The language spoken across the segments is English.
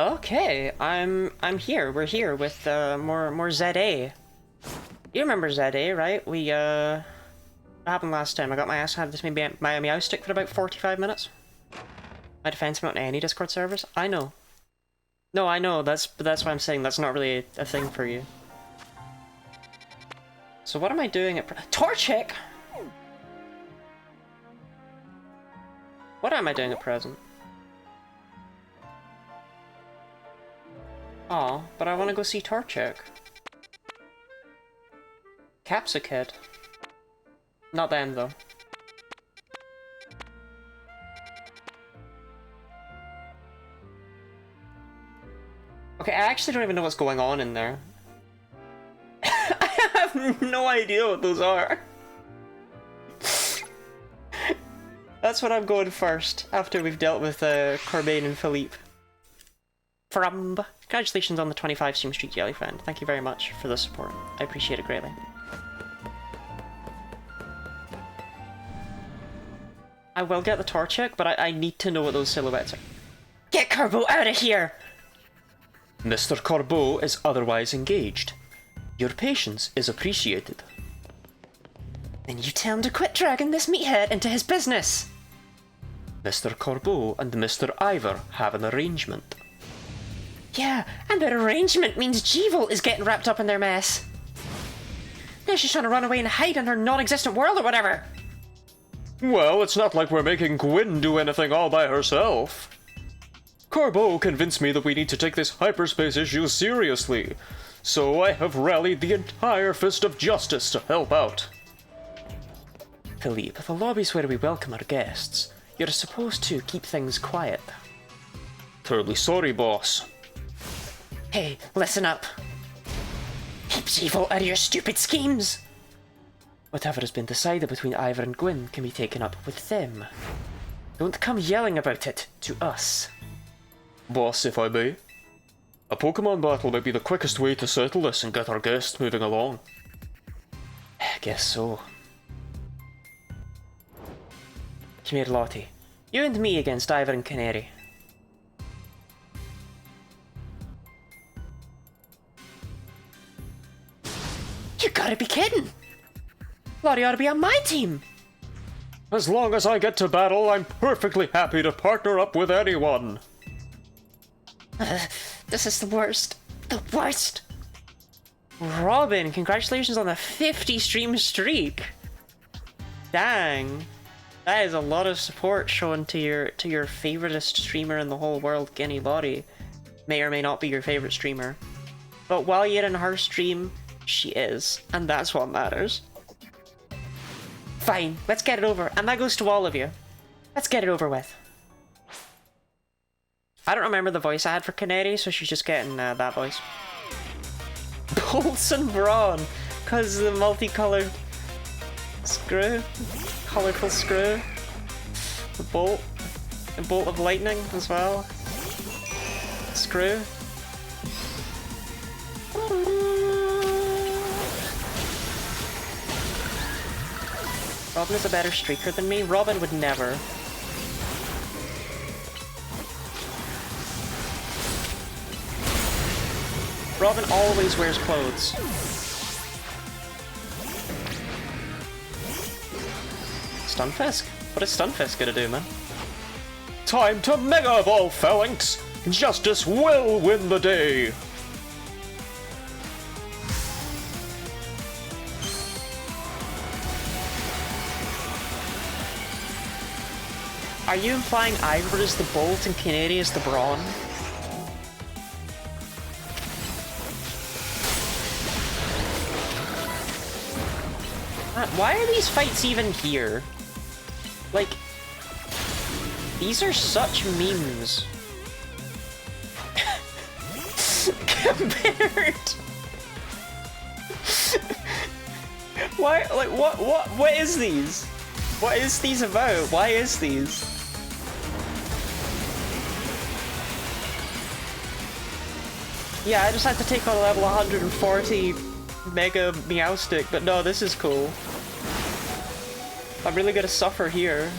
Okay, I'm here. We're here with more ZA. You remember ZA, right? What happened last time? I got my ass handed to me by a meow stick for about 45 minutes. My defense mount in any Discord servers? I know. No, I know. That's why I'm saying that's not really a thing for you. So what am I doing at Torchic? What am I doing at present? Oh, but I want to go see Torchic. Capsicid. Not them, though. Okay, I actually don't even know what's going on in there. I have no idea what those are. That's what I'm going first, after we've dealt with Corbain and Philippe. Frumb. Congratulations on the 25 stream streak, Jellyfriend. Thank you very much for the support. I appreciate it greatly. I will get the Torchic, but I need to know what those silhouettes are. Get Corbeau out of here! Mr. Corbeau is otherwise engaged. Your patience is appreciated. Then you tell him to quit dragging this meathead into his business! Mr. Corbeau and Mr. Ivor have an arrangement. Yeah, and their arrangement means Jeevil is getting wrapped up in their mess. Now she's trying to run away and hide in her non-existent world or whatever. Well, it's not like we're making Gwyn do anything all by herself. Corbeau convinced me that we need to take this hyperspace issue seriously, so I have rallied the entire Fist of Justice to help out. Philippe, the lobby's where we welcome our guests. You're supposed to keep things quiet. Terribly sorry, boss. Hey, listen up. Keep Jeevil out of your stupid schemes! Whatever has been decided between Ivor and Gwyn can be taken up with them. Don't come yelling about it to us. Boss, if I may. A Pokémon battle might be the quickest way to settle this and get our guests moving along. I guess so. Come here, Lottie. You and me against Ivor and Canary. You gotta be kidding! Lottie ought to be on my team! As long as I get to battle, I'm perfectly happy to partner up with anyone. This is the worst. The worst! Robin, congratulations on the 50 stream streak! Dang. That is a lot of support shown to your favoritist streamer in the whole world, Guinea Lottie. May or may not be your favorite streamer. But while you're in her stream, she is. And that's what matters. Fine, let's get it over. And that goes to all of you. Let's get it over with. I don't remember the voice I had for Canary, so she's just getting that voice. Bolts and Brawn! Because the multicolored screw. Colorful screw. The bolt. The bolt of lightning as well. Screw. Robin is a better streaker than me? Robin would never. Robin always wears clothes. Stunfisk? What is Stunfisk gonna do, man? Time to Mega Evolve, Phalanx! Justice will win the day! Are you implying Ivor is the Bolt and Canary is the Brawn? Why are these fights even here? Like, these are such memes. Compared. Why, like, what is these? What is these about? Why is these? Yeah, I just had to take on a level 140 Mega Meowstic, but no, this is cool. I'm really gonna suffer here.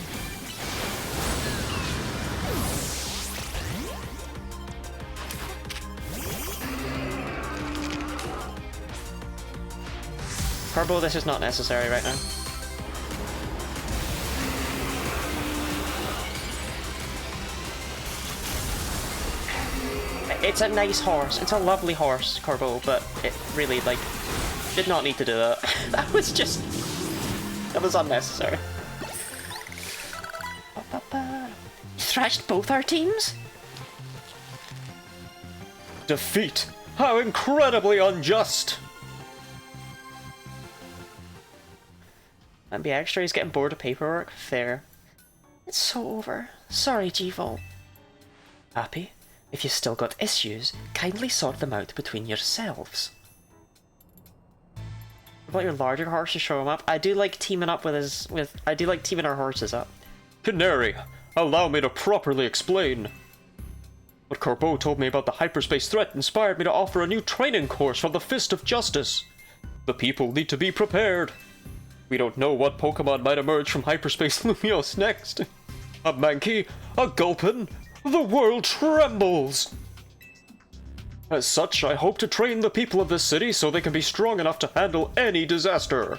Carbo, this is not necessary right now. It's a nice horse. It's a lovely horse, Carbo, but it really, like, did not need to do that. That was just... that was unnecessary. Thrashed both our teams? Defeat! How incredibly unjust! That'd be extra, he's getting bored of paperwork. Fair. It's so over. Sorry, G-Volt. Happy? If you've still got issues, kindly sort them out between yourselves. What about your larger horse to show him up? I do like teaming up with I do like teaming our horses up. Canary, allow me to properly explain. What Corbeau told me about the hyperspace threat inspired me to offer a new training course from the Fist of Justice. The people need to be prepared. We don't know what Pokemon might emerge from hyperspace Lumiose next. A Mankey, a Gulpin, the world trembles! As such, I hope to train the people of this city so they can be strong enough to handle any disaster.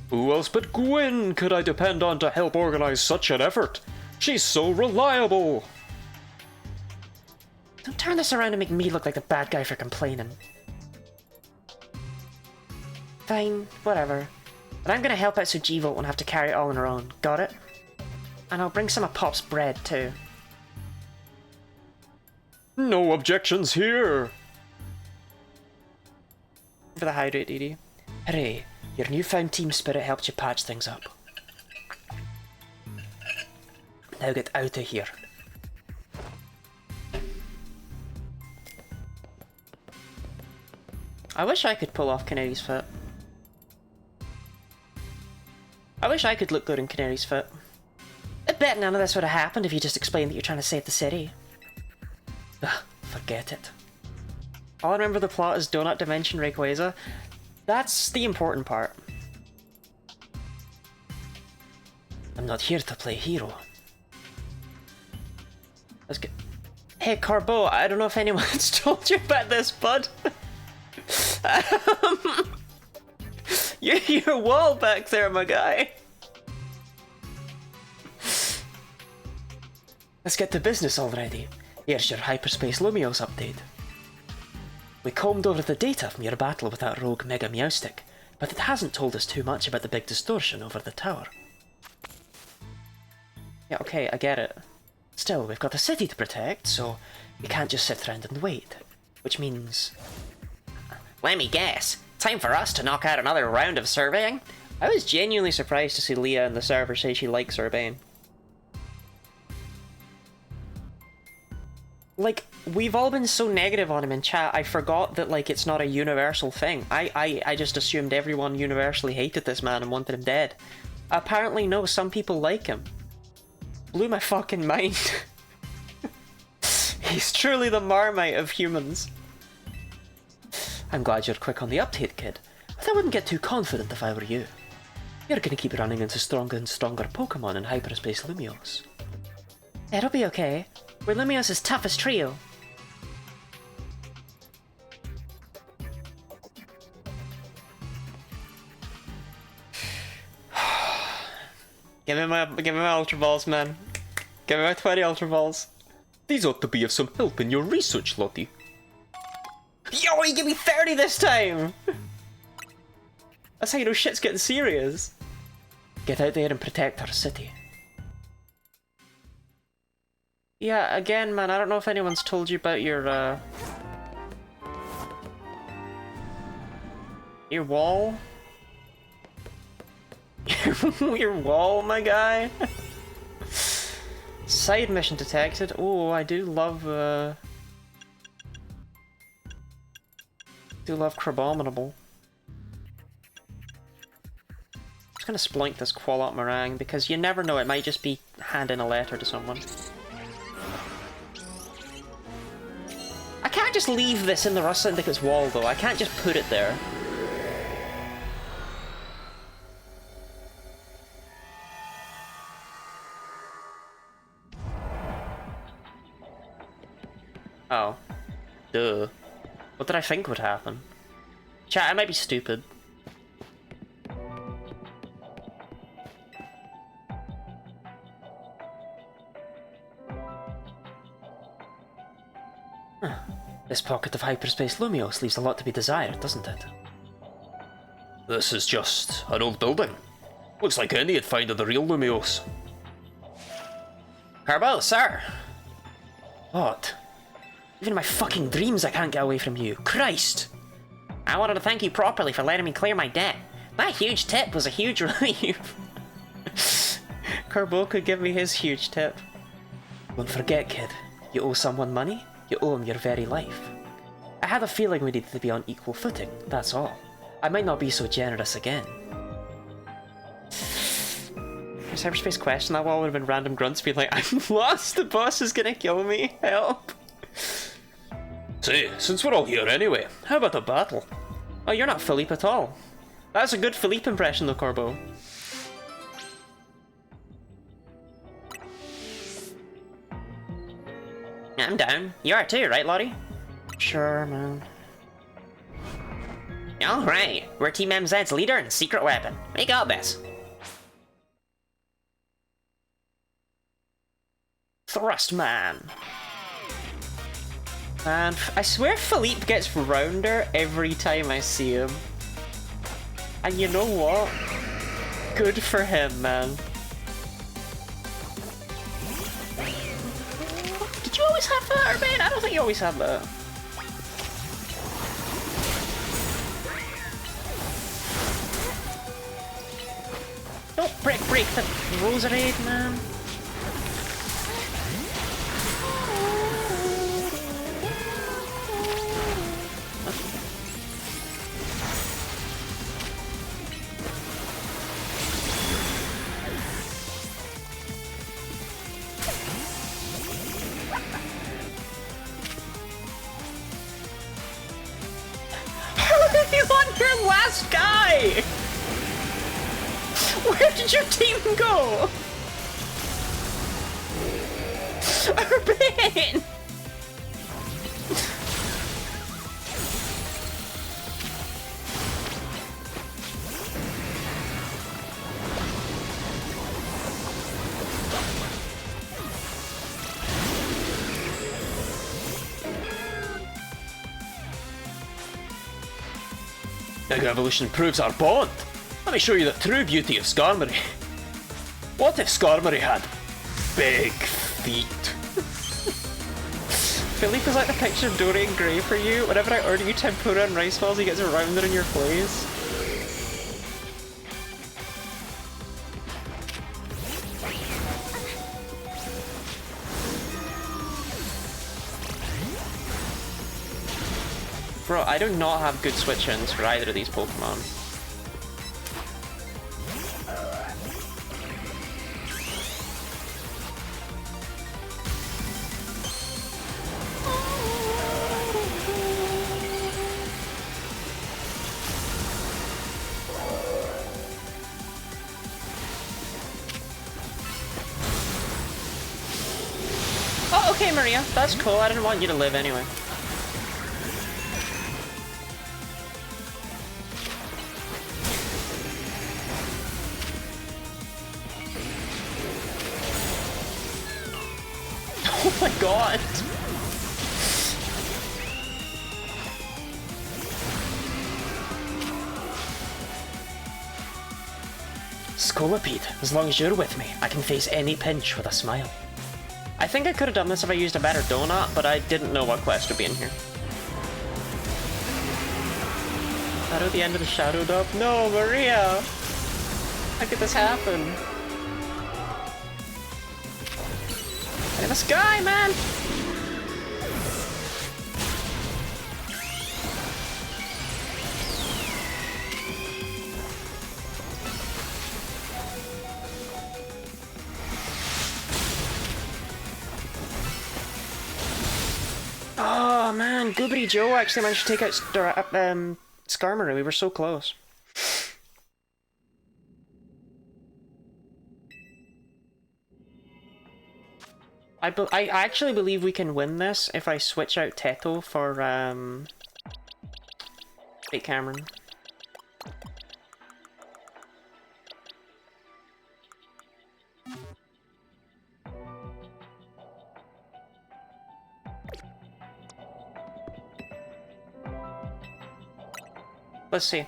Who else but Gwyn could I depend on to help organize such an effort? She's so reliable! Don't turn this around and make me look like the bad guy for complaining. Fine, whatever. But I'm gonna help out so G-Volt won't have to carry it all on her own. Got it? And I'll bring some of Pop's bread, too. No objections here! For the hydrate, DD. Hooray, your newfound team spirit helped you patch things up. Now get out of here. I wish I could pull off Canary's foot. I wish I could look good in Canary's foot. I bet none of this would have happened if you just explained that you're trying to save the city. Ugh, forget it. All I remember the plot is Donut Dimension Rayquaza. That's the important part. I'm not here to play hero. Let's get... Hey, Carbo, I don't know if anyone's told you about this, bud. Your wall back there, my guy. Let's get to business already. Here's your Hyperspace Lumiose update. We combed over the data from your battle with that rogue Mega Meowstic, but it hasn't told us too much about the big distortion over the tower. Yeah, okay, I get it. Still, we've got the city to protect, so we can't just sit around and wait. Which means... Let me guess. Time for us to knock out another round of surveying? I was genuinely surprised to see Leah in the server say she likes surveying. Like, we've all been so negative on him in chat, I forgot that, like, it's not a universal thing. I just assumed everyone universally hated this man and wanted him dead. Apparently, no, some people like him. Blew my fucking mind. He's truly the Marmite of humans. I'm glad you're quick on the update, kid, but I wouldn't get too confident if I were you. You're gonna keep running into stronger and stronger Pokemon in Hyperspace Lumiose. It'll be okay. We're Lumiose's toughest trio. Give me my Ultra Balls, man. Give me my 20 Ultra Balls. These ought to be of some help in your research, Lottie. Yo, he gave me 30 this time! That's how you know shit's getting serious. Get out there and protect our city. Yeah, again, man, I don't know if anyone's told you about your wall? Your wall, my guy? Side mission detected. Oh, I do love, Crabominable. I'm just gonna sploink this Quallot Meringue because you never know, it might just be handing a letter to someone. I can't just leave this in the Rust Syndicate's wall though, I can't just put it there. Oh. Duh. What did I think would happen? Chat, I might be stupid. This pocket of hyperspace Lumios leaves a lot to be desired, doesn't it? This is just an old building. Looks like any had found of the real Lumios. Carbo, sir! What? Even in my fucking dreams I can't get away from you. Christ! I wanted to thank you properly for letting me clear my debt. That huge tip was a huge relief. Carbo could give me his huge tip. Don't forget, kid. You owe someone money, you owe him your very life. I had a feeling we needed to be on equal footing, that's all. I might not be so generous again. Cyberspace question that wall would have been random grunts being like, I'm lost, the boss is gonna kill me, help. Say, since we're all here anyway, how about a battle? Oh, you're not Philippe at all. That's a good Philippe impression though, Corbo. I'm down. You are too, right, Lottie? Sure, man. Alright, we're Team MZ's leader and secret weapon. We got this. Thrust man. Man, I swear Philippe gets rounder every time I see him. And you know what? Good for him, man. Did you always have that, Urbane? I don't think you always had that. Don't break the Roserade, man. Your last guy! Where did your team go? Urbane! Mega Evolution proves our bond. Let me show you the true beauty of Skarmory. What if Skarmory had big feet? Philippe is like the picture of Dorian Gray for you. Whenever I order you tempura and rice balls, he gets rounder in your place. Bro, I do not have good switch-ins for either of these Pokemon. Oh, okay, Maria. That's cool. I didn't want you to live anyway. Oh my god! Scolipede, as long as you're with me, I can face any pinch with a smile. I think I could have done this if I used a better donut, but I didn't know what quest would be in here. Shadow the end of the Shadow Dub? No, Maria! How could this happen? In the sky, man! Oh man, Goobity Joe actually managed to take out Skarmory. We were so close. I actually believe we can win this if I switch out Teto for Fake Cameron. Let's see.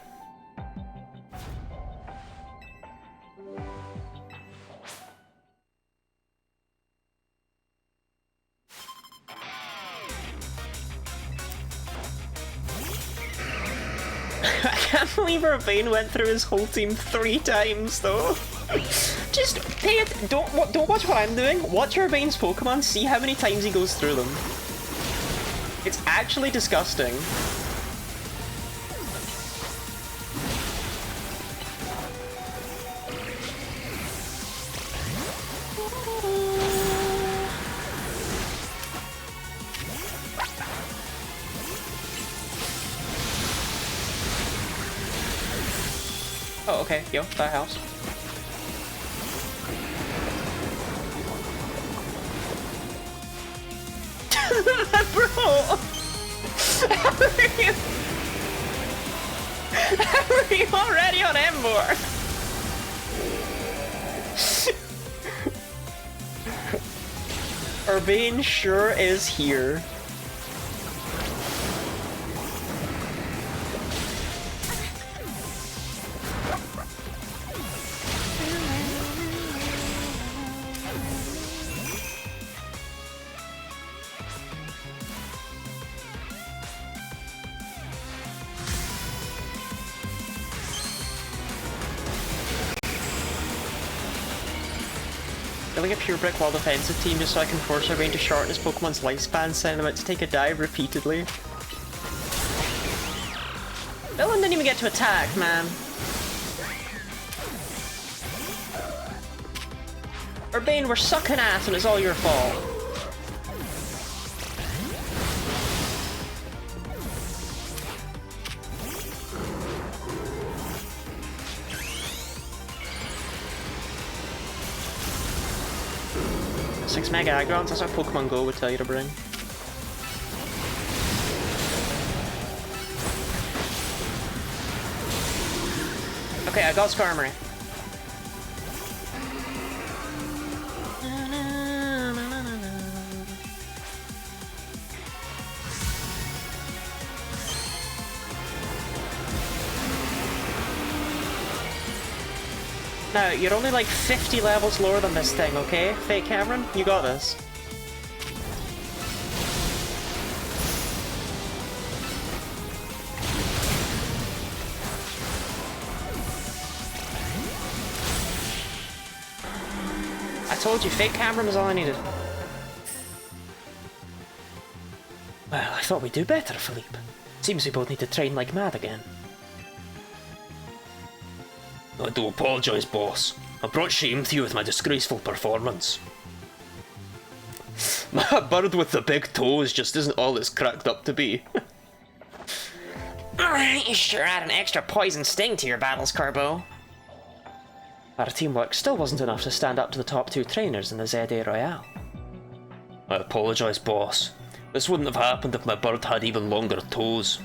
I can't believe Urbane went through his whole team 3 times, though. Just pay it. Don't watch what I'm doing. Watch Urbane's Pokemon. See how many times he goes through them. It's actually disgusting. Oh, okay. Yo, that house. Bro! How are you already on Ember? Urbane sure is here. Building a pure brick wall defensive team just so I can force Urbane to shorten his Pokemon's lifespan, sending him out to take a dive repeatedly. Villain didn't even get to attack, man. Urbane, we're sucking ass and it's all your fault. Six Mega Agrons, that's what Pokemon Go would tell you to bring. Okay, I got Skarmory. Now, you're only like 50 levels lower than this thing, okay? Fake Cameron, you got this. I told you, Fake Cameron was all I needed. Well, I thought we'd do better, Philippe. Seems we both need to train like mad again. I do apologise, boss. I brought shame to you with my disgraceful performance. My bird with the big toes just isn't all it's cracked up to be. Alright, you sure add an extra poison sting to your battles, Carbo. Our teamwork still wasn't enough to stand up to the top 2 trainers in the ZA Royale. I apologise, boss. This wouldn't have happened if my bird had even longer toes.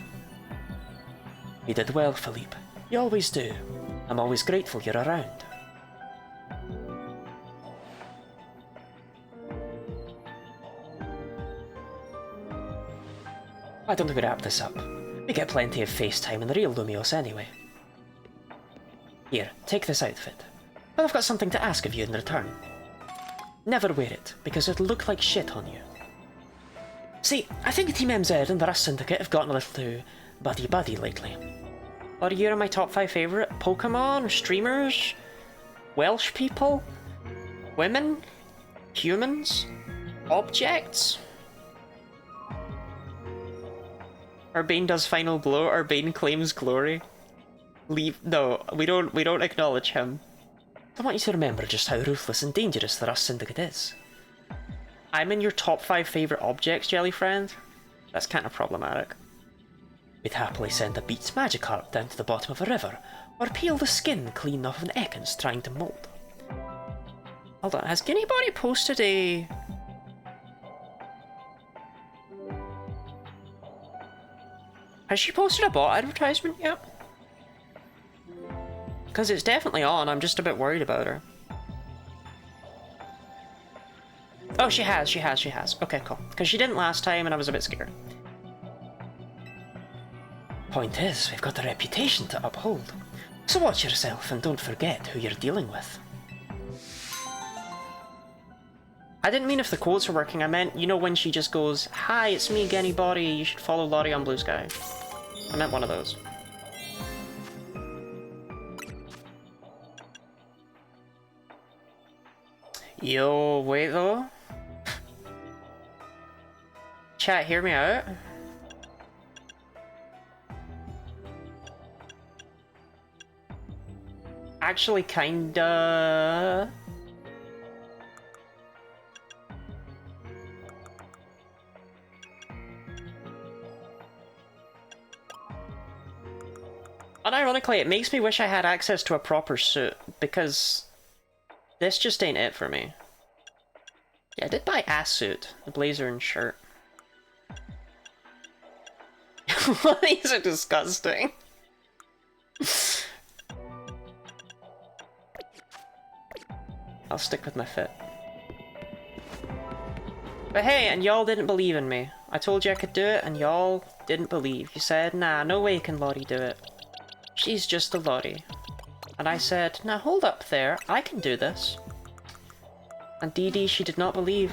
You did well, Philippe. You always do. I'm always grateful you're around. Why don't we wrap this up? We get plenty of FaceTime in the real Lumios anyway. Here, take this outfit. But I've got something to ask of you in return. Never wear it, because it'll look like shit on you. See, I think Team MZ and the Rust Syndicate have gotten a little too buddy-buddy lately. Are you my top 5 favourite Pokemon, streamers, Welsh people, women, humans, objects? Urbane does final blow, Urbane claims glory. No, we don't acknowledge him. I want you to remember just how ruthless and dangerous the Rust Syndicate is. I'm in your top 5 favourite objects, Jelly Friend? That's kind of problematic. We'd happily send a Beats Magikarp down to the bottom of a river, or peel the skin clean off an Ekans trying to mould. Hold on, has anybody posted a... Has she posted a bot advertisement yet? Because it's definitely on, I'm just a bit worried about her. Oh, she has. Okay, cool. Because she didn't last time and I was a bit scared. Point is, we've got a reputation to uphold. So watch yourself and don't forget who you're dealing with. I didn't mean if the quotes are working, I meant, you know, when she just goes, "Hi, it's me, Genny Body, you should follow Lottie on Blue Sky." I meant one of those. Yo, wait though. Chat, hear me out. Actually, kinda... Unironically, it makes me wish I had access to a proper suit, because this just ain't it for me. Yeah, I did buy a suit, a blazer and shirt. These are disgusting. I'll stick with my fit. But hey, and y'all didn't believe in me. I told you I could do it, and y'all didn't believe. You said, "Nah, no way can Lottie do it. She's just a Lottie." And I said, "Now hold up there, I can do this." And Dee Dee, she did not believe.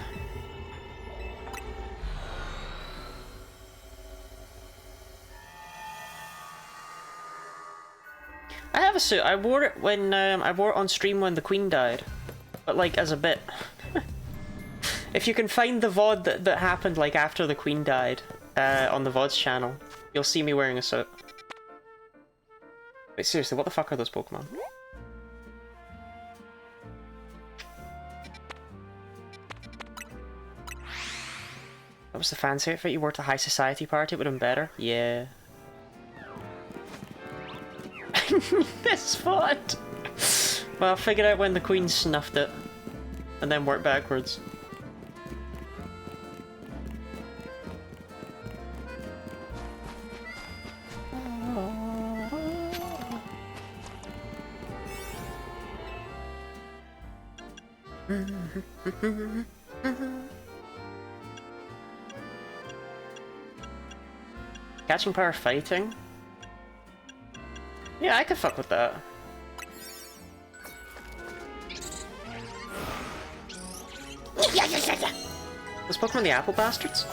I have a suit. I wore it when I wore it on stream when the Queen died, but like as a bit. If you can find the VOD that happened like after the Queen died on the VOD's channel, you'll see me wearing a suit. Wait, seriously, what the fuck are those Pokemon? That was the fancy outfit you wore to High Society party. It would have been better. Yeah. This font! Well, I figured out when the Queen snuffed it, and then worked backwards. Catching power fighting? Yeah, I could fuck with that. Those Pokemon the apple bastards?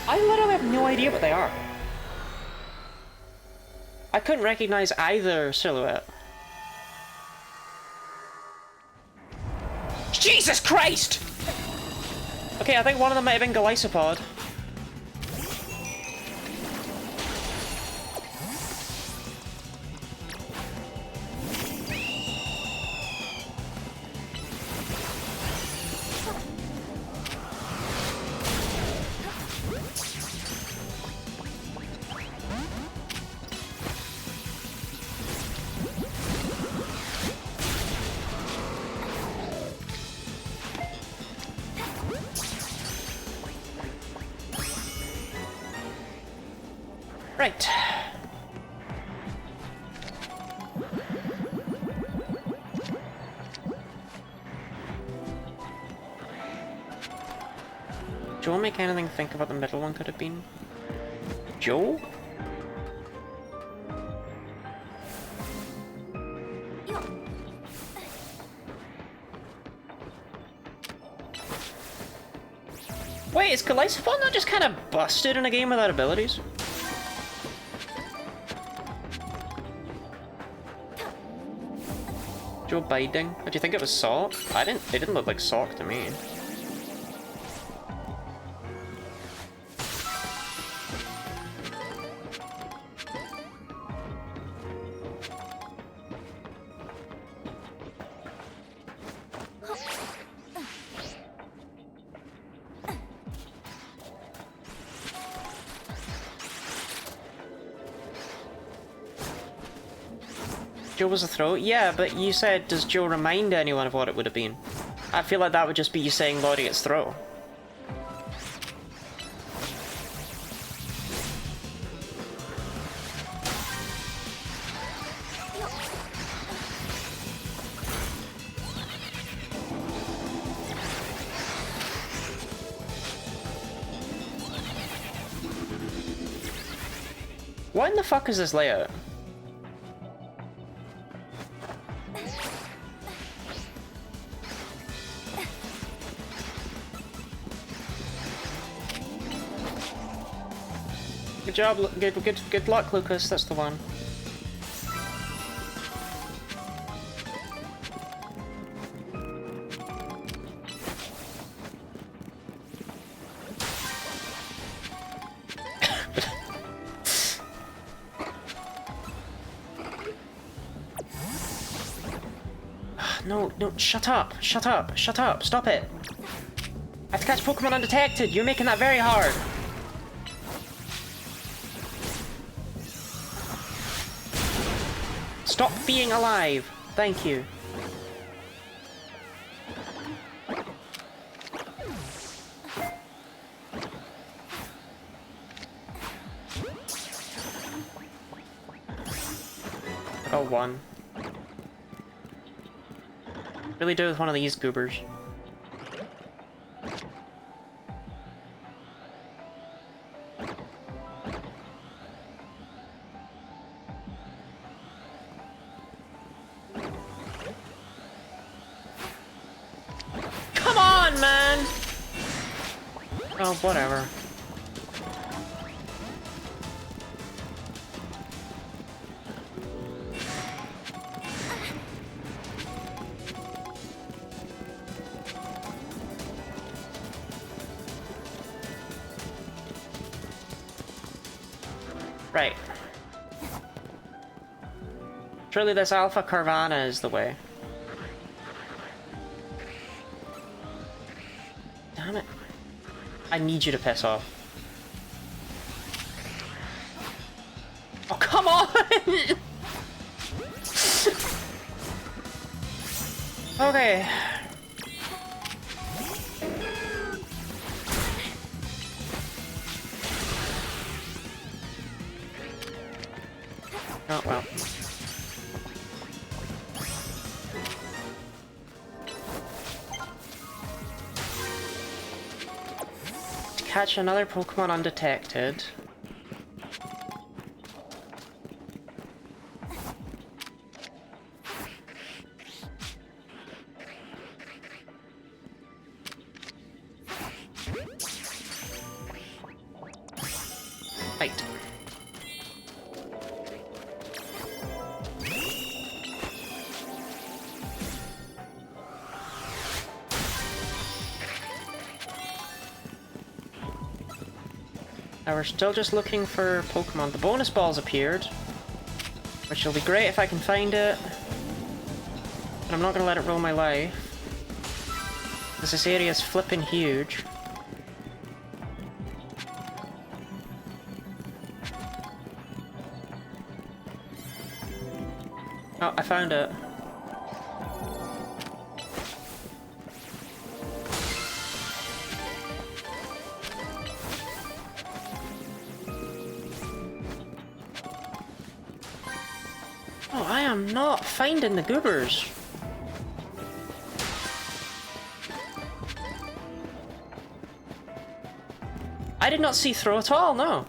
I literally have no idea what they are. I couldn't recognize either silhouette. Jesus Christ! Okay, I think one of them might have been Golisopod. Right. Joe make anything think of what the middle one could have been? Joe? Wait, is Golisopod not just kind of busted in a game without abilities? Joe Biding? Oh, do you think it was Sock? It didn't look like Sock to me. Joe was a throw? Yeah, but you said, does Joe remind anyone of what it would have been? I feel like that would just be you saying Lottie gets throw. What in the fuck is this layout? Good job, good luck, Lucas. That's the one. No, shut up, stop it. I have to catch Pokemon undetected. You're making that very hard. Stop being alive. Thank you. Oh, one. Really do with one of these goobers. Come on, man! Oh, whatever. Right. Surely this Alpha Carvana is the way. Damn it. I need you to piss off. Oh, come on! Okay. Oh, well. To catch another Pokemon undetected. Right. Now we're still just looking for Pokemon. The bonus ball's appeared, which will be great if I can find it. But I'm not gonna let it ruin my life, because this area is flipping huge. Oh, I found it. Oh, I am not finding the goobers. I did not see throw at all, no.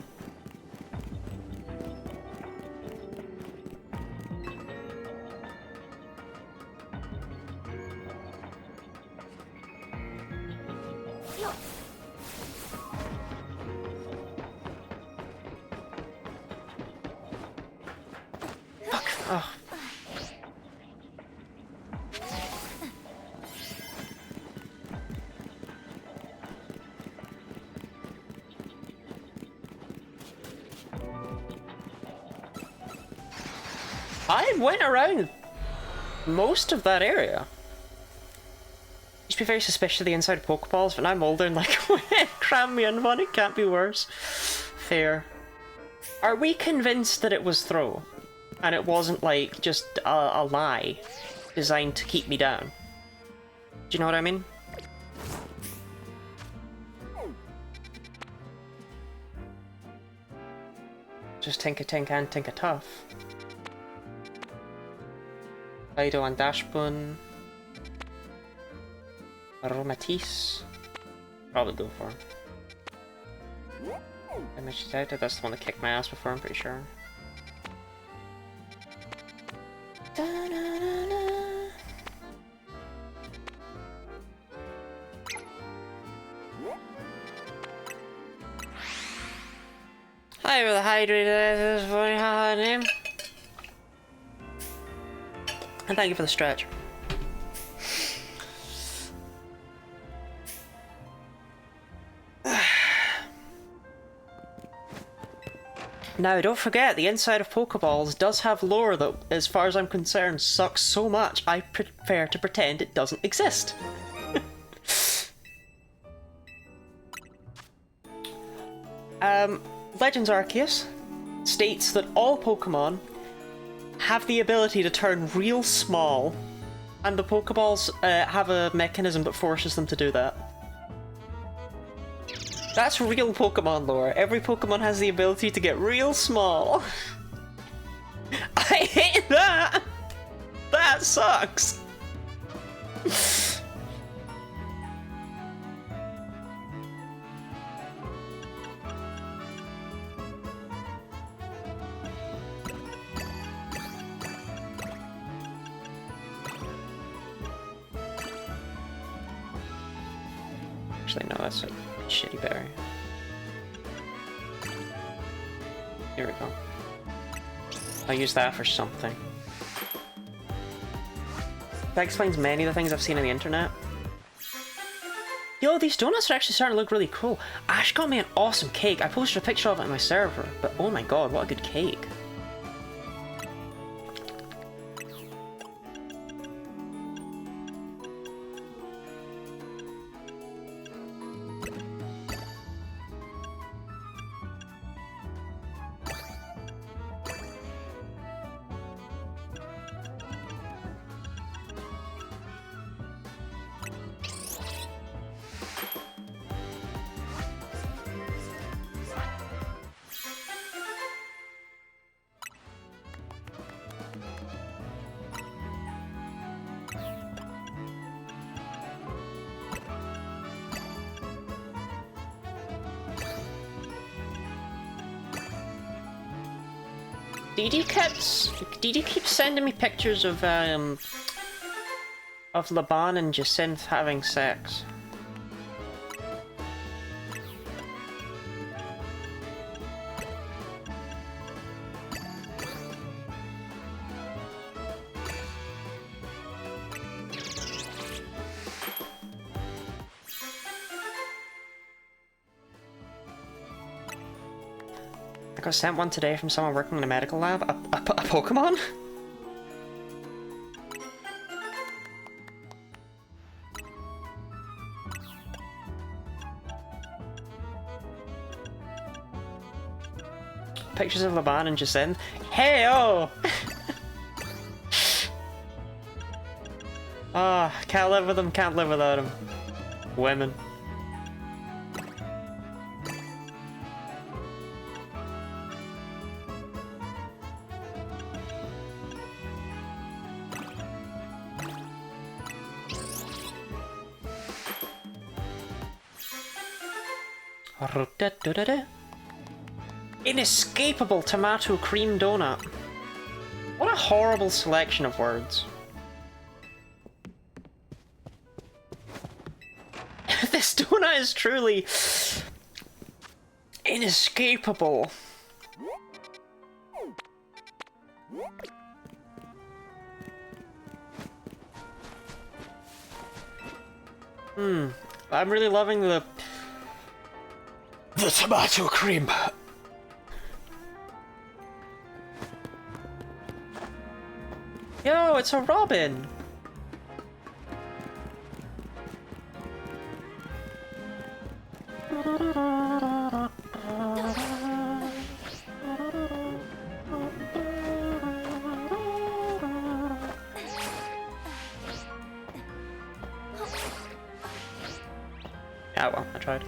Fuck. Oh. I went around most of that area. Used to be very suspicious of the inside of Pokeballs, but now I'm older and like, cram me in one, it can't be worse. Fair. Are we convinced that it was throw? And it wasn't like just a lie designed to keep me down? Do you know what I mean? Just Tinka Tink and Tinka Tough. Fido and Dashbun. Aromatisse. Probably go for him. Damage detected, that's the one that kicked my ass before, I'm pretty sure. Da-da-da-da. Hi, for the hydrated, this is funny, haha, name. And thank you for the stretch. Now, don't forget, the inside of Pokeballs does have lore that, as far as I'm concerned, sucks so much I prefer to pretend it doesn't exist. Legends Arceus states that all Pokemon have the ability to turn real small, and the Pokeballs have a mechanism that forces them to do that. That's real Pokemon lore. Every Pokemon has the ability to get real small. I hate that! That sucks! Actually, no, that's a shitty berry. Here we go. I'll use that for something. That explains many of the things I've seen on the internet. Yo, these donuts are actually starting to look really cool. Ash got me an awesome cake. I posted a picture of it on my server, but oh my god, what a good cake. Didi keeps sending me pictures of Laban and Jacinth having sex. I got sent one today from someone working in a medical lab. A Pokemon? Pictures of Laban and Jacinth. Hey-oh! Ah, oh, can't live with them, can't live without them. Women. Inescapable tomato cream donut. What a horrible selection of words. This donut is truly inescapable. I'm really loving the tomato cream. Yo, it's a robin. Yeah, well, I tried.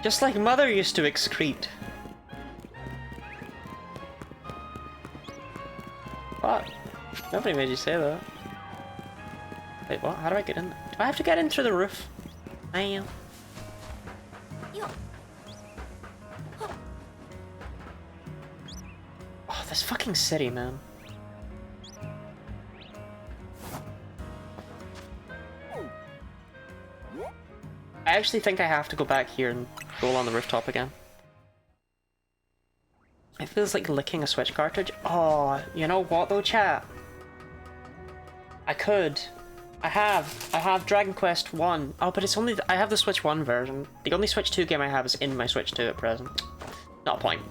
Just like Mother used to excrete. What? Nobody made you say that. Wait, what? How do I get in? Do I have to get in through the roof? Man. Oh, this fucking city, man. I actually think I have to go back here and roll on the rooftop again. It feels like licking a Switch cartridge. Oh, you know what though, chat? I could. I have Dragon Quest 1. Oh, but it's only... I have the Switch 1 version. The only Switch 2 game I have is in my Switch 2 at present. Not a point.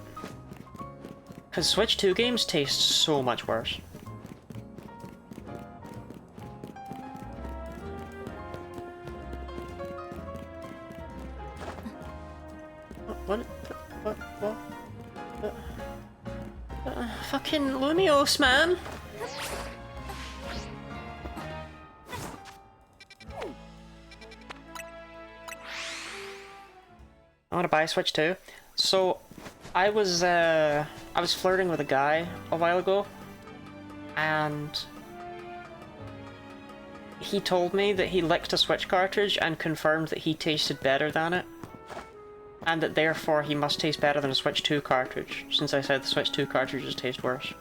Because Switch 2 games taste so much worse. What? Fucking Lumios, man! I want to buy a Switch 2. So, I was flirting with a guy a while ago, and he told me that he licked a Switch cartridge and confirmed that he tasted better than it, and that therefore he must taste better than a Switch 2 cartridge, since I said the Switch 2 cartridges taste worse.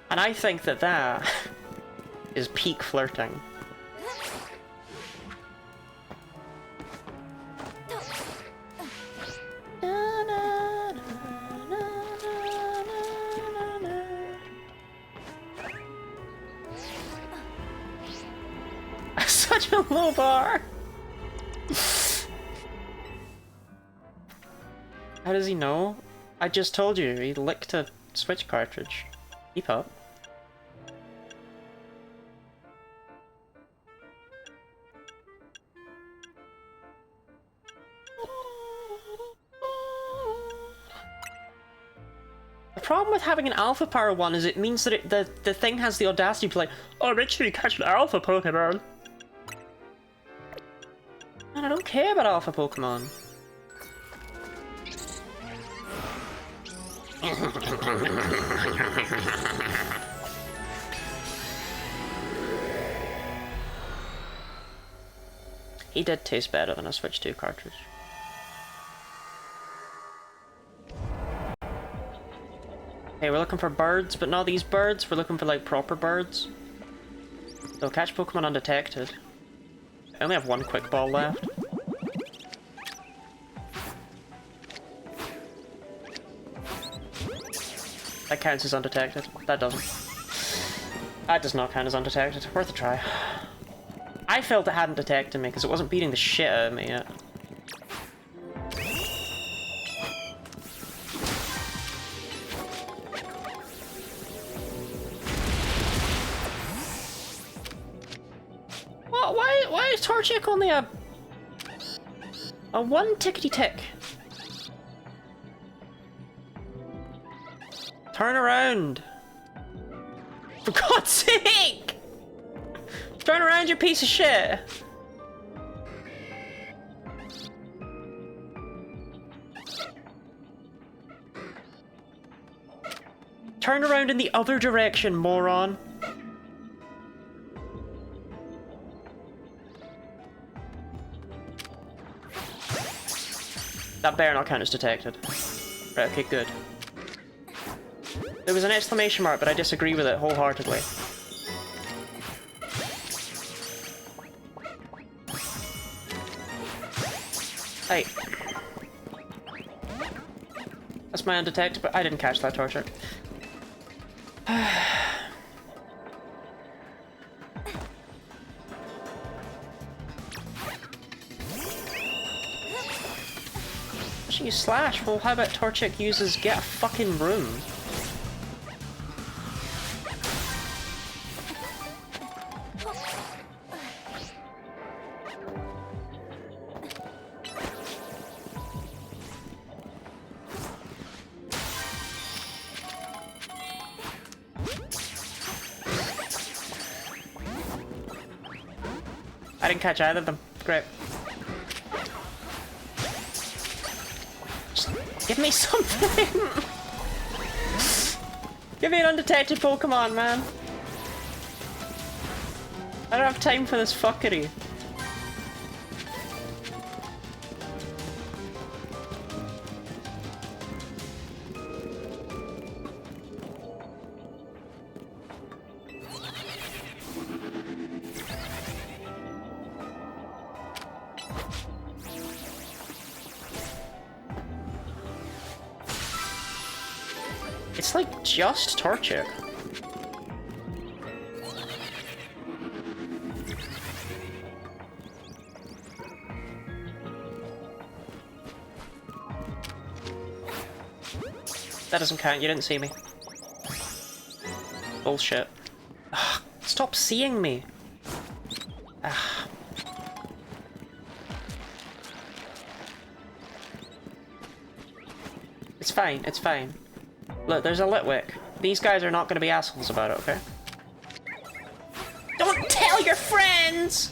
And I think that that is peak flirting. Such a low bar! How does he know? I just told you, he licked a Switch cartridge. Keep up. The problem with having an alpha power one is it means that the thing has the audacity to be like, oh, make sure you catch an alpha Pokemon. Man, I don't care about alpha Pokemon. He did taste better than a Switch 2 cartridge. Okay, we're looking for birds, but not these birds. We're looking for, like, proper birds. So catch Pokemon undetected. I only have one quick ball left. That counts as undetected. That doesn't. That does not count as undetected. Worth a try. I felt it hadn't detected me because it wasn't beating the shit out of me yet. What? Why is Torchic only a one tickety tick? Turn around! For God's sake! Turn around, you piece of shit! Turn around in the other direction, moron! That better not count as detected. Right, okay, good. There was an exclamation mark, but I disagree with it wholeheartedly. Hey. That's my undetected, but I didn't catch that torture. She use Slash? Well, how about Torchic uses Get a Fucking Room? I didn't catch either of them. Great. Just give me something! Give me an undetected Pokemon, man! I don't have time for this fuckery. It's like just Torchic. That doesn't count, you didn't see me. Bullshit. Ugh, stop seeing me! Ugh. It's fine, it's fine. Look, there's a Litwick. These guys are not gonna be assholes about it, okay? Don't tell your friends!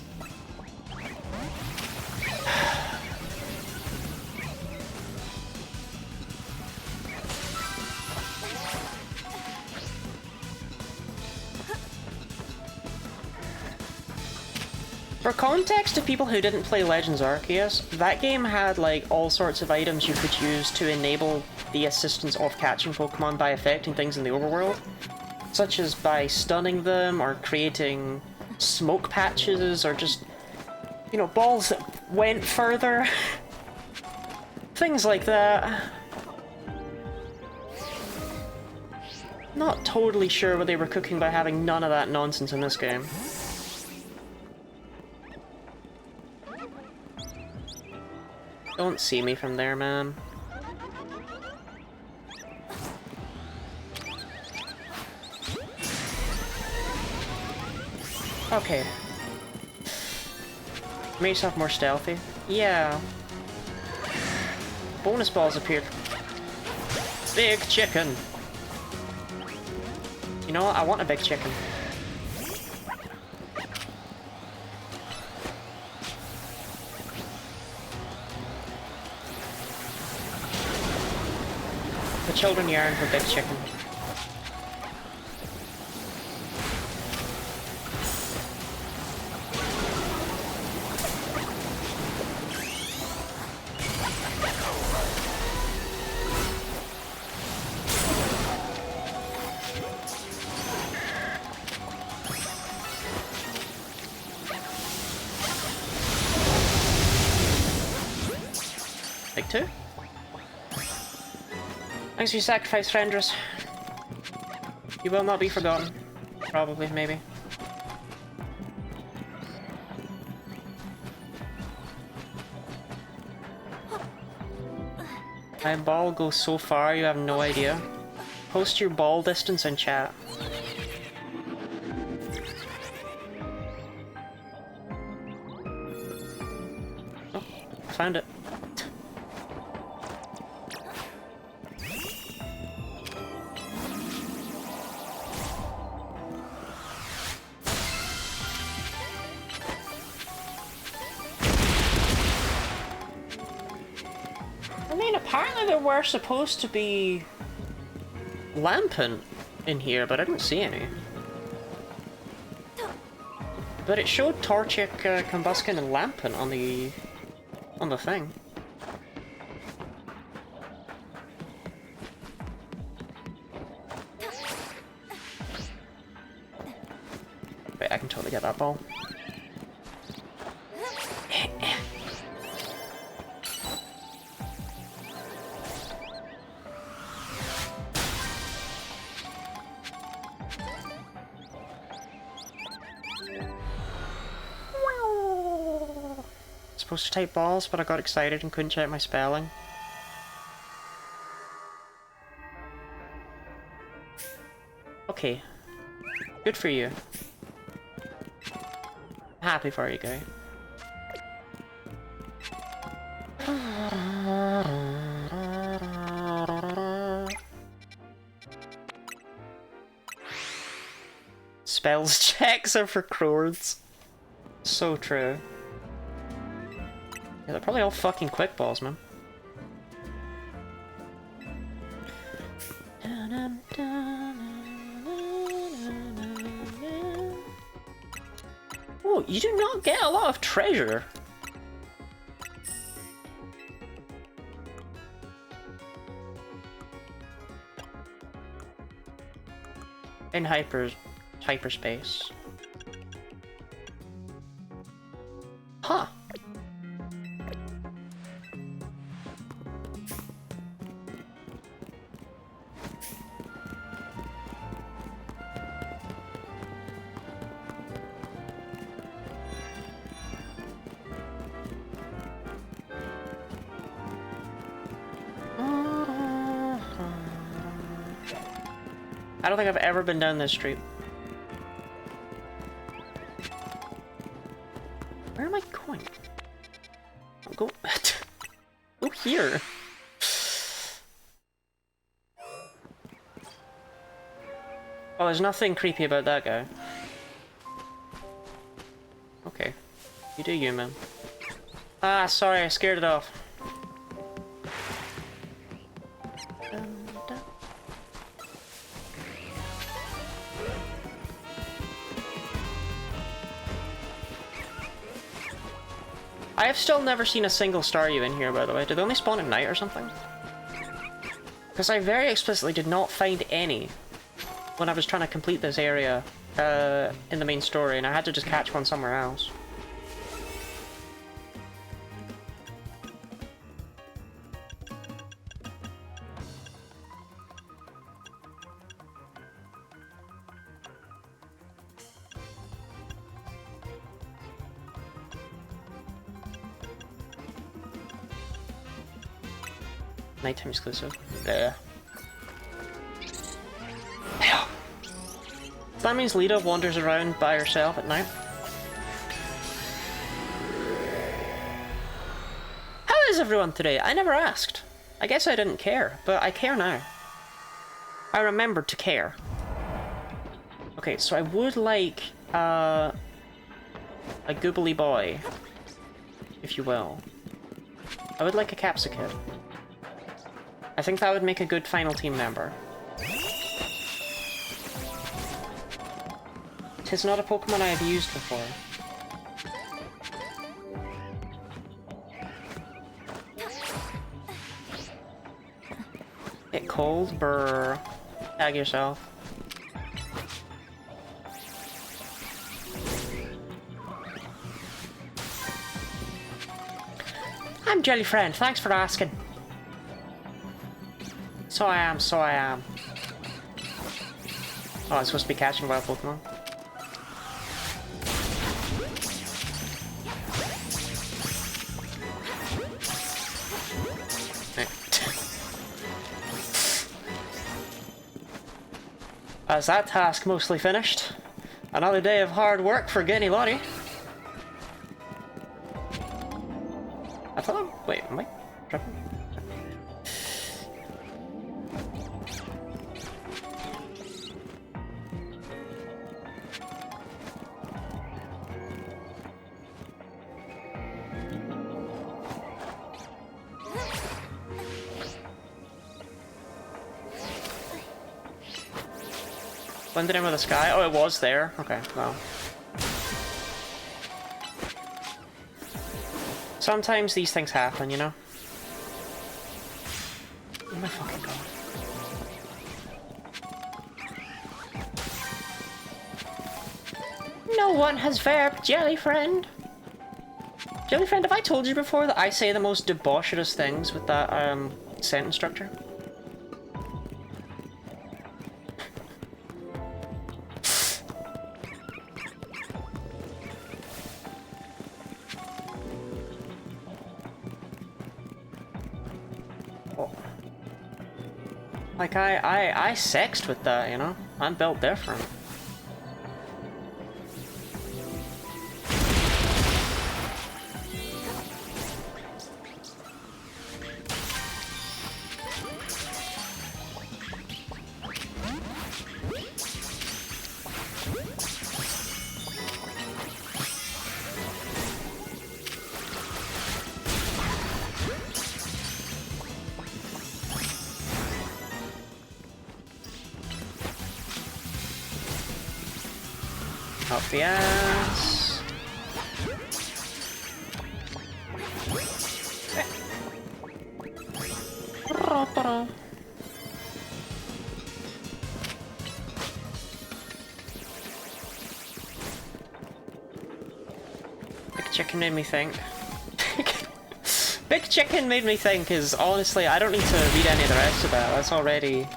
For context to people who didn't play Legends Arceus, that game had like all sorts of items you could use to enable the assistance of catching Pokemon by affecting things in the overworld, such as by stunning them or creating smoke patches or just, you know, balls that went further. Things like that. Not totally sure what they were cooking by having none of that nonsense in this game. Don't see me from there, man. Okay. Make yourself more stealthy. Yeah. Bonus balls appeared. Big chicken! You know what? I want a big chicken. The children yearn for big chicken. Big two? Thanks for your sacrifice, Frendrus. You will not be forgotten. Probably, maybe. My ball goes so far, you have no idea. Post your ball distance in chat. Oh, found it. I mean, apparently there were supposed to be Lampent in here, but I didn't see any. But it showed Torchic, Combuskin, and Lampent on the thing. Wait, I can totally get that ball. Supposed to type balls, but I got excited and couldn't check my spelling. Okay. Good for you. Happy for you, guy. Spells checks are for crowds. So true. Yeah, they're probably all fucking quick balls, man. Oh, you do not get a lot of treasure. In hyperspace. Huh. I don't think I've ever been down this street. Where am I going? I'll go... go here. Oh, there's nothing creepy about that guy. Okay. You do you, man. Ah, sorry, I scared it off. I have still never seen a single Staryu in here, by the way. Did they only spawn at night or something? Because I very explicitly did not find any when I was trying to complete this area in the main story, and I had to just catch one somewhere else. Nighttime exclusive. Yeah. So that means Lita wanders around by herself at night. How is everyone today? I never asked. I guess I didn't care, but I care now. I remembered to care. Okay, so I would like a goobly boy, if you will. I would like a Capsicum. I think that would make a good final team member. Tis not a Pokemon I have used before. Get cold? Brr. Tag yourself. I'm Jellyfriend, thanks for asking. So I am, so I am. Oh, I'm supposed to be catching wild Pokemon. As that task mostly finished, another day of hard work for Guinea Lottie. I thought, wait, am I tripping? Blended in with the sky? Oh, it was there? Okay, well. Sometimes these things happen, you know? Oh my fucking god. No one has verbed Jellyfriend! Jellyfriend, have I told you before that I say the most debaucherous things with that, sentence structure? Like, I sexed with that, you know? I'm built different. Up the ass. Big Chicken made me think. Big Chicken made me think is honestly, I don't need to read any of the rest of that. That's already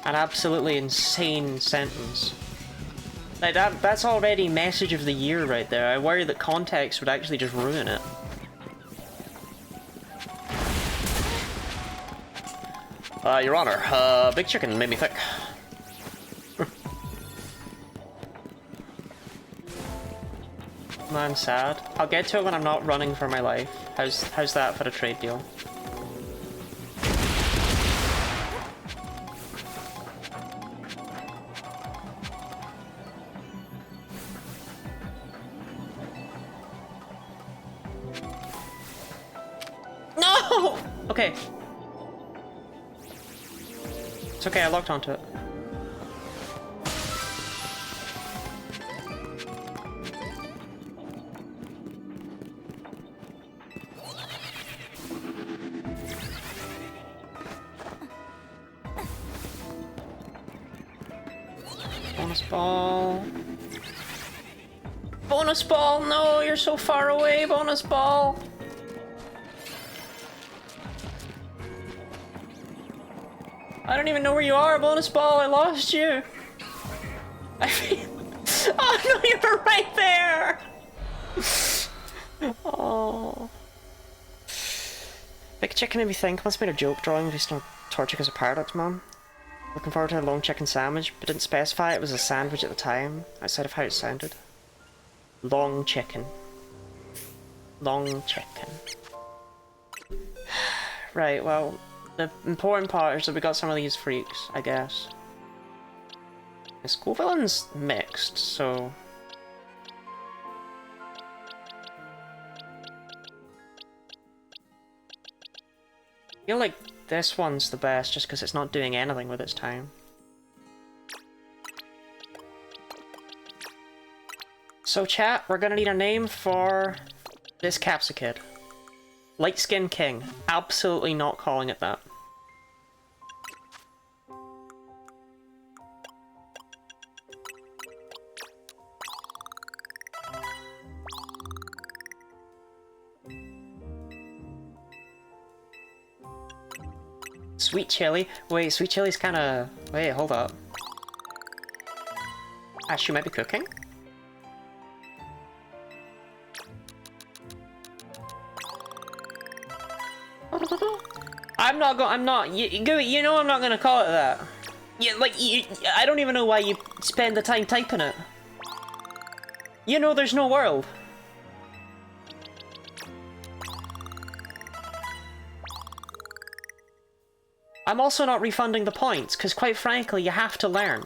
an absolutely insane sentence. Like, that's already message of the year right there. I worry that context would actually just ruin it. Your Honor, Big Chicken made me think. I'm sad. I'll get to it when I'm not running for my life. How's that for a trade deal? No! Okay. It's okay, I locked onto it. Bonus ball. Bonus ball! No, you're so far away, bonus ball! I don't even know where you are, bonus ball, I lost you! Oh no, you were right there! Oh. Big chicken made me think, must have been a joke drawing based on torture as a paradox, man. Looking forward to a long chicken sandwich, but didn't specify it was a sandwich at the time, outside of how it sounded. Long chicken. Long chicken. Right, well, the important part is that we got some of these freaks, I guess. The school villain's mixed, so... I feel like this one's the best just because it's not doing anything with its time. So chat, we're gonna need a name for this Capsicid. Light Skin King. Absolutely not calling it that. Sweet Chili? Wait, Sweet Chili's kinda... Wait, hold up. Ah, she might be cooking? You know I'm not gonna call it that. Yeah, like, I don't even know why you spend the time typing it. You know there's no world. I'm also not refunding the points, because quite frankly, you have to learn.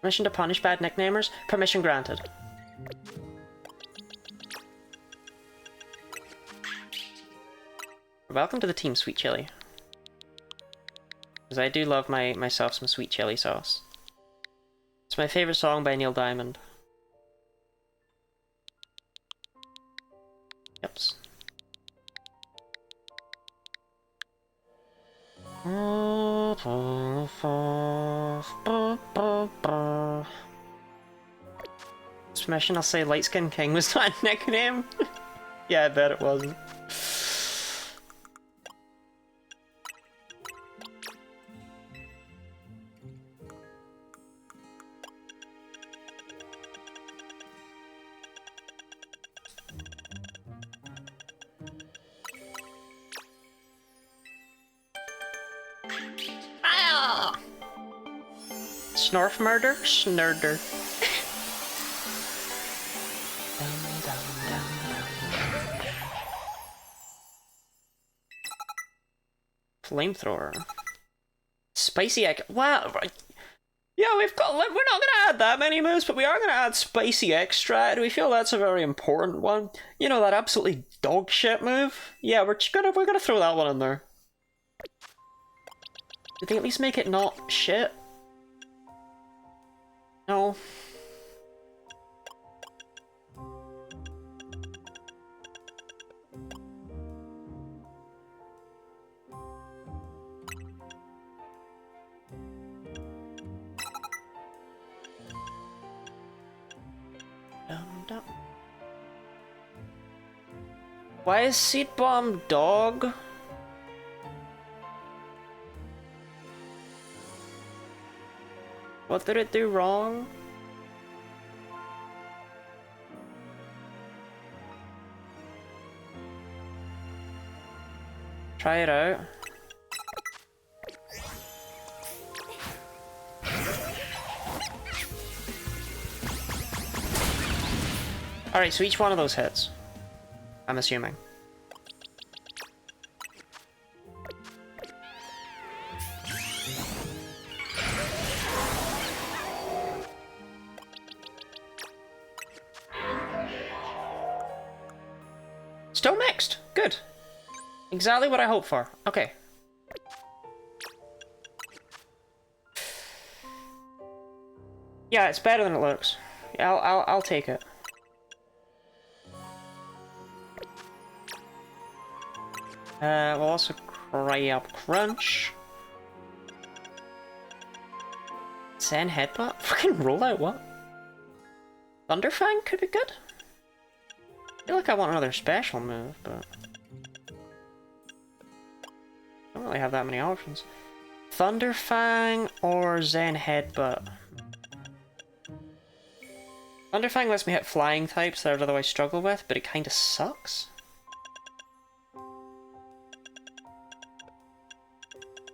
Permission to punish bad nicknamers? Permission granted. Welcome to the team, Sweet Chili. Because I do love myself some sweet chili sauce. It's my favorite song by Neil Diamond. Yups. Permission, I'll say Light Skin King was not a nickname. Yeah, I bet it wasn't. Ah! Snorf murder? Snurder. Flamethrower. Spicy egg. Wow. Yeah, we're not gonna add that many moves, but we are gonna add spicy extract. We feel that's a very important one. You know, that absolutely dog shit move? Yeah, we're gonna throw that one in there. Did they at least make it not shit? No. Why is Seed Bomb dog? What did it do wrong? Try it out. Alright, so each one of those hits. I'm assuming. Still mixed. Good. Exactly what I hoped for. Okay. Yeah, it's better than it looks. Yeah, I'll take it. We'll also cry up Crunch. Zen Headbutt? Fucking rollout, what? Thunderfang could be good? I feel like I want another special move, but... I don't really have that many options. Thunderfang or Zen Headbutt? Thunderfang lets me hit flying types that I would otherwise struggle with, but it kinda sucks.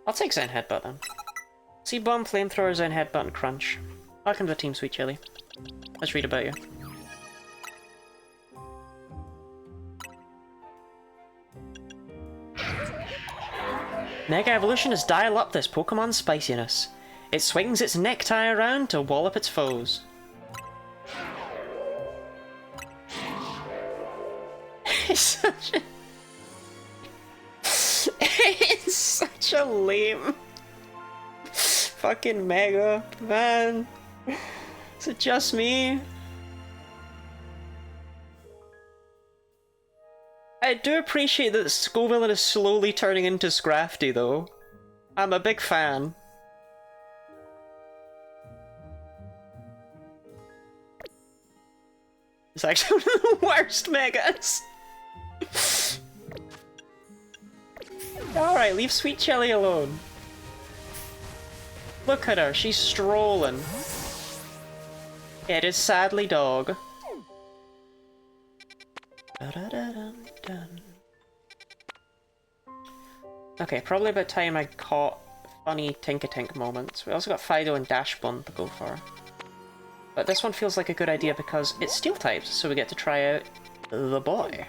I'll take Zen Headbutt then. C-Bomb, Flamethrower, Zen Headbutt, and Crunch. Welcome to the team, Sweet Chili. Let's read about you. Mega Evolution has dialed up this Pokemon's spiciness. It swings its necktie around to wallop its foes. It's such a... it's such a lame... fucking Mega, man. Is it just me? I do appreciate that Scovillain is slowly turning into Scrafty, though. I'm a big fan. It's actually one of the worst Megas. Alright, leave Sweet Chili alone. Look at her, she's strolling. It is sadly dog. Okay, probably about time I caught funny Tinkatink moments. We also got Fido and Dashbun to go for. But this one feels like a good idea because it's steel types, so we get to try out the boy.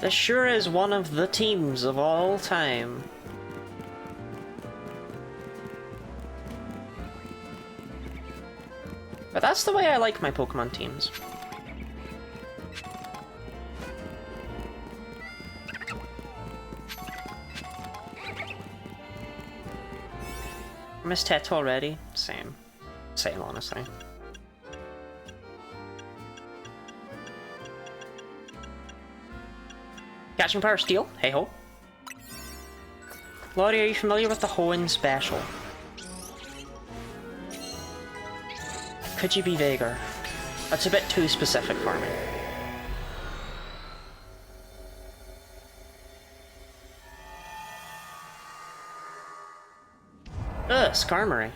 This sure is one of the teams of all time. But that's the way I like my Pokemon teams. I missed Tet already. Same. Same, honestly. Catching Power Steel, hey ho. Lottie, are you familiar with the Hoenn special? Could you be vaguer? That's a bit too specific for me. Ugh, Skarmory.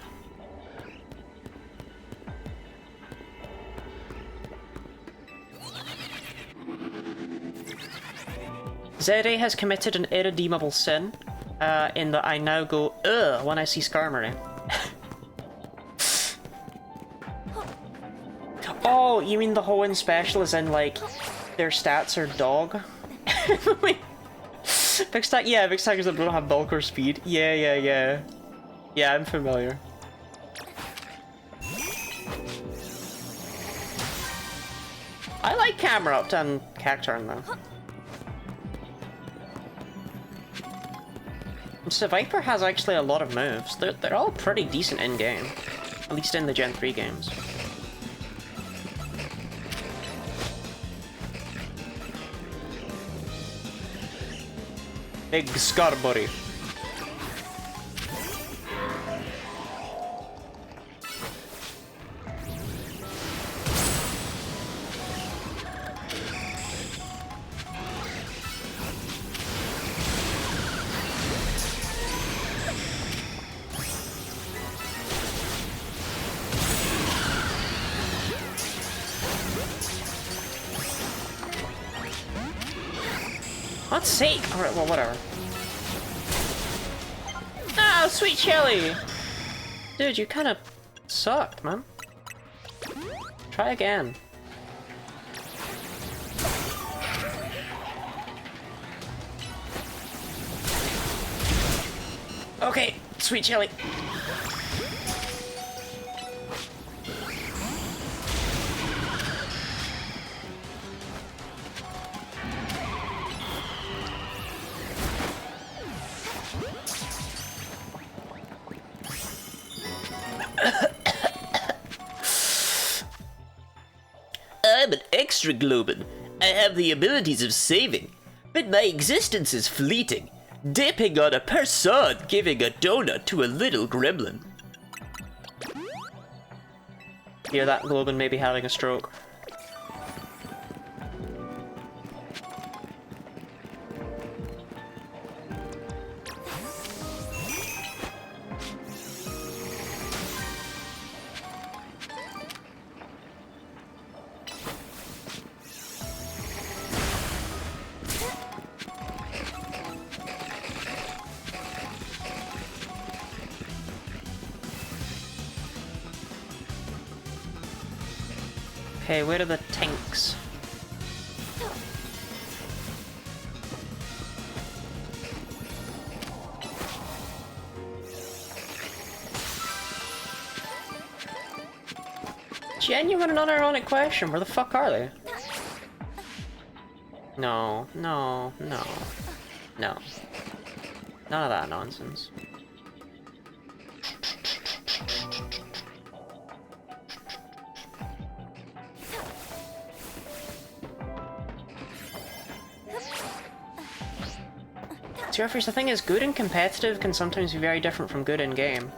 Zeddy has committed an irredeemable sin, in that I now go, ugh, when I see Skarmory. Oh, you mean the Hoenn special is in, like, their stats are dog? Wait. Yeah, Big Tigers that don't have bulk or speed. Yeah. Yeah, I'm familiar. I like Camerupt and Cacturn though. Seviper has actually a lot of moves. They're all pretty decent in-game. At least in the Gen 3 games. Big Skarmory. God's sake! Alright, well, whatever. Oh, sweet chili! Dude, you kind of sucked, man. Try again. Okay, sweet chili. I'm an extra globin. I have the abilities of saving, but my existence is fleeting, dipping on a person giving a donut to a little gremlin. Hear that, Globin may be having a stroke. Okay, where are the tanks? Genuine and unironic question, where the fuck are they? No, no, no, no. None of that nonsense. Surfers, the thing is, good and competitive can sometimes be very different from good in game.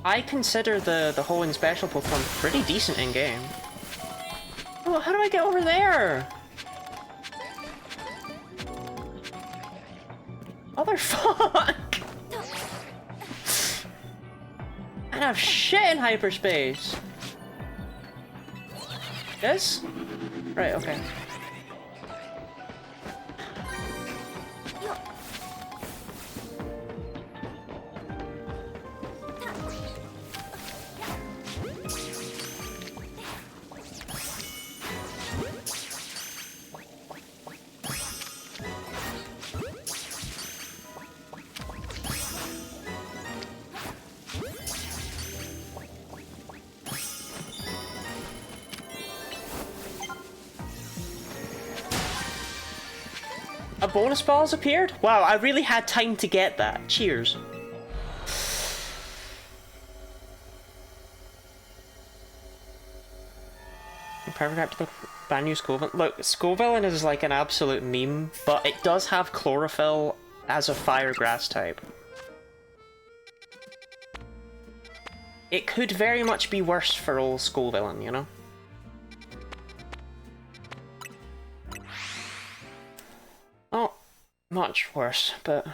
I consider the whole and special Pokemon pretty decent in game. Oh, how do I get over there? Motherfuck! I have shit in hyperspace. This? Right, okay. A bonus ball's appeared? Wow, I really had time to get that. Cheers. Perfect up to the brand new Scovillain. Look, Scovillain is like an absolute meme, but it does have Chlorophyll as a fire grass type. It could very much be worse for old Scovillain, you know? Not much worse, but...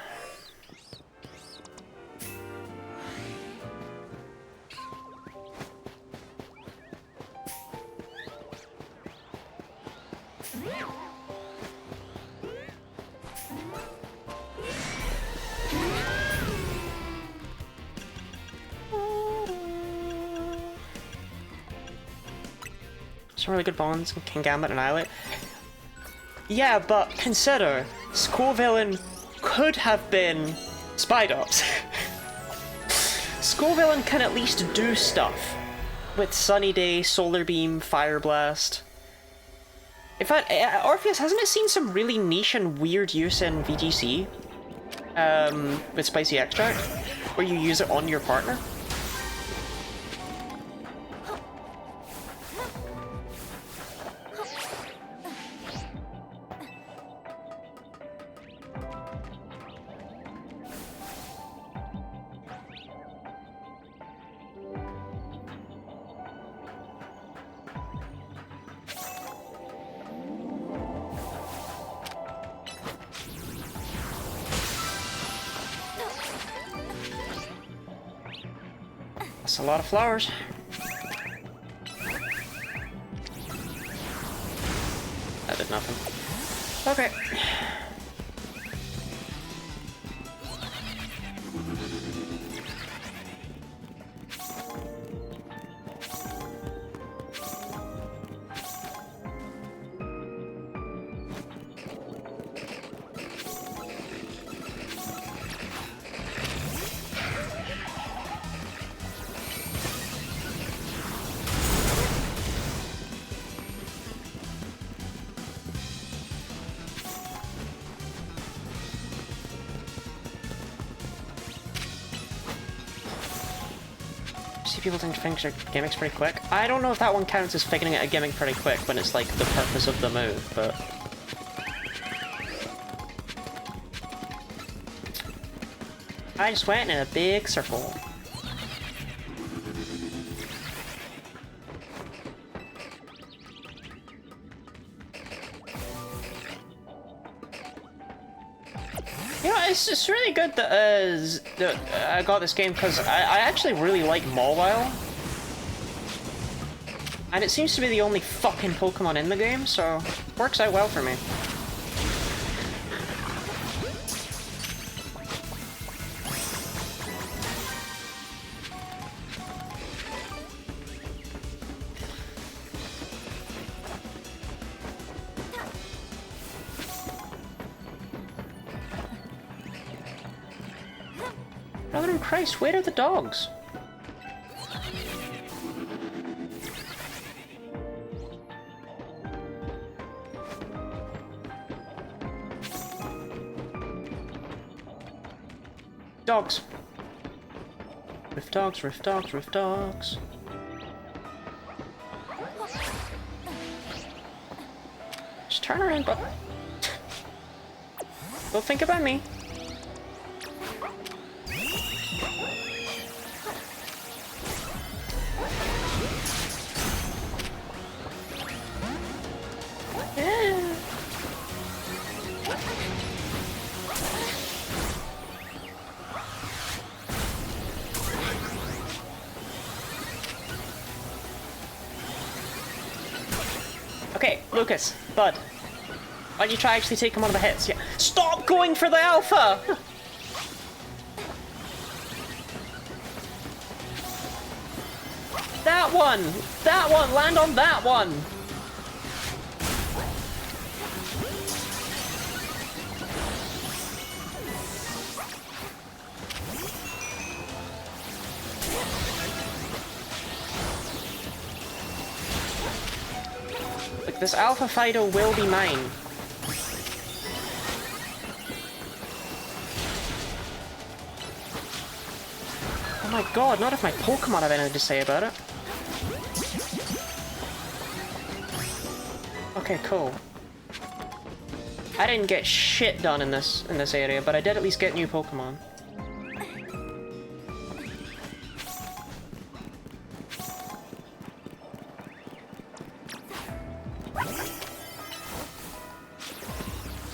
Some really good bonds in Kingambit and Islet. Yeah, but consider, Scovillain could have been Spidops. Scovillain can at least do stuff with Sunny Day, Solar Beam, Fire Blast. In fact, Orpheus, hasn't it seen some really niche and weird use in VGC? With Spicy Extract, where you use it on your partner? That's a lot of flowers. That did nothing. Okay. See, people think their gimmicks pretty quick. I don't know if that one counts as figuring out a gimmick pretty quick when it's like the purpose of the move, but... I just went in a big circle. You know, it's really good that I got this game because I actually really like Mawile. And it seems to be the only fucking Pokemon in the game, so it works out well for me. Brother in Christ, where are the dogs? Dogs. Riff dogs, riff dogs, riff dogs. Just turn around, but don't think about me. Okay, Lucas, bud. Why don't you try actually taking one of the hits? Yeah. Stop going for the alpha! That one! That one! Land on that one! Look, this Alpha Fido will be mine. Oh my god, not if my Pokemon have anything to say about it. Okay, cool. I didn't get shit done in this area, but I did at least get new Pokemon.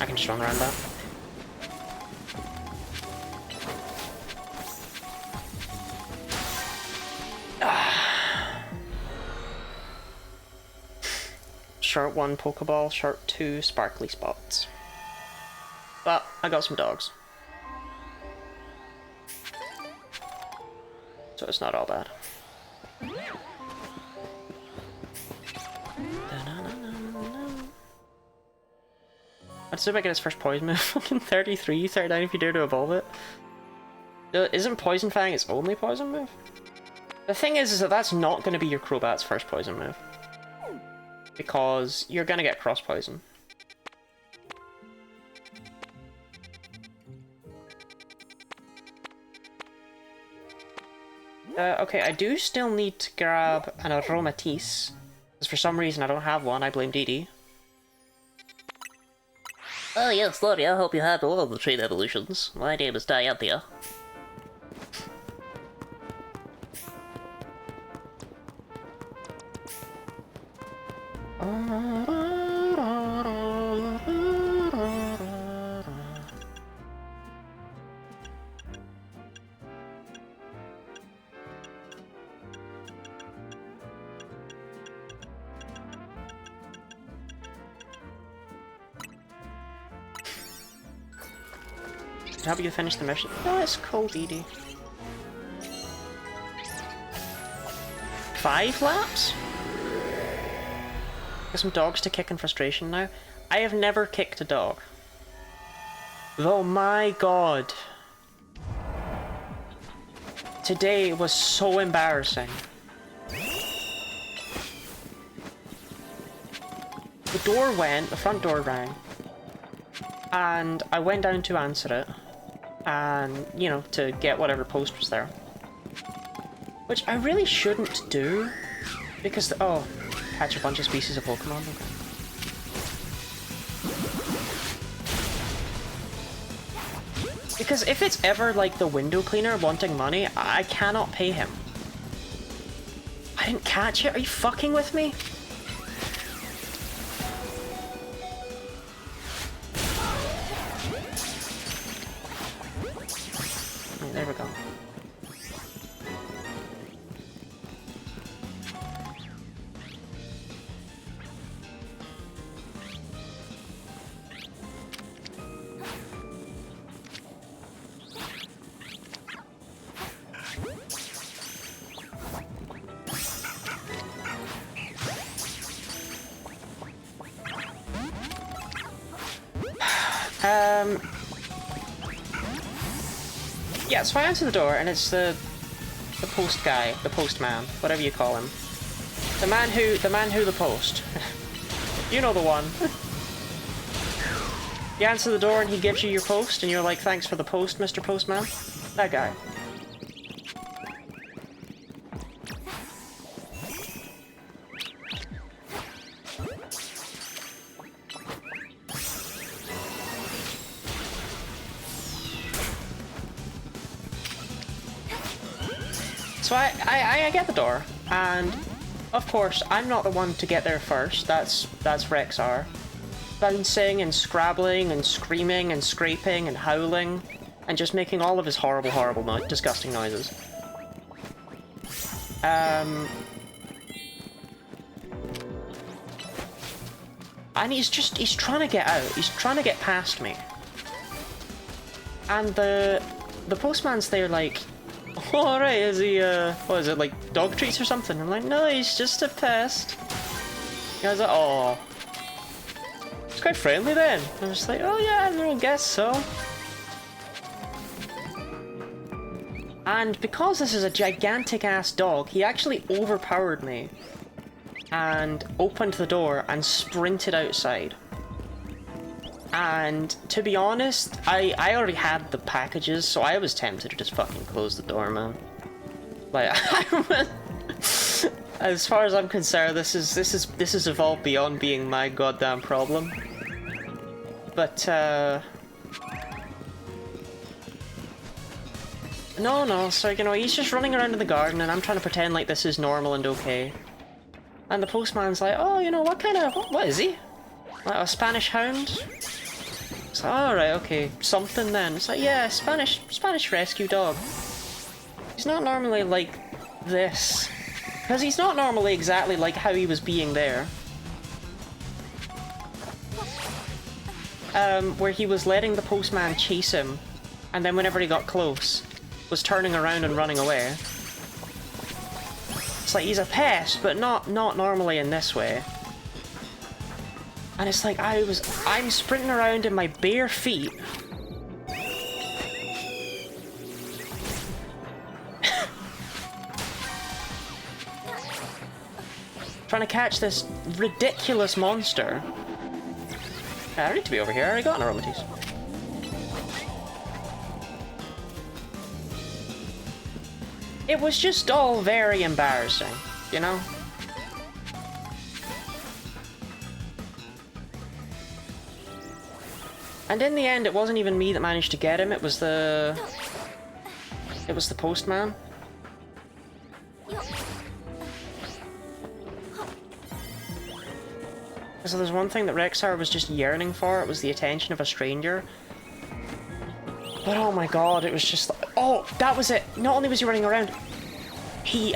I can just run around that. Short 1 Pokeball, short 2 Sparkly Spots. But I got some dogs. So it's not all bad. Let's see if I get his first poison move. Fucking 33, 39 if you dare to evolve it. Isn't Poison Fang its only poison move? The thing is that that's not going to be your Crobat's first poison move. Because you're going to get cross poison. Okay, I do still need to grab an Aromatisse. Because for some reason I don't have one, I blame Dee Dee. Oh yes, Lottie, I hope you have all of the train evolutions. My name is Dianthia. help you finish the mission. Oh, it's cold, Edie. 5 laps? Got some dogs to kick in frustration now. I have never kicked a dog. Oh my god. Today was so embarrassing. The door went, the front door rang. And I went down to answer it. And, you know, to get whatever post was there. Which I really shouldn't do. Because, oh, catch a bunch of species of Pokemon. Okay. Because if it's ever like the window cleaner wanting money, I cannot pay him. I didn't catch it? Are you fucking with me? Oh, there we go. Yeah, so I answer the door, and it's the post guy, the postman, whatever you call him. The man who the post. You know the one. You answer the door and he gives you your post, and you're like, thanks for the post, Mr. Postman. That guy. So I get the door, and of course I'm not the one to get there first. That's Rexar, bouncing and scrabbling and screaming and scraping and howling, and just making all of his horrible, disgusting noises. And he's trying to get out. He's trying to get past me. And the postman's there like, oh, alright, is he, what is it, like dog treats or something? I'm like, no, he's just a pest. And I was like, oh. It's quite friendly then. I'm just like, oh yeah, I guess so. And because this is a gigantic ass dog, he actually overpowered me. And opened the door and sprinted outside. And to be honest, I already had the packages, so I was tempted to just fucking close the door, man. Like, as far as I'm concerned, this has evolved beyond being my goddamn problem. But no, so you know, he's just running around in the garden, and I'm trying to pretend like this is normal and okay. And the postman's like, oh, you know, what is he? Like a Spanish hound? It's like, alright, okay, something then. It's like, yeah, Spanish rescue dog. He's not normally like this. Because he's not normally exactly like how he was being there. Where he was letting the postman chase him, and then whenever he got close, was turning around and running away. It's like, he's a pest, but not normally in this way. And it's like, I'm sprinting around in my bare feet. Trying to catch this ridiculous monster. I need to be over here, I already got an Aromatisse. It was just all very embarrassing, you know? And in the end, it wasn't even me that managed to get him, it was the postman. So there's one thing that Rexar was just yearning for, it was the attention of a stranger. But oh my god, it was just like, oh, that was it! Not only was he running around, he,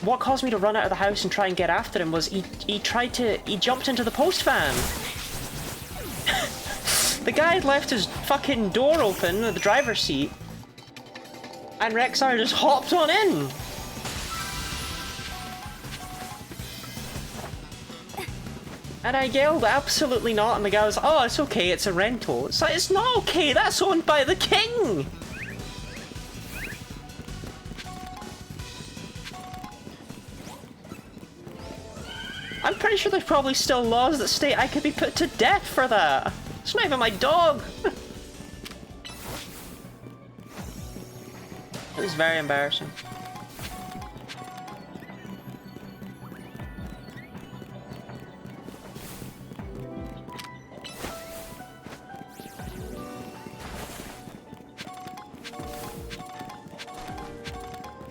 what caused me to run out of the house and try and get after him was he jumped into the post van! The guy had left his fucking door open with the driver's seat, and Rexar just hopped on in. And I yelled, absolutely not, and the guy was like, oh, it's okay, it's a rental. It's like, it's not okay, that's owned by the king! I'm pretty sure there's probably still laws that state I could be put to death for that. It's not even my dog. It was very embarrassing.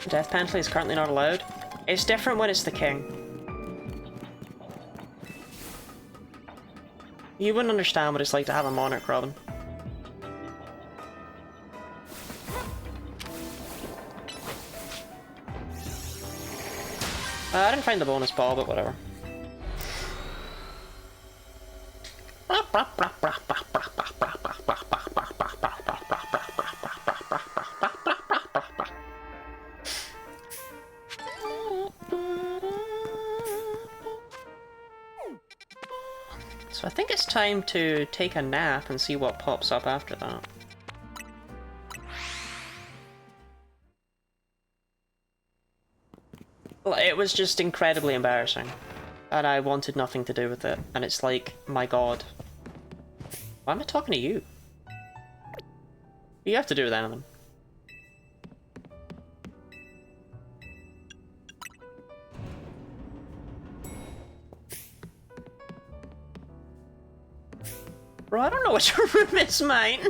Death penalty is currently not allowed. It's different when it's the king. You wouldn't understand what it's like to have a monarch, Robin. I didn't find the bonus ball, but whatever. So I think it's time to take a nap and see what pops up after that. It was just incredibly embarrassing, and I wanted nothing to do with it, and it's like, my god. Why am I talking to you? You have to do with anything. Bro, I don't know which room is mine.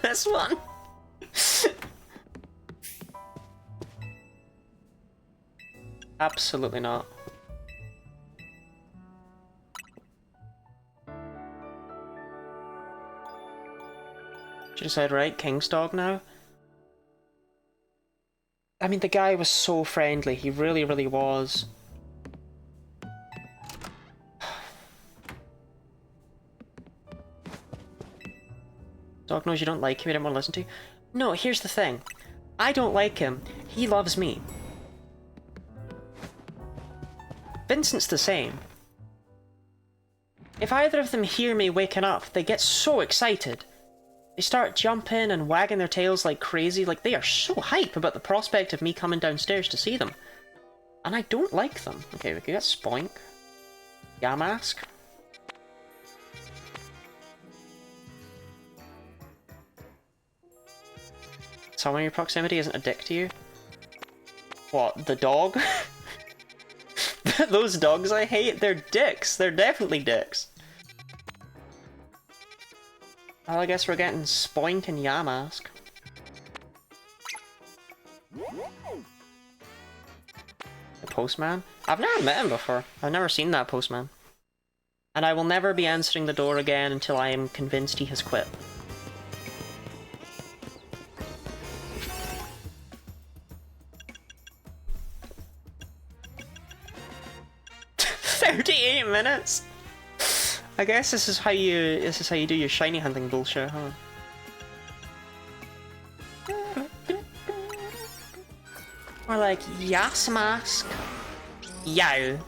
This one. Absolutely not. Should have said, right, King's dog now? I mean, the guy was so friendly. He really, really was. Dog knows you don't like him, you don't want to listen to you. No, here's the thing. I don't like him. He loves me. Vincent's the same. If either of them hear me waking up, they get so excited. They start jumping and wagging their tails like crazy, like they are so hype about the prospect of me coming downstairs to see them. And I don't like them. Okay, we can get Spoink. Yamask. Someone in your proximity isn't a dick to you? What, the dog? Those dogs I hate, they're dicks. They're definitely dicks. Well, I guess we're getting Spoink and Yamask. The postman? I've never met him before. I've never seen that postman. And I will never be answering the door again until I am convinced he has quit. 38 minutes? I guess this is how you do your shiny hunting bullshit, huh? Or like Yasmask. Yow.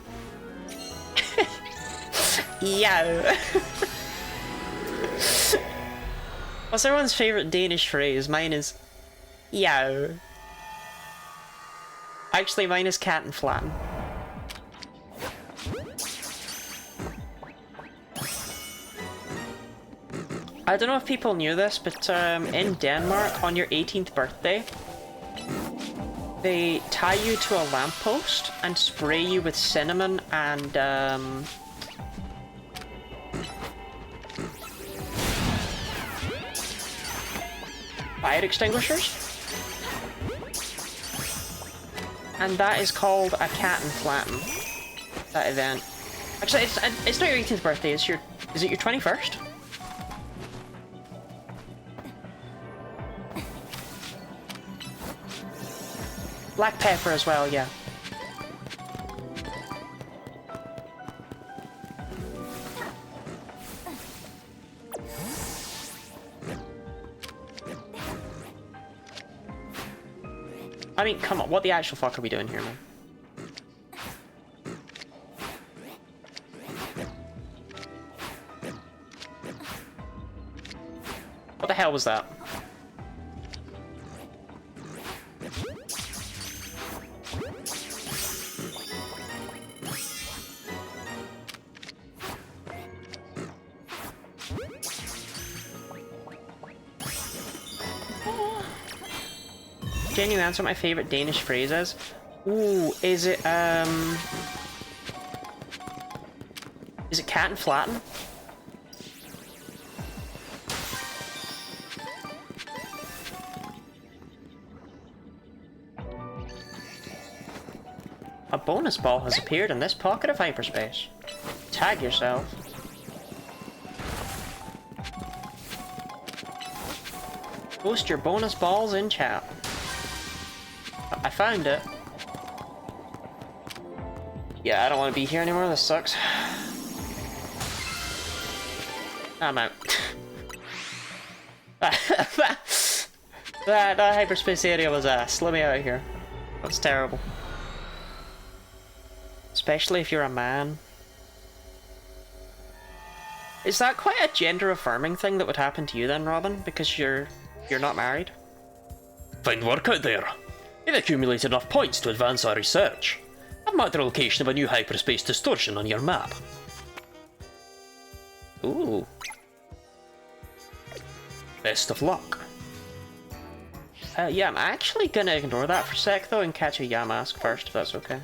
Yow. What's everyone's favourite Danish phrase? Mine is yow. Actually, mine is cat and flatten. I don't know if people knew this, but in Denmark, on your 18th birthday, they tie you to a lamppost and spray you with cinnamon and fire extinguishers. And that is called a cat and flatten. That event. Actually, it's not your 18th birthday. Is it your 21st? Black pepper as well, yeah. I mean, come on, what the actual fuck are we doing here, man? What the hell was that? Can you answer what my favorite Danish phrase is? Ooh, is it cat and flatten? A bonus ball has appeared in this pocket of hyperspace. Tag yourself. Post your bonus balls in chat. I found it. Yeah, I don't want to be here anymore. This sucks. I'm out. that hyperspace area was ass. Let me out of here. That's terrible. Especially if you're a man. Is that quite a gender-affirming thing that would happen to you then, Robin? Because you're not married? Fine work out there. We've accumulated enough points to advance our research. I've marked the location of a new hyperspace distortion on your map. Ooh. Best of luck. Yeah, I'm actually gonna ignore that for a sec though and catch a Yamask first, if that's okay.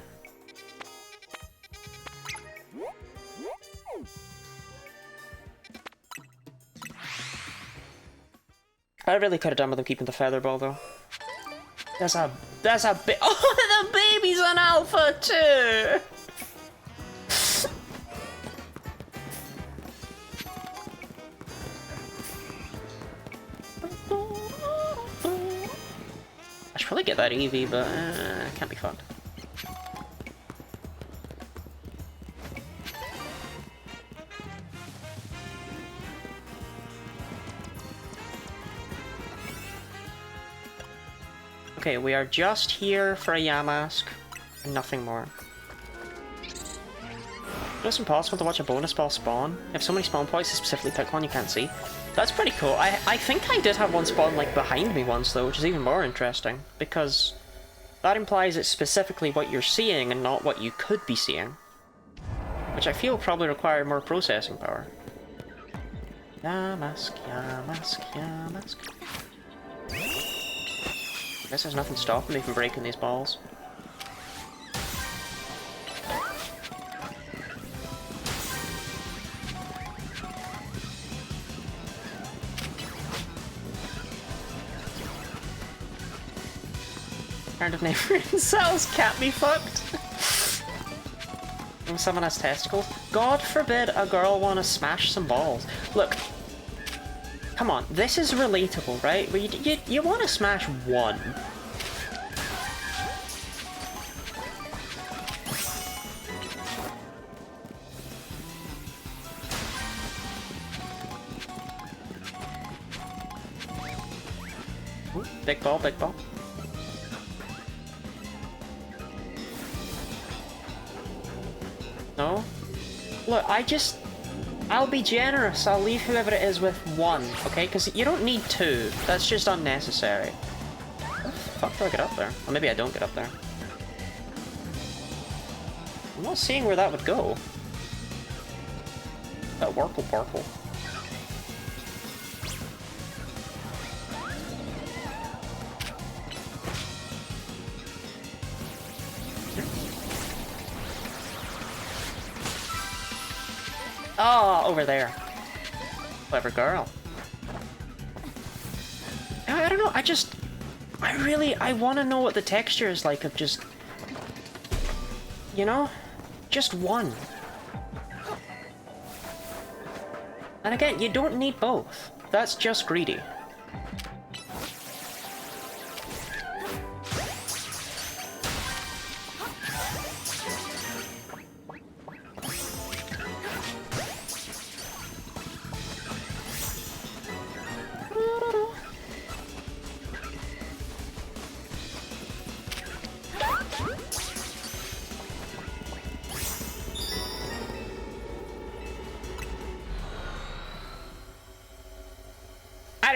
I really could have done with them keeping the feather ball though. That's a oh, the baby's an alpha too. I should probably get that Eevee, but can't be fucked. Okay, we are just here for a Yamask, and nothing more. It's impossible to watch a bonus ball spawn. You have so many spawn points to specifically pick one you can't see. That's pretty cool. I think I did have one spawn like behind me once though, which is even more interesting, because that implies it's specifically what you're seeing and not what you could be seeing. Which I feel probably required more processing power. Yamask, Yamask, Yamask. I guess there's nothing stopping me from breaking these balls. Alternative name for incels can't be fucked. When someone has testicles. God forbid a girl want to smash some balls. Look. Come on, this is relatable, right? Where you want to smash one. Ooh, big ball, big ball. No? Look, I'll be generous. I'll leave whoever it is with one, okay? Because you don't need two. That's just unnecessary. How the fuck do I get up there? Or maybe I don't get up there. I'm not seeing where that would go. That Warple Porple. Oh, over there. Clever girl. I don't know, I want to know what the texture is like of just, you know, just one. And again, you don't need both. That's just greedy.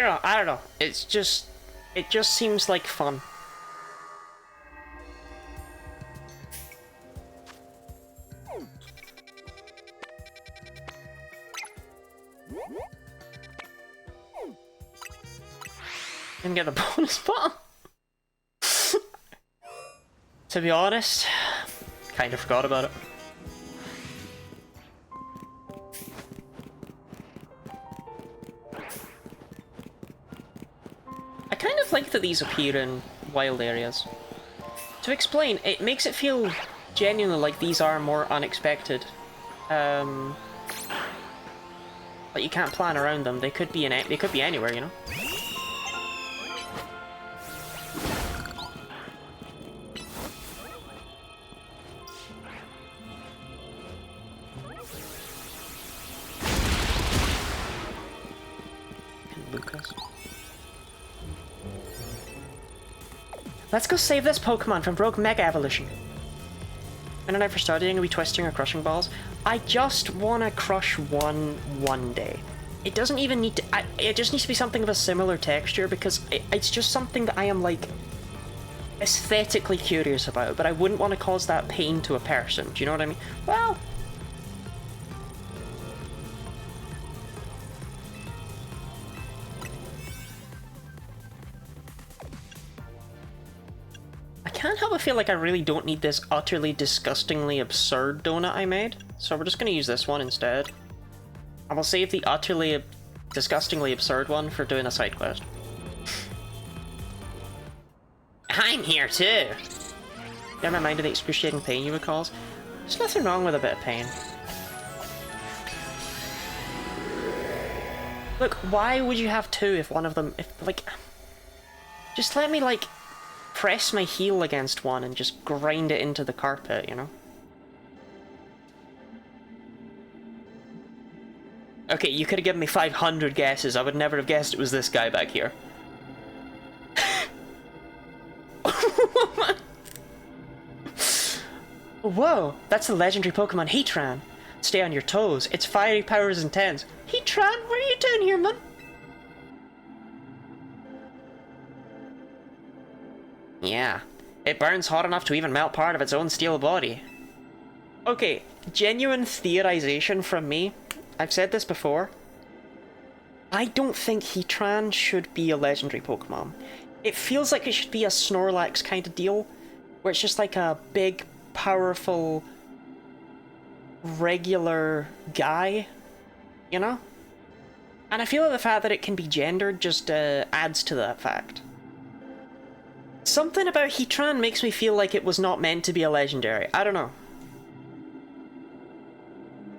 I don't know. It's just, it just seems like fun. Didn't get the bonus button. To be honest, kind of forgot about it. I kind of like that these appear in wild areas. To explain, it makes it feel genuinely like these are more unexpected. Like you can't plan around them. They could be they could be anywhere, you know. Let's go save this Pokemon from Rogue Mega Evolution. And then I first started, are we twisting or crushing balls? I just want to crush one day. It doesn't even need to... it just needs to be something of a similar texture, because it's just something that I am, like, aesthetically curious about, but I wouldn't want to cause that pain to a person. Do you know what I mean? Well... I can't help but feel like I really don't need this utterly disgustingly absurd donut I made, so we're just going to use this one instead. I will save the utterly disgustingly absurd one for doing a side quest. I'm here too! Yeah, I'm reminded of the excruciating pain you would cause. There's nothing wrong with a bit of pain. Look, why would you have two if one of them... like... Just let me, like... press my heel against one and just grind it into the carpet, you know? Okay, you could have given me 500 guesses. I would never have guessed it was this guy back here. Whoa, that's the legendary Pokemon Heatran. Stay on your toes. Its fiery power is intense. Heatran, what are you doing here, man? Yeah, it burns hot enough to even melt part of its own steel body. Okay, genuine theorization from me. I've said this before. I don't think Heatran should be a legendary Pokemon. It feels like it should be a Snorlax kind of deal, where it's just like a big, powerful, regular guy, you know? And I feel like the fact that it can be gendered just adds to that fact. Something about Heatran makes me feel like it was not meant to be a legendary. I don't know.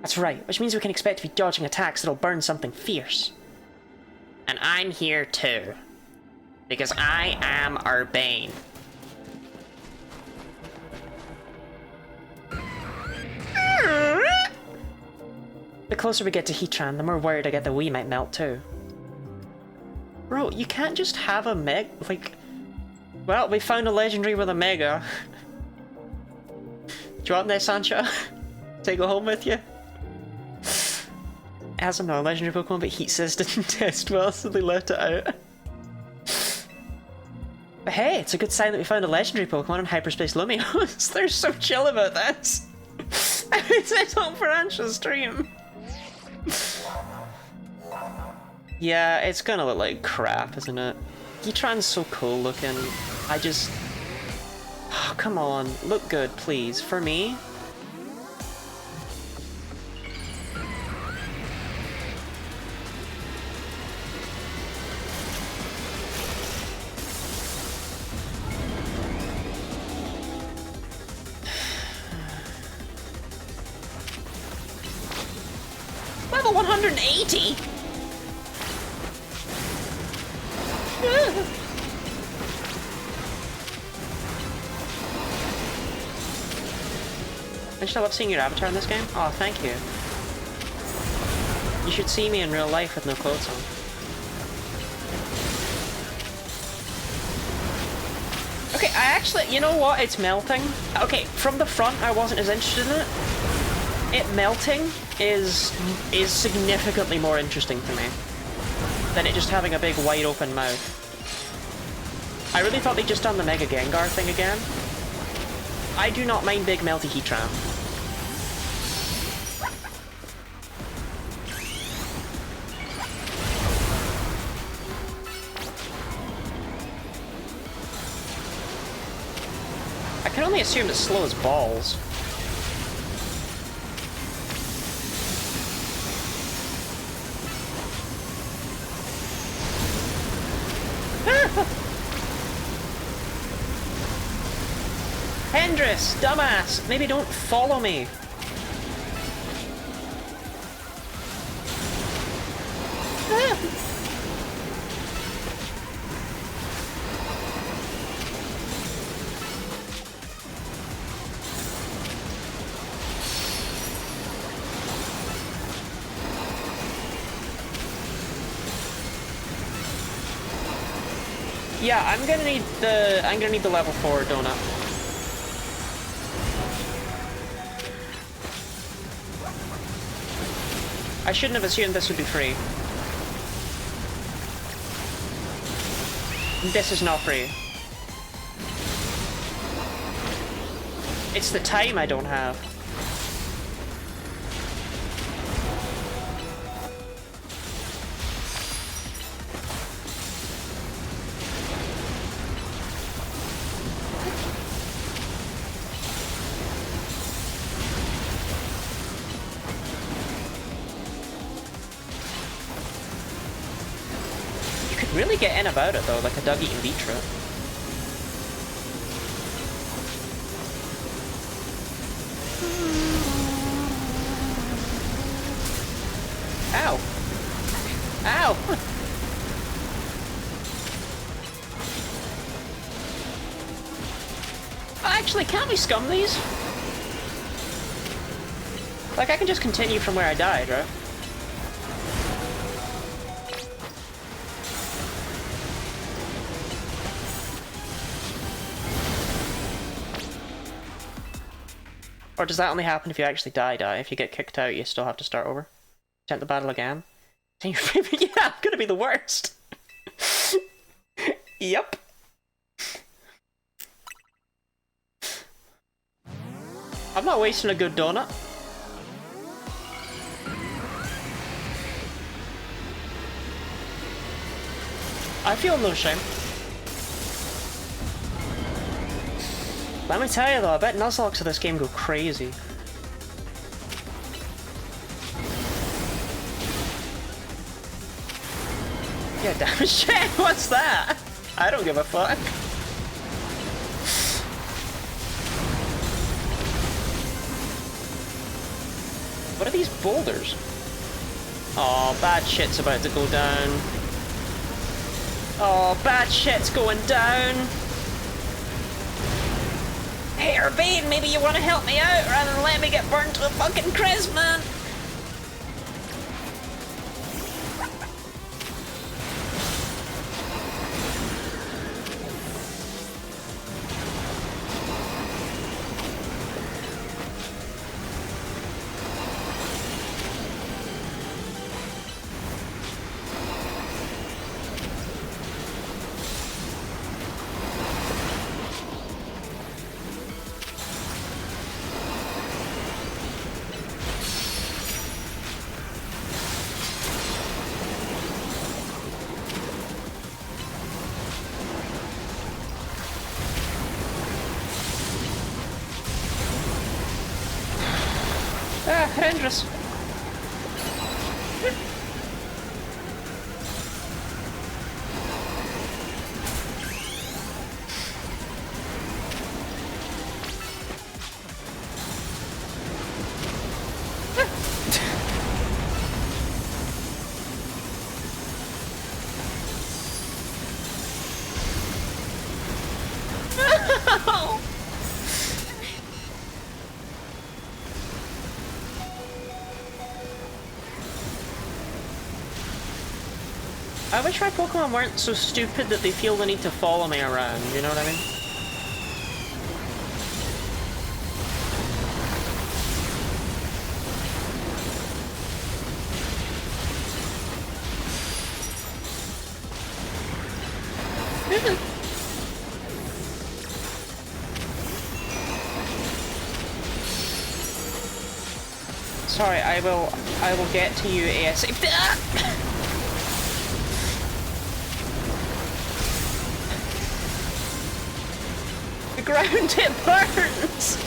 That's right, which means we can expect to be dodging attacks that'll burn something fierce. And I'm here too. Because I am Urbane. The closer we get to Heatran, the more worried I get that we might melt too. Bro, you can't just have a like... Well, we found a legendary with a Mega. Do you want this, Sancho? Take it home with you? It has another legendary Pokemon, but Heat Says didn't test well, so they let it out. But hey, it's a good sign that we found a legendary Pokemon in Hyperspace Lumiose. They're so chill about this. It's home for Ansha's stream. Yeah, it's gonna look like crap, isn't it? Heatran's so cool looking. I just... Oh, come on, look good, please. For me? Level 180? I just love seeing your avatar in this game. Oh, thank you. You should see me in real life with no clothes on. Okay, I actually, you know what? It's melting. Okay, from the front, I wasn't as interested in it. It melting is significantly more interesting to me. than it just having a big wide open mouth. I really thought they'd just done the Mega Gengar thing again. I do not mind Big Melty Heatran. I can only assume it's slow as balls. Hendris, dumbass! Maybe don't follow me. Yeah, I'm gonna need the level 4 donut. I shouldn't have assumed this would be free. This is not free. It's the time I don't have. Really get in about it though, like a dog eating beetroot. Ow! Ow! Actually, can't we scum these? Like, I can just continue from where I died, right? Or does that only happen if you actually die? If you get kicked out, you still have to start over? Attempt the battle again? Yeah, I'm gonna be the worst! Yep. I'm not wasting a good donut. I feel no shame. Let me tell you though, I bet Nuzlocke of this game go crazy. Yeah, damage check, what's that? I don't give a fuck. What are these boulders? Oh, bad shit's about to go down. Oh, bad shit's going down. Hey, Urbane, maybe you want to help me out rather than let me get burned to a fucking crisp, man. Ah, horrendous. I wish my Pokemon weren't so stupid that they feel the need to follow me around, you know what I mean? Sorry, I will get to you ASAP. The ground, it burns!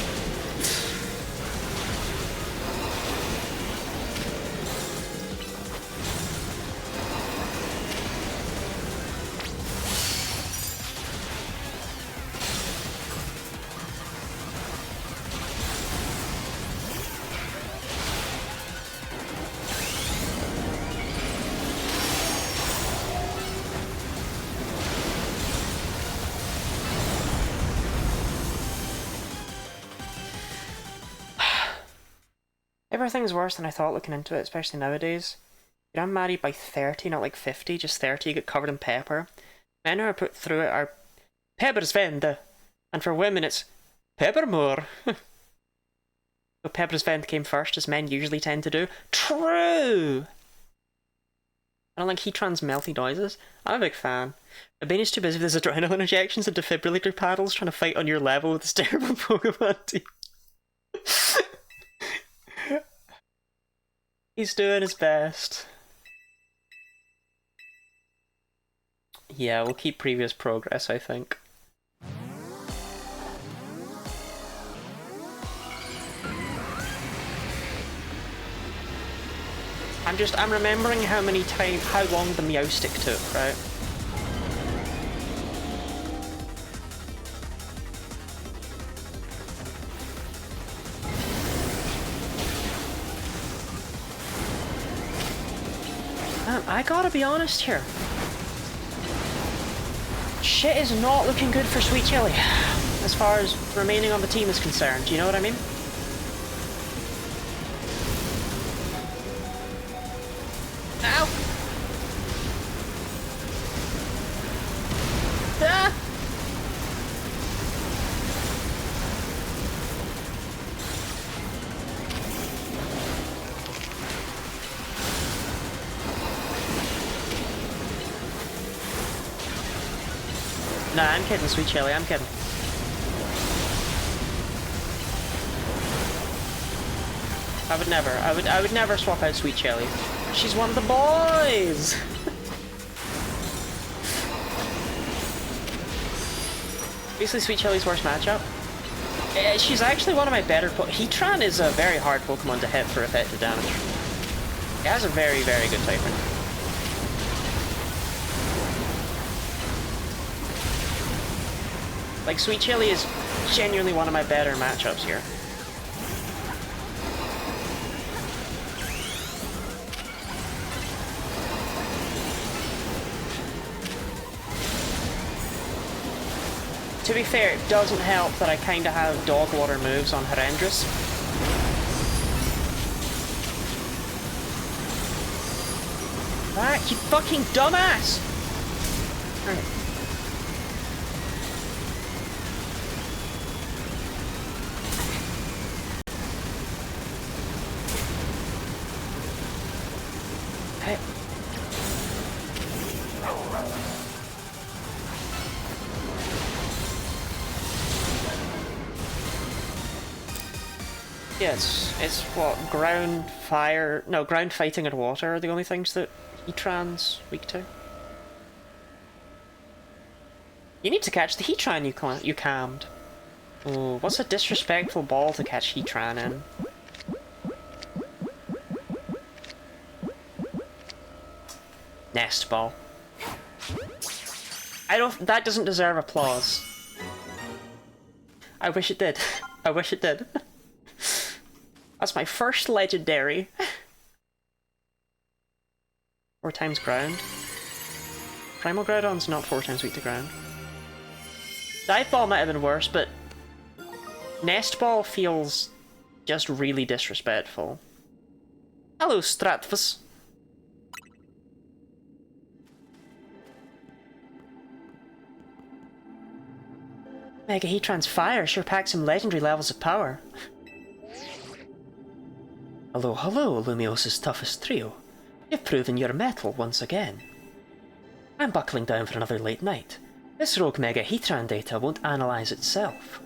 Everything's worse than I thought looking into it, especially nowadays. I'm married by 30, not like 50, just 30, you get covered in pepper. Men who are put through it are peppersvende, and for women it's peppermore. So peppersvende came first, as men usually tend to do. True! I don't like Heatran's melty noises. I'm a big fan. Albania's too busy with his adrenaline injections and defibrillator paddles trying to fight on your level with this terrible Pokemon team. He's doing his best. Yeah, we'll keep previous progress, I think. I'm remembering how long the Meowstick took, right? I gotta be honest here. Shit is not looking good for Sweet Chili, as far as remaining on the team is concerned, you know what I mean? Ow! Ah! Nah, I'm kidding, Sweet Chili, I'm kidding. I would never swap out Sweet Chili. She's one of the boys! Basically Sweet Chili's worst matchup. She's actually one of my better Heatran is a very hard Pokemon to hit for effective damage. It has a very, very good typing. Like, Sweet Chili is genuinely one of my better matchups here. To be fair, it doesn't help that I kinda have dog water moves on Horrendrous. Ah, you fucking dumbass! Right. Okay. Yeah, it's what, ground, fire, no, ground, fighting and water are the only things that Heatran's weak to. You need to catch the Heatran you calmed. Oh, what's a disrespectful ball to catch Heatran in? Nest ball. That doesn't deserve applause. I wish it did. I wish it did. That's my first legendary. 4 times ground. Primal Groudon's not 4 times weak to ground. Dive Ball might have been worse, but Nest Ball feels just really disrespectful. Hello, Stratvus. Mega Heatran's fire sure packs some legendary levels of power. Hello, hello, Lumios's toughest trio. You've proven your mettle once again. I'm buckling down for another late night, This rogue Mega Heatran data won't analyse itself.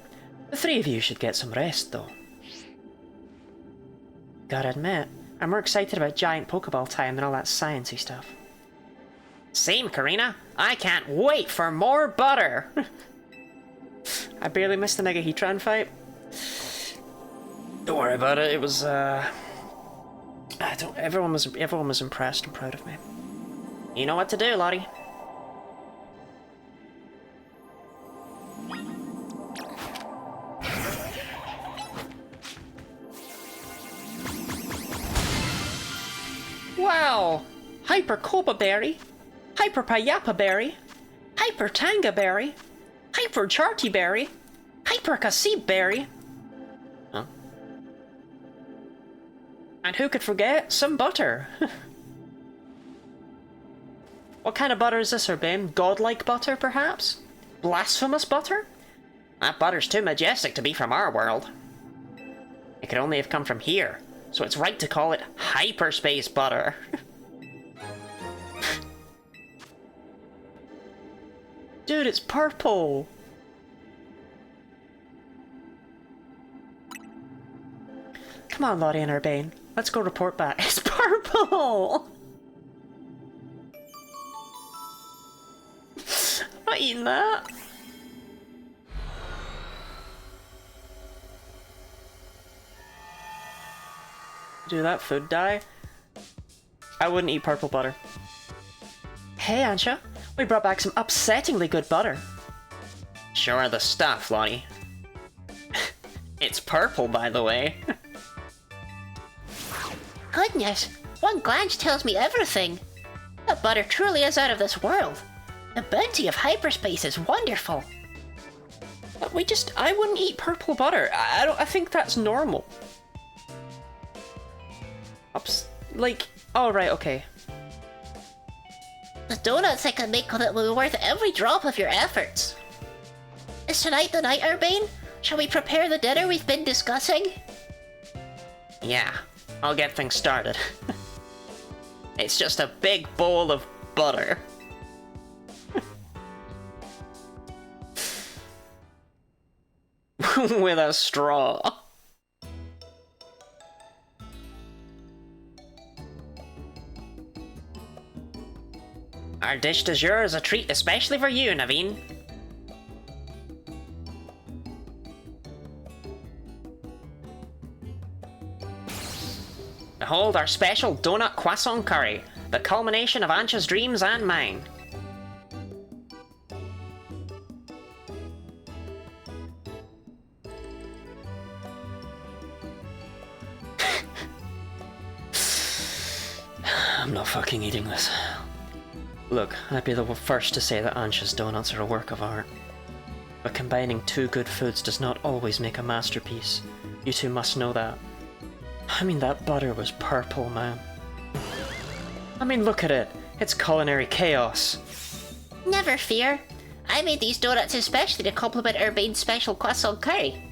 The three of you should get some rest, though. Gotta admit, I'm more excited about giant Pokeball time than all that sciencey stuff. Same, Karina. I can't wait for more butter! I barely missed the Mega Heatran fight. Don't worry about it, it was, everyone was impressed and proud of me. You know what to do, Lottie. Wow! Hyper Koba Berry, Hyper Payapa Berry, Hyper Tanga Berry, Hyper Charty Berry, Hyper Kasib Berry. Huh? And who could forget some butter? What kind of butter is this, Urbane? Godlike butter, perhaps? Blasphemous butter? That butter's too majestic to be from our world. It could only have come from here, so it's right to call it hyperspace butter. Dude, it's purple! Come on, Lottie and Urbane. Let's go report back. It's purple! I'm not eating that. Do that food die? I wouldn't eat purple butter. Hey, Ansha. We brought back some upsettingly good butter. Sure the stuff, Lottie. It's purple, by the way. Goodness, one glance tells me everything. The butter truly is out of this world. The bounty of hyperspace is wonderful. I wouldn't eat purple butter. I think that's normal. Oh right, okay. The donuts I can make that will be worth every drop of your efforts. Is tonight the night, Urbane? Shall we prepare the dinner we've been discussing? Yeah, I'll get things started. It's just a big bowl of butter. With a straw. Our dish du jour is a treat especially for you, Naveen. Behold our special donut croissant curry, the culmination of Ansha's dreams and mine. I'm not fucking eating this. Look, I'd be the first to say that Ansha's donuts are a work of art. But combining two good foods does not always make a masterpiece. You two must know that. I mean, that butter was purple, man. I mean, look at it. It's culinary chaos. Never fear. I made these donuts especially to complement Urbane's special croissant curry.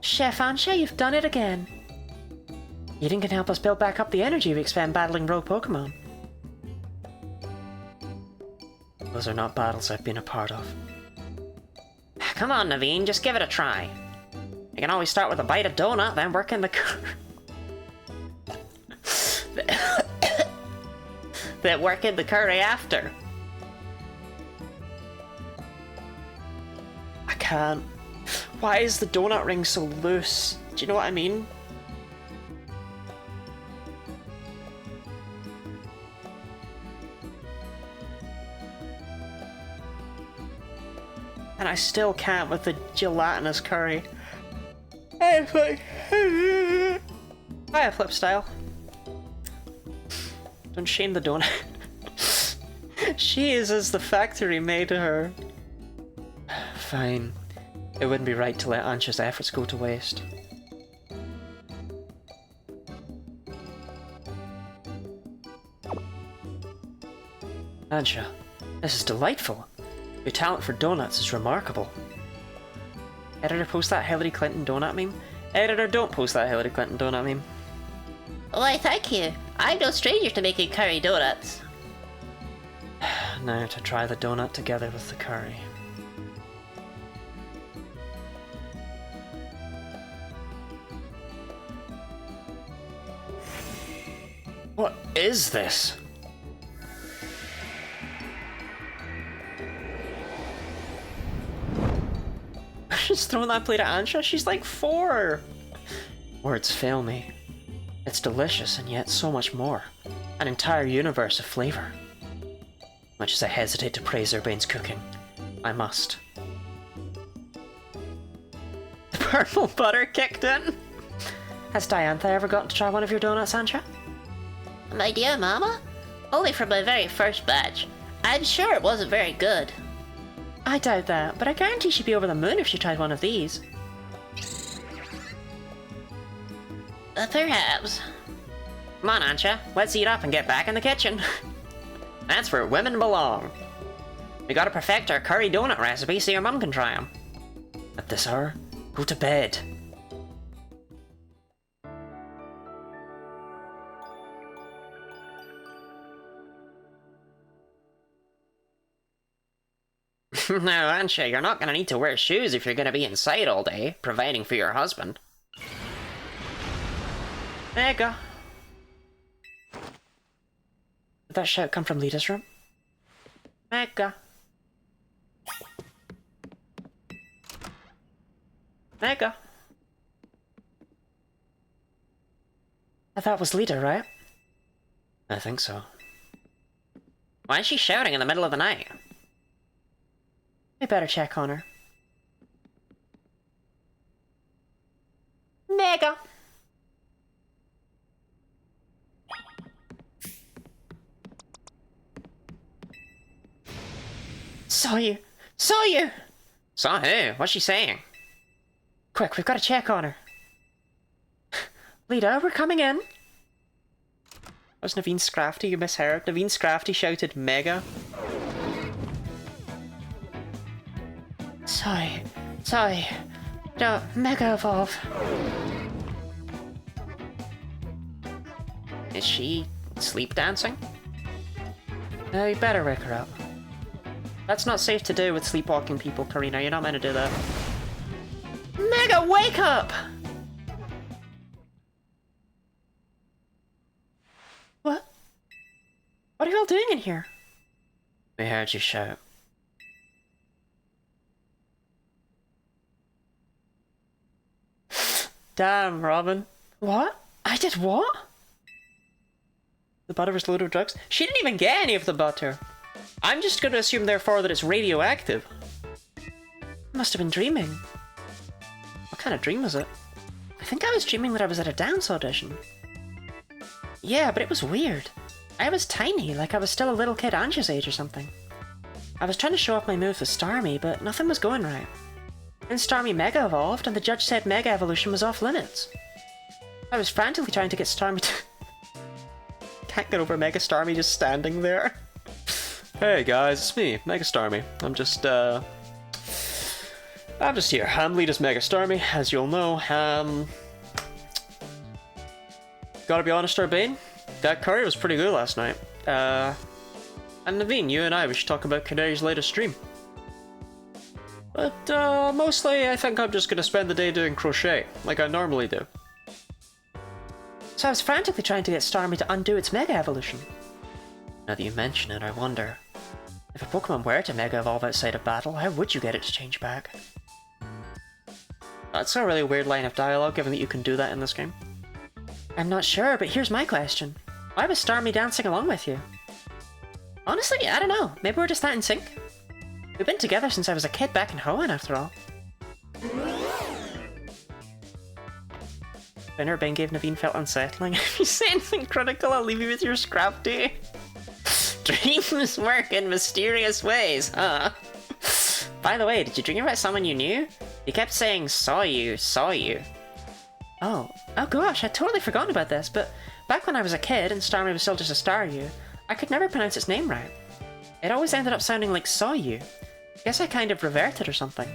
Chef Ansha, you've done it again. You can help us build back up the energy we expend battling rogue Pokemon. Those are not battles I've been a part of. Come on, Naveen, just give it a try. You can always start with a bite of donut, then work in the then work in the curry after. I can't. Why is the donut ring so loose? Do you know what I mean? And I still can't with the gelatinous curry. I have flip style. Don't shame the donut. She is as the factory made her. Fine. It wouldn't be right to let Ansha's efforts go to waste. Ansha, this is delightful. Your talent for donuts is remarkable. Editor, post that Hillary Clinton donut meme. Editor, don't post that Hillary Clinton donut meme. Why, thank you. I'm no stranger to making curry donuts. Now to try the donut together with the curry. What is this? She's throwing that plate at Ansha? She's like 4! Words fail me. It's delicious and yet so much more. An entire universe of flavor. Much as I hesitate to praise Urbane's cooking, I must. The purple butter kicked in? Has Diantha ever gotten to try one of your donuts, Ansha? My dear Mama? Only from my very first batch. I'm sure it wasn't very good. I doubt that, but I guarantee she'd be over the moon if she tried one of these. Perhaps. Come on, Ansha, let's eat up and get back in the kitchen. That's where women belong. We gotta perfect our curry donut recipe so your mum can try them. At this hour, go to bed. Now, Ansha, you're not gonna need to wear shoes if you're gonna be inside all day, providing for your husband. There you go. Did that shout come from Lita's room? Mega. Mega. That was Lita, right? I think so. Why is she shouting in the middle of the night? We better check on her. Mega. Saw you! Saw you! Saw who? What's she saying? Quick, we've got to check on her. Lita, we're coming in. Was Naveen Scrafty? You misheard. Naveen Scrafty shouted mega. Sorry. No, mega evolve. Is she sleep dancing? You better wake her up. That's not safe to do with sleepwalking people, Karina. You're not meant to do that. Mega, wake up! What? What are you all doing in here? We heard you shout. Damn, Robin. What? I did what? The butter was loaded with drugs? She didn't even get any of the butter. I'm just going to assume, therefore, that it's radioactive. I must have been dreaming. What kind of dream was it? I think I was dreaming that I was at a dance audition. Yeah, but it was weird. I was tiny, like I was still a little kid Anja's age or something. I was trying to show off my moves with Starmie, but nothing was going right. Then Starmie Mega evolved, and the judge said Mega Evolution was off limits. I was frantically trying to get Starmie to... Can't get over Mega Starmie just standing there. Hey guys, it's me, Mega Starmie. I'm just here. I'm Lita's Mega Starmie, as you'll know. Gotta be honest, Urbane, that curry was pretty good last night. And Naveen, you and I, we should talk about Canary's latest stream. But, mostly I think I'm just gonna spend the day doing crochet, like I normally do. So I was frantically trying to get Starmie to undo its Mega Evolution. Now that you mention it, I wonder... If a Pokemon were to Mega Evolve outside of battle, how would you get it to change back? That's a really weird line of dialogue, given that you can do that in this game. I'm not sure, but here's my question. Why was Starmie dancing along with you? Honestly, I don't know. Maybe we're just that in sync? We've been together since I was a kid back in Hoenn, after all. When Urbane gave Naveen felt unsettling. If you say anything critical, I'll leave you with your scrap day. Dreams work in mysterious ways, huh? By the way, did you dream about someone you knew? You kept saying, saw you. Oh gosh, I'd totally forgotten about this, but back when I was a kid and Starmie was still just a Staryu, I could never pronounce its name right. It always ended up sounding like saw you. Guess I kind of reverted or something.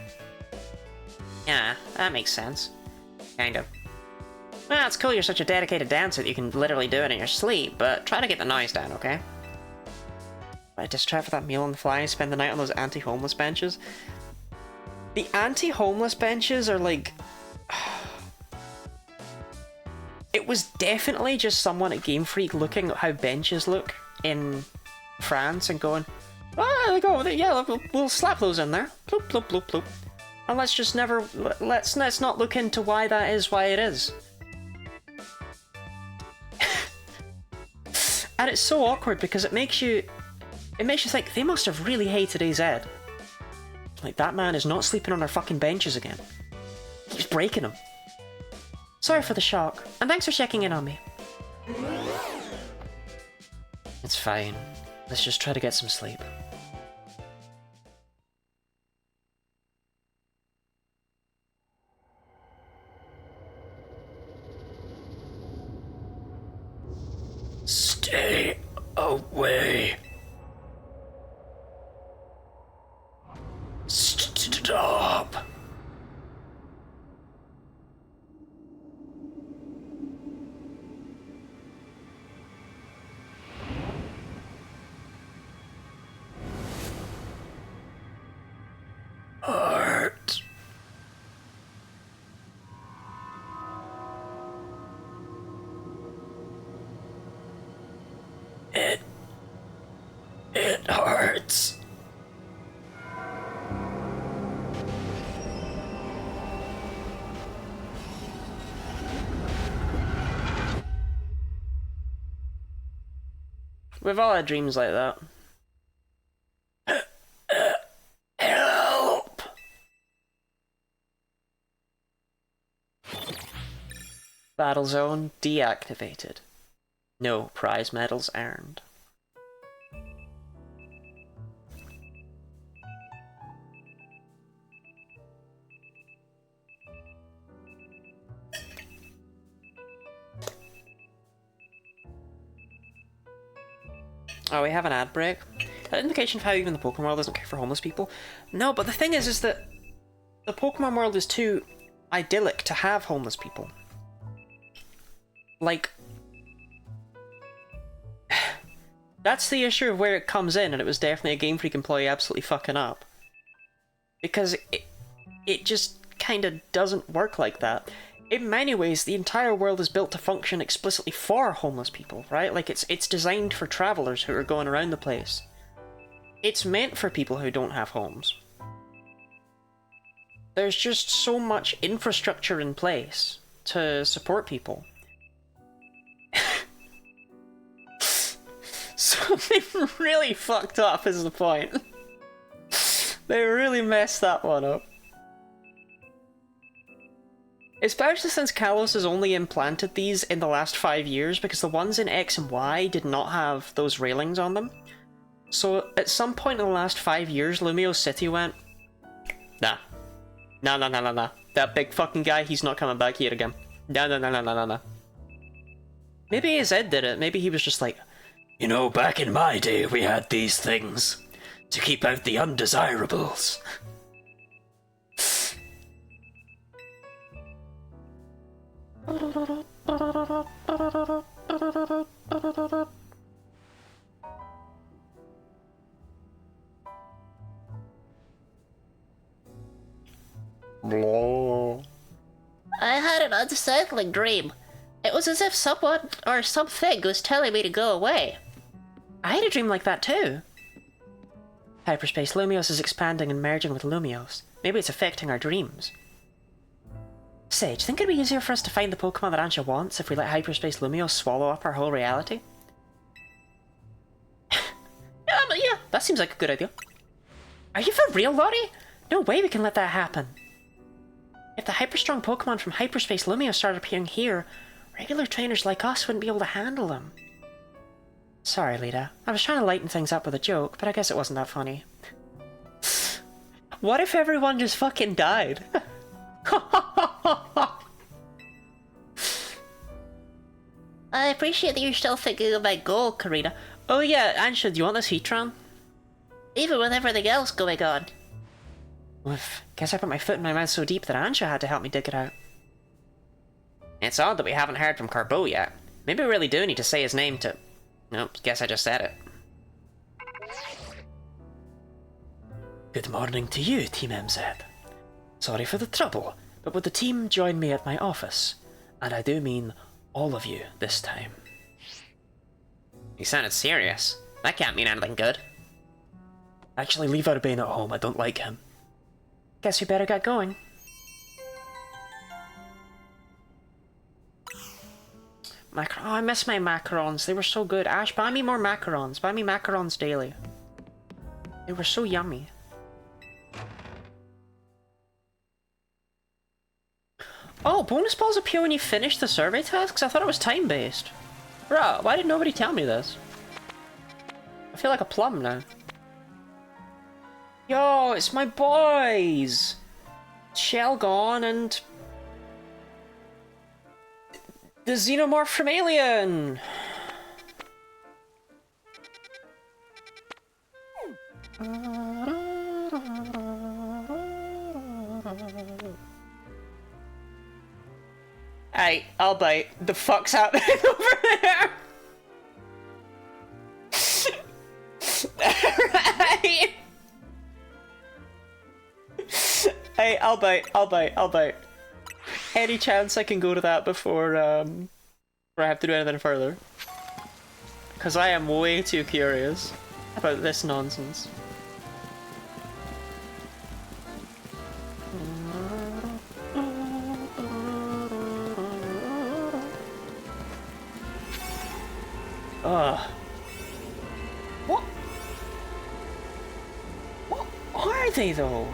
Yeah, that makes sense. Kind of. Well, it's cool you're such a dedicated dancer that you can literally do it in your sleep, but try to get the noise down, okay? I distract for that meal on the fly and spend the night on those anti-homeless benches. The anti-homeless benches are like... It was definitely just someone at Game Freak looking at how benches look in France and going, ah, there we go, yeah, we'll slap those in there. Bloop, bloop, bloop, bloop. And let's just never... Let's not look into why that is why it is. And it's so awkward because it makes you think they must have really hated AZ. Like, that man is not sleeping on our fucking benches again. He keeps breaking them. Sorry for the shock, and thanks for checking in on me. It's fine. Let's just try to get some sleep. Stay away. Stop. Hurt. It hurts. We've all had dreams like that. Help. Battle zone deactivated. No prize medals earned. Oh, we have an ad break. An indication of how even the Pokemon world doesn't care for homeless people. No, but the thing is that the Pokemon world is too idyllic to have homeless people. Like, that's the issue of where it comes in, and it was definitely a Game Freak employee absolutely fucking up. Because it just kind of doesn't work like that. In many ways, the entire world is built to function explicitly for homeless people, right? Like, it's designed for travelers who are going around the place. It's meant for people who don't have homes. There's just so much infrastructure in place to support people. Something really fucked up is the point. They really messed that one up. Especially since Kalos has only implanted these in the last 5 years, because the ones in X and Y did not have those railings on them. So at some point in the last 5 years, Lumio City went, nah. Nah. That big fucking guy, he's not coming back here again. Nah. Maybe AZ did it. Maybe he was just like, You know, back in my day, we had these things to keep out the undesirables. I had an unsettling dream. It was as if someone or something was telling me to go away. I had a dream like that too. Hyperspace Lumios is expanding and merging with Lumios. Maybe it's affecting our dreams. Sage, think it'd be easier for us to find the Pokemon that Ansha wants if we let Hyperspace Lumios swallow up our whole reality? Yeah, that seems like a good idea. Are you for real, Lottie? No way we can let that happen. If the hyper-strong Pokemon from Hyperspace Lumios started appearing here, regular trainers like us wouldn't be able to handle them. Sorry, Lita. I was trying to lighten things up with a joke, but I guess it wasn't that funny. What if everyone just fucking died? I appreciate that you're still thinking of my goal, Karina, Oh yeah, Ansha, do you want this Heatran? even with everything else going on. Oof, guess I put my foot in my mouth so deep that Ansha had to help me dig it out. It's odd that we haven't heard from Carbo yet. Maybe we really do need to say his name to... Nope, guess I just said it. Good morning to you, Team MZ. Sorry for the trouble, but would the team join me at my office? And I do mean all of you this time. You sounded serious. That can't mean anything good. Actually, leave Urbane at home. I don't like him. Guess we better get going. Oh, I miss my macarons. They were so good. Ash, buy me more macarons. Buy me macarons daily. They were so yummy. Oh, bonus balls appear when you finish the survey tasks? I thought it was time-based. Bruh, why did nobody tell me this? I feel like a plum now. Yo, it's my boys! Shelgon and... the Xenomorph from Alien! Hey, I'll bite. The fuck's happening over there? Right. Hey, I'll bite. Any chance I can go to that before I have to do anything further? Because I am way too curious about this nonsense. Ugh. What? What are they though?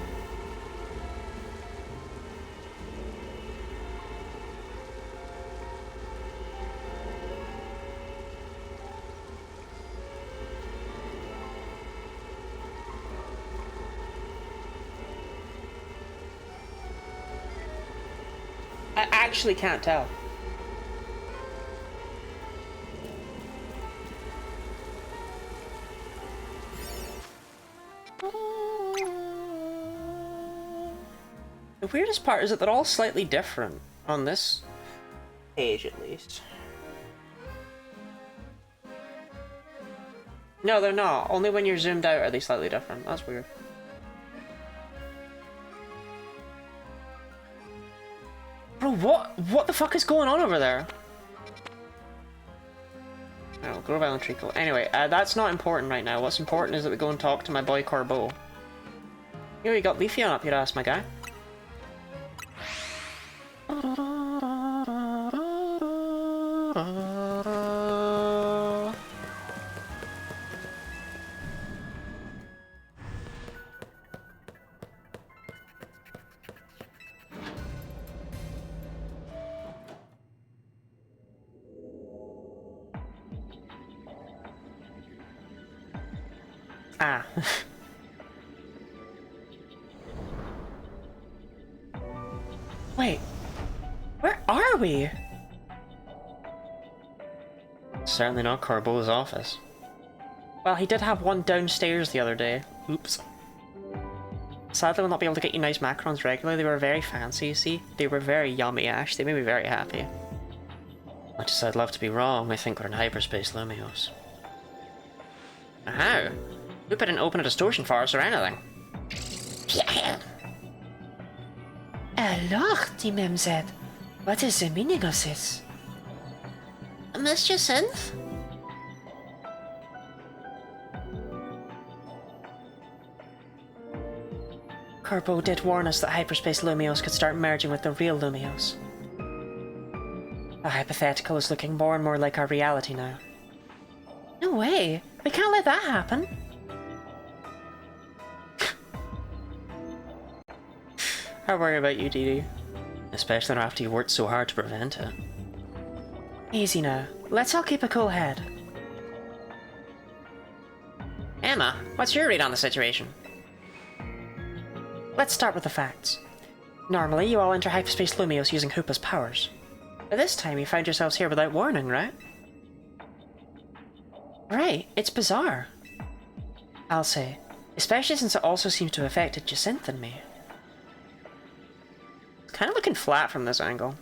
I actually can't tell. The weirdest part is that they're all slightly different on this page, at least. No, they're not. Only when you're zoomed out are they slightly different. That's weird. Bro, what the fuck is going on over there? Oh, Grove Island Treacle. Anyway, that's not important right now. What's important is that we go and talk to my boy Corbeau. Here you got Leafeon up your ass, my guy. Ah. Wait. Where are we? Certainly not Corbeau's office. Well, he did have one downstairs the other day. Oops. Sadly, we'll not be able to get you nice macarons regularly. They were very fancy, you see. They were very yummy, Ash. They made me very happy. Much as I'd love to be wrong, I think we're in hyperspace Lumios. How? We didn't open a distortion forest or anything. Alors, Team MZ, what is the meaning of this? Miss Jacinth? Corbeau did warn us that hyperspace Lumios could start merging with the real Lumios. The hypothetical is looking more and more like our reality now. No way! We can't let that happen! I worry about you, Dee Dee. Especially after you worked so hard to prevent it. Easy now. Let's all keep a cool head. Emma, what's your read on the situation? Let's start with the facts. Normally, you all enter hyperspace Lumios using Hoopa's powers. But this time, you found yourselves here without warning, right? Right, it's bizarre. I'll say. Especially since it also seems to have affected Jacinth and me. It's kind of looking flat from this angle.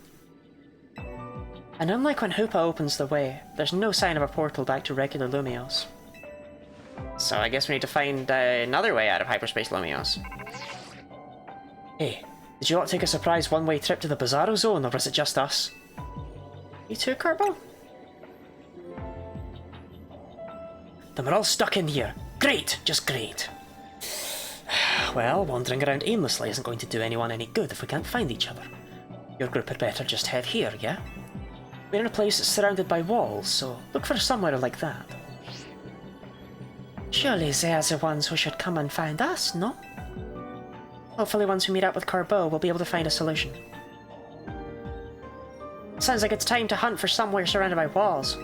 And unlike when Hoopa opens the way, there's no sign of a portal back to regular Lumios. So I guess we need to find another way out of Hyperspace Lumios. Hey, did you lot take a surprise one-way trip to the Bizarro Zone, or was it just us? You too, Kerbo? Then we're all stuck in here. Great, just great. Well, wandering around aimlessly isn't going to do anyone any good if we can't find each other. Your group had better just head here, yeah? We're in a place that's surrounded by walls, so look for somewhere like that. Surely they're the ones who should come and find us, no? Hopefully once we meet up with Corbeau, we'll be able to find a solution. Sounds like it's time to hunt for somewhere surrounded by walls.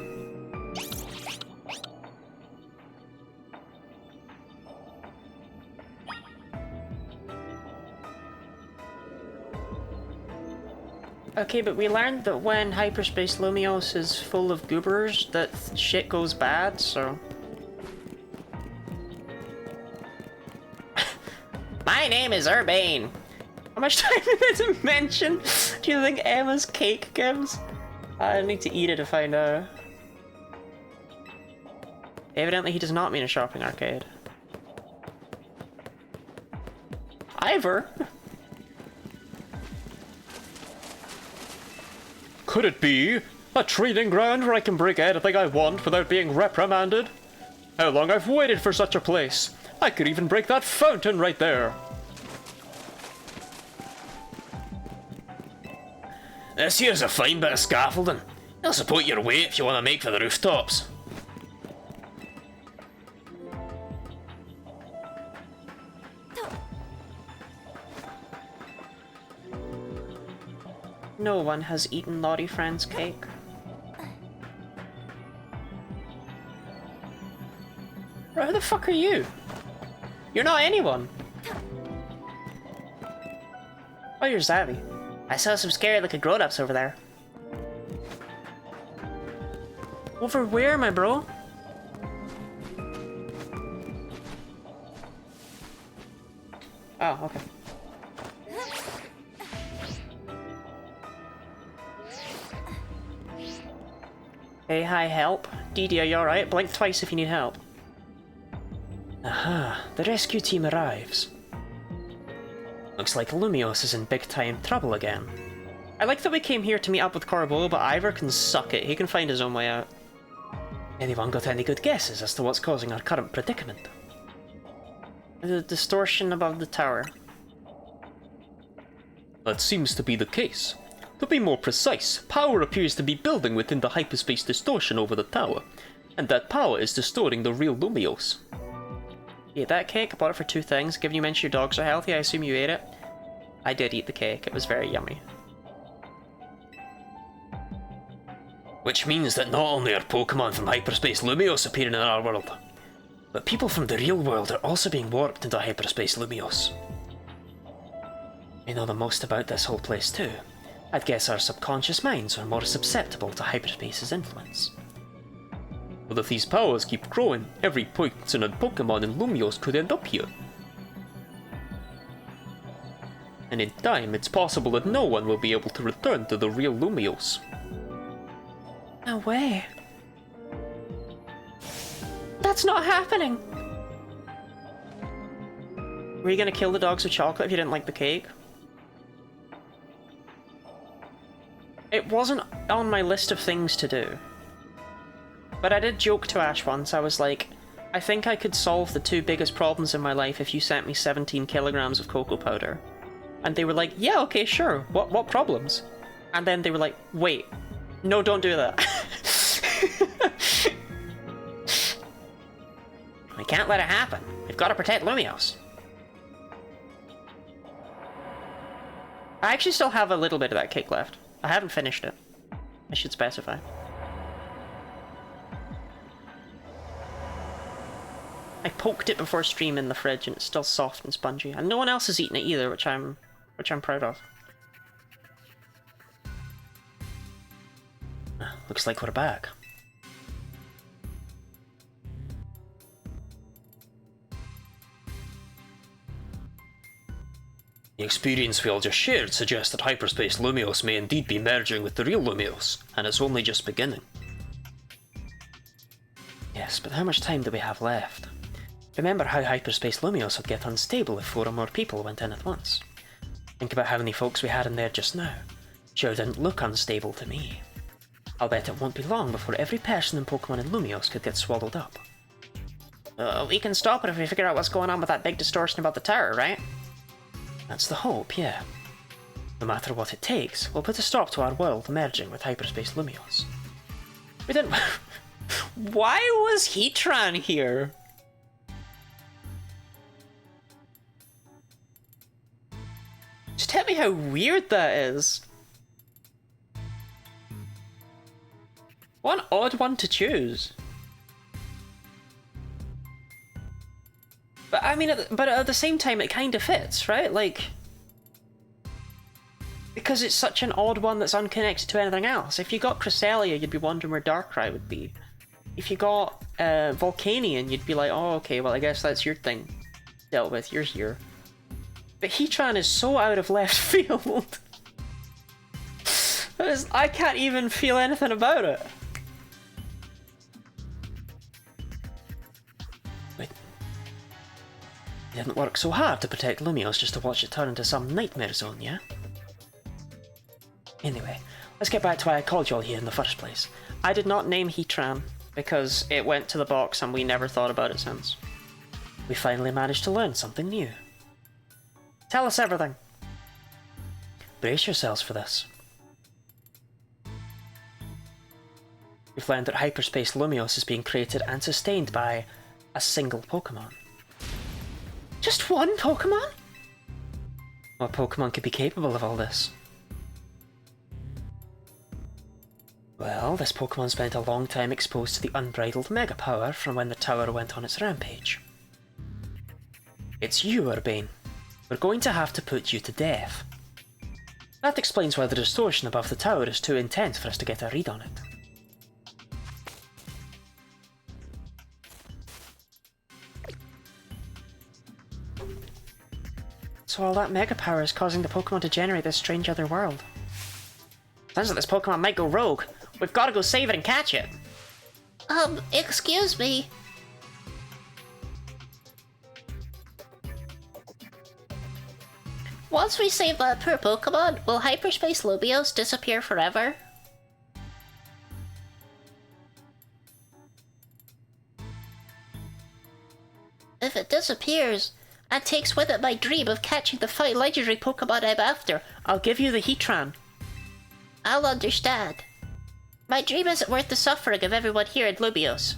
Okay, but we learned that when Hyperspace Lumios is full of goobers, that shit goes bad, so... My name is Urbane. How much time did it mention? Do you think Emma's cake gives? I need to eat it to find out. Evidently he does not mean a shopping arcade. Ivor? Could it be a training ground where I can break anything I want without being reprimanded? How long I've waited for such a place! I could even break that fountain right there! This here's a fine bit of scaffolding. It'll support your weight if you want to make for the rooftops. No one has eaten Lottie Friend's cake. Bro, who the fuck are you? You're not anyone. Oh, you're Zavi. I saw some scary looking grown-ups over there. Over where, my bro? Oh, okay. Hey, hi, help. Didi, are you alright? Blink twice if you need help. Aha, the rescue team arrives. Looks like Lumios is in big-time trouble again. I like that we came here to meet up with Corbeau, but Ivor can suck it. He can find his own way out. Anyone got any good guesses as to what's causing our current predicament? The distortion above the tower. That seems to be the case. To be more precise, power appears to be building within the hyperspace distortion over the tower, and that power is distorting the real Lumios. You ate that cake? I bought it for 2 things. Given you mentioned your dogs are healthy, I assume you ate it? I did eat the cake. It was very yummy. Which means that not only are Pokemon from Hyperspace Lumios appearing in our world, but people from the real world are also being warped into Hyperspace Lumios. We know the most about this whole place too. I'd guess our subconscious minds are more susceptible to hyperspace's influence. But if these powers keep growing, every poison and Pokemon in Lumios could end up here. And in time, it's possible that no one will be able to return to the real Lumios. No way. That's not happening! Were you gonna kill the dogs with chocolate if you didn't like the cake? It wasn't on my list of things to do. But I did joke to Ash once, I was like, I think I could solve the 2 biggest problems in my life if you sent me 17 kilograms of cocoa powder. And they were like, yeah, okay, sure, what problems? And then they were like, wait, no, don't do that. We can't let it happen. We've got to protect Lumios. I actually still have a little bit of that cake left. I haven't finished it. I should specify. I poked it before stream in the fridge and it's still soft and spongy. And no one else has eaten it either, which I'm proud of. Looks like we're back. The experience we all just shared suggests that Hyperspace Lumios may indeed be merging with the real Lumios, and it's only just beginning. Yes, but how much time do we have left? Remember how Hyperspace Lumios would get unstable if 4 or more people went in at once. Think about how many folks we had in there just now. Sure didn't look unstable to me. I'll bet it won't be long before every person in Pokemon in Lumios could get swallowed up. We can stop it if we figure out what's going on with that big distortion above the tower, right? That's the hope, yeah. No matter what it takes, we'll put a stop to our world merging with Hyperspace Lumios. We didn't... Why was Heatran here? Just tell me how weird that is. What an odd one to choose. But I mean, but at the same time, it kind of fits, right? Like, because it's such an odd one that's unconnected to anything else. If you got Cresselia, you'd be wondering where Darkrai would be. If you got Volcanion, you'd be like, oh, okay, well, I guess that's your thing dealt with. You're here. But Heatran is so out of left field. I can't even feel anything about it. Wait. You didn't work so hard to protect Lumios just to watch it turn into some nightmare zone, yeah? Anyway, let's get back to why I called you all here in the first place. I did not name Heatran, because it went to the box and we never thought about it since. We finally managed to learn something new. Tell us everything. Brace yourselves for this. We've learned that Hyperspace Lumios is being created and sustained by a single Pokemon. Just one Pokemon? What Pokemon could be capable of all this? Well, this Pokemon spent a long time exposed to the unbridled Mega Power from when the tower went on its rampage. It's you, Urbane. We're going to have to put you to death. That explains why the distortion above the tower is too intense for us to get a read on it. So all that Mega Power is causing the Pokemon to generate this strange other world. Sounds like this Pokemon might go rogue. We've got to go save it and catch it. Excuse me. Once we save that poor Pokemon, will Hyperspace Lumios disappear forever? If it disappears, and takes with it my dream of catching the 5 legendary Pokemon I'm after, I'll give you the Heatran. I'll understand. My dream isn't worth the suffering of everyone here in Lumios.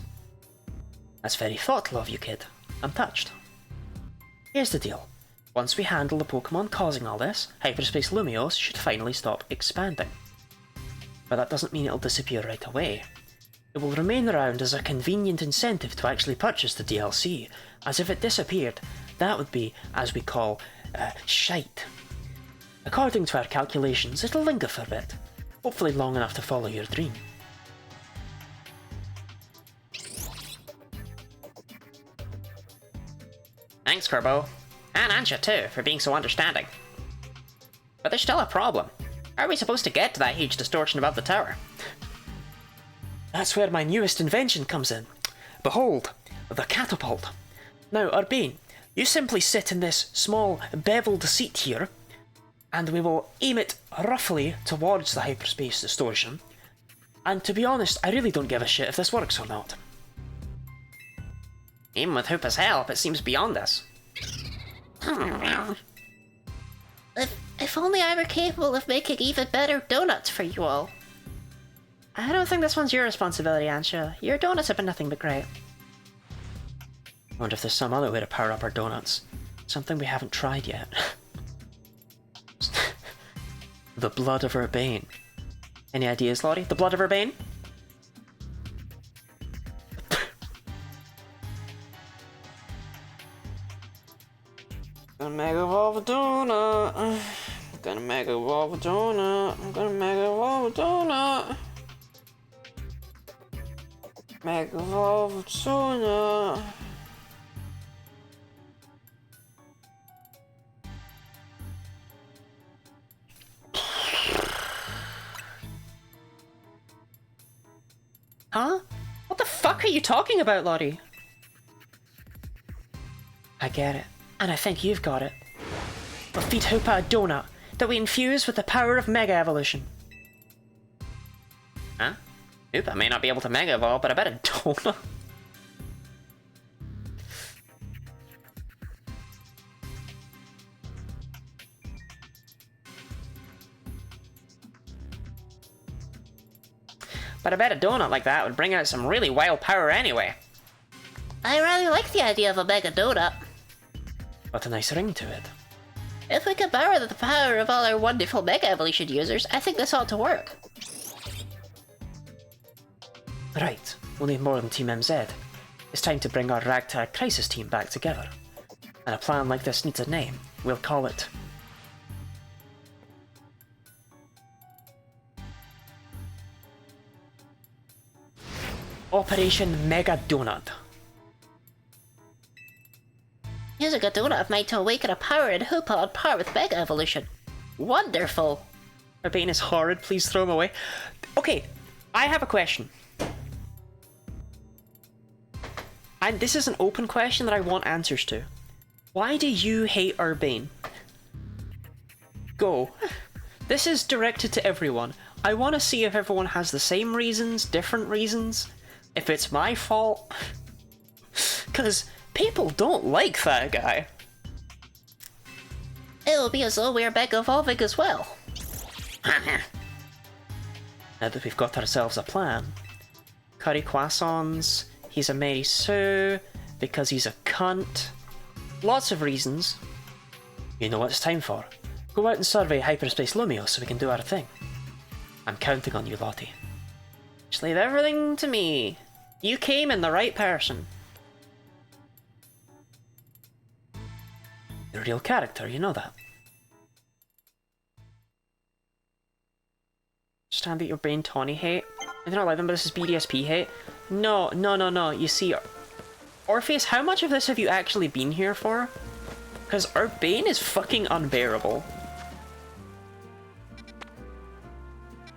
That's very thoughtful of you, kid. I'm touched. Here's the deal. Once we handle the Pokemon causing all this, Hyperspace Lumios should finally stop expanding. But that doesn't mean it'll disappear right away. It will remain around as a convenient incentive to actually purchase the DLC, as if it disappeared, that would be, as we call, shite. According to our calculations, it'll linger for a bit, hopefully long enough to follow your dream. Thanks, Kerbo. And Anja too, for being so understanding. But there's still a problem. How are we supposed to get to that huge distortion above the tower? That's where my newest invention comes in. Behold, the catapult. Now, Urbane, you simply sit in this small, beveled seat here, and we will aim it roughly towards the hyperspace distortion. And to be honest, I really don't give a shit if this works or not. Even with Hoopa's help, it seems beyond us. If only I were capable of making even better donuts for you all. I don't think this one's your responsibility, Ansha. Your donuts have been nothing but great. I wonder if there's some other way to power up our donuts. Something we haven't tried yet. The blood of Urbane. Any ideas, Lottie? The blood of Urbane? Gonna mega evolve a donut. Gonna mega evolve a donut. I'm gonna mega evolve a donut. Mega evolve a donut. Huh? What the fuck are you talking about, Lottie? I get it. And I think you've got it. We'll feed Hoopa a donut that we infuse with the power of Mega Evolution. Huh? Hoopa may not be able to Mega Evolve, but I bet a donut. But I bet a donut like that would bring out some really wild power anyway. I really like the idea of a Mega Donut. What a nice ring to it. If we could borrow the power of all our wonderful Mega Evolution users, I think this ought to work. Right, we'll need more than Team MZ. It's time to bring our ragtag crisis team back together. And a plan like this needs a name. We'll call it... Operation Mega Donut. Using a donut of mine to awaken a power in Hoopa on par with Mega Evolution. Wonderful! Our Bane is horrid, please throw him away. Okay, I have a question. And this is an open question that I want answers to. Why do you hate Urbane? Go. This is directed to everyone. I want to see if everyone has the same reasons, different reasons. If it's my fault. Because people don't like that guy. It will be as though we are Mega Evolving as well. Now that we've got ourselves a plan. Curry croissants, he's a Mary Sue, because he's a cunt. Lots of reasons. You know what it's time for. Go out and survey Hyperspace Lumio so we can do our thing. I'm counting on you, Lottie. Just leave everything to me. You came in the right person. You're a real character, you know that. Understand that your brain Tawny hate. I don't like them, but this is BDSP hate. No. You see, Orpheus, how much of this have you actually been here for? Because our Bane is fucking unbearable.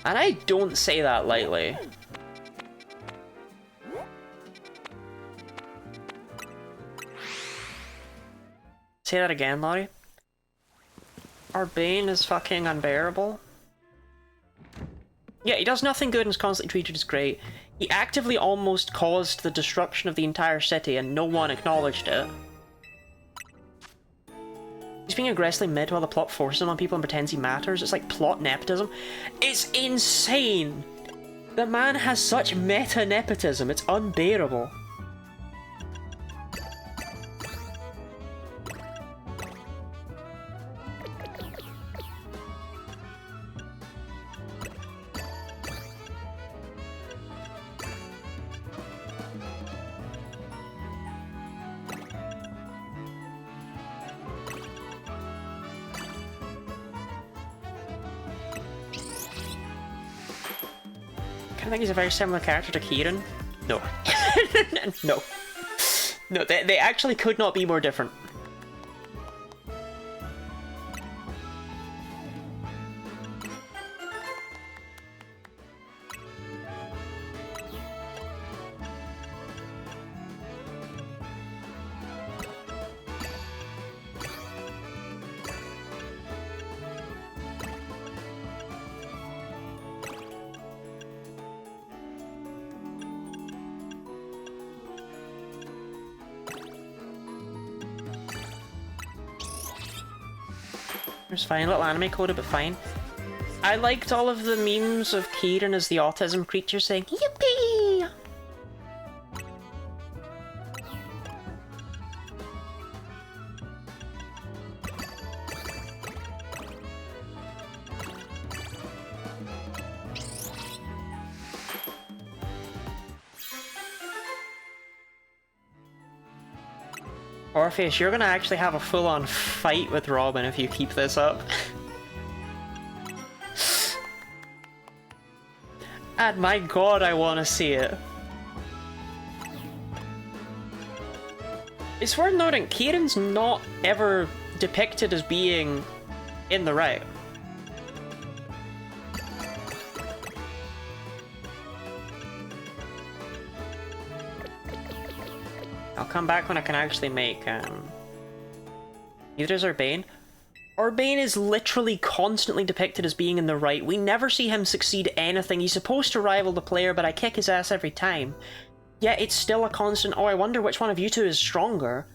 And I don't say that lightly. Say that again, Lottie. Our Bane is fucking unbearable. Yeah, he does nothing good and is constantly treated as great. He actively almost caused the destruction of the entire city and no one acknowledged it. He's being aggressively mid while the plot forces him on people and pretends he matters. It's like plot nepotism. It's insane! The man has such meta-nepotism, it's unbearable. I think he's a very similar character to Kieran. No. No. No, they actually could not be more different. It's fine, a little anime coded, but fine. I liked all of the memes of Kieran as the autism creature saying, "Yippee!" Orpheus, you're gonna actually have a full-on fight with Robin if you keep this up. And my god, I wanna see it. It's worth noting, Kieran's not ever depicted as being in the right. I'll come back when I can actually make Neither is Urbane. Urbane is literally constantly depicted as being in the right. We never see him succeed anything. He's supposed to rival the player, but I kick his ass every time. Yet it's still a constant, oh, I wonder which one of you two is stronger.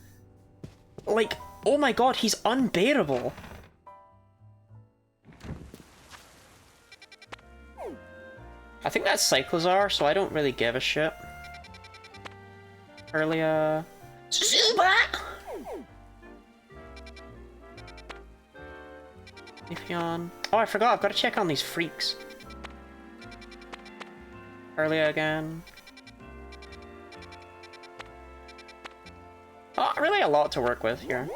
Like, oh my god, he's unbearable. I think that's Cyclozar, so I don't really give a shit. Earlier... Zubat! Leafeon. Oh, I forgot, I've got to check on these freaks. Earlier again. Oh, really a lot to work with here.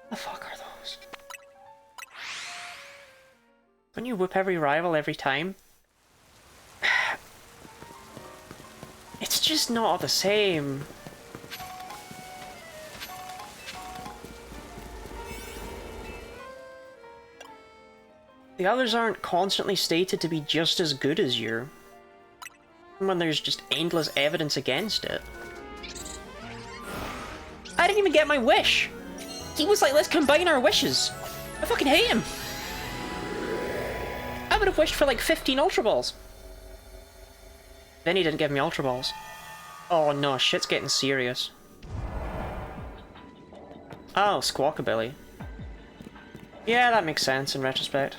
The fuck are those? Don't you whip every rival every time? It's just not the same. The others aren't constantly stated to be just as good as you, when there's just endless evidence against it. I didn't even get my wish! He was like, let's combine our wishes! I fucking hate him! I would have wished for like 15 Ultra Balls. Then he didn't give me Ultra Balls. Oh no, shit's getting serious. Oh, Squawkabilly. Yeah, that makes sense in retrospect.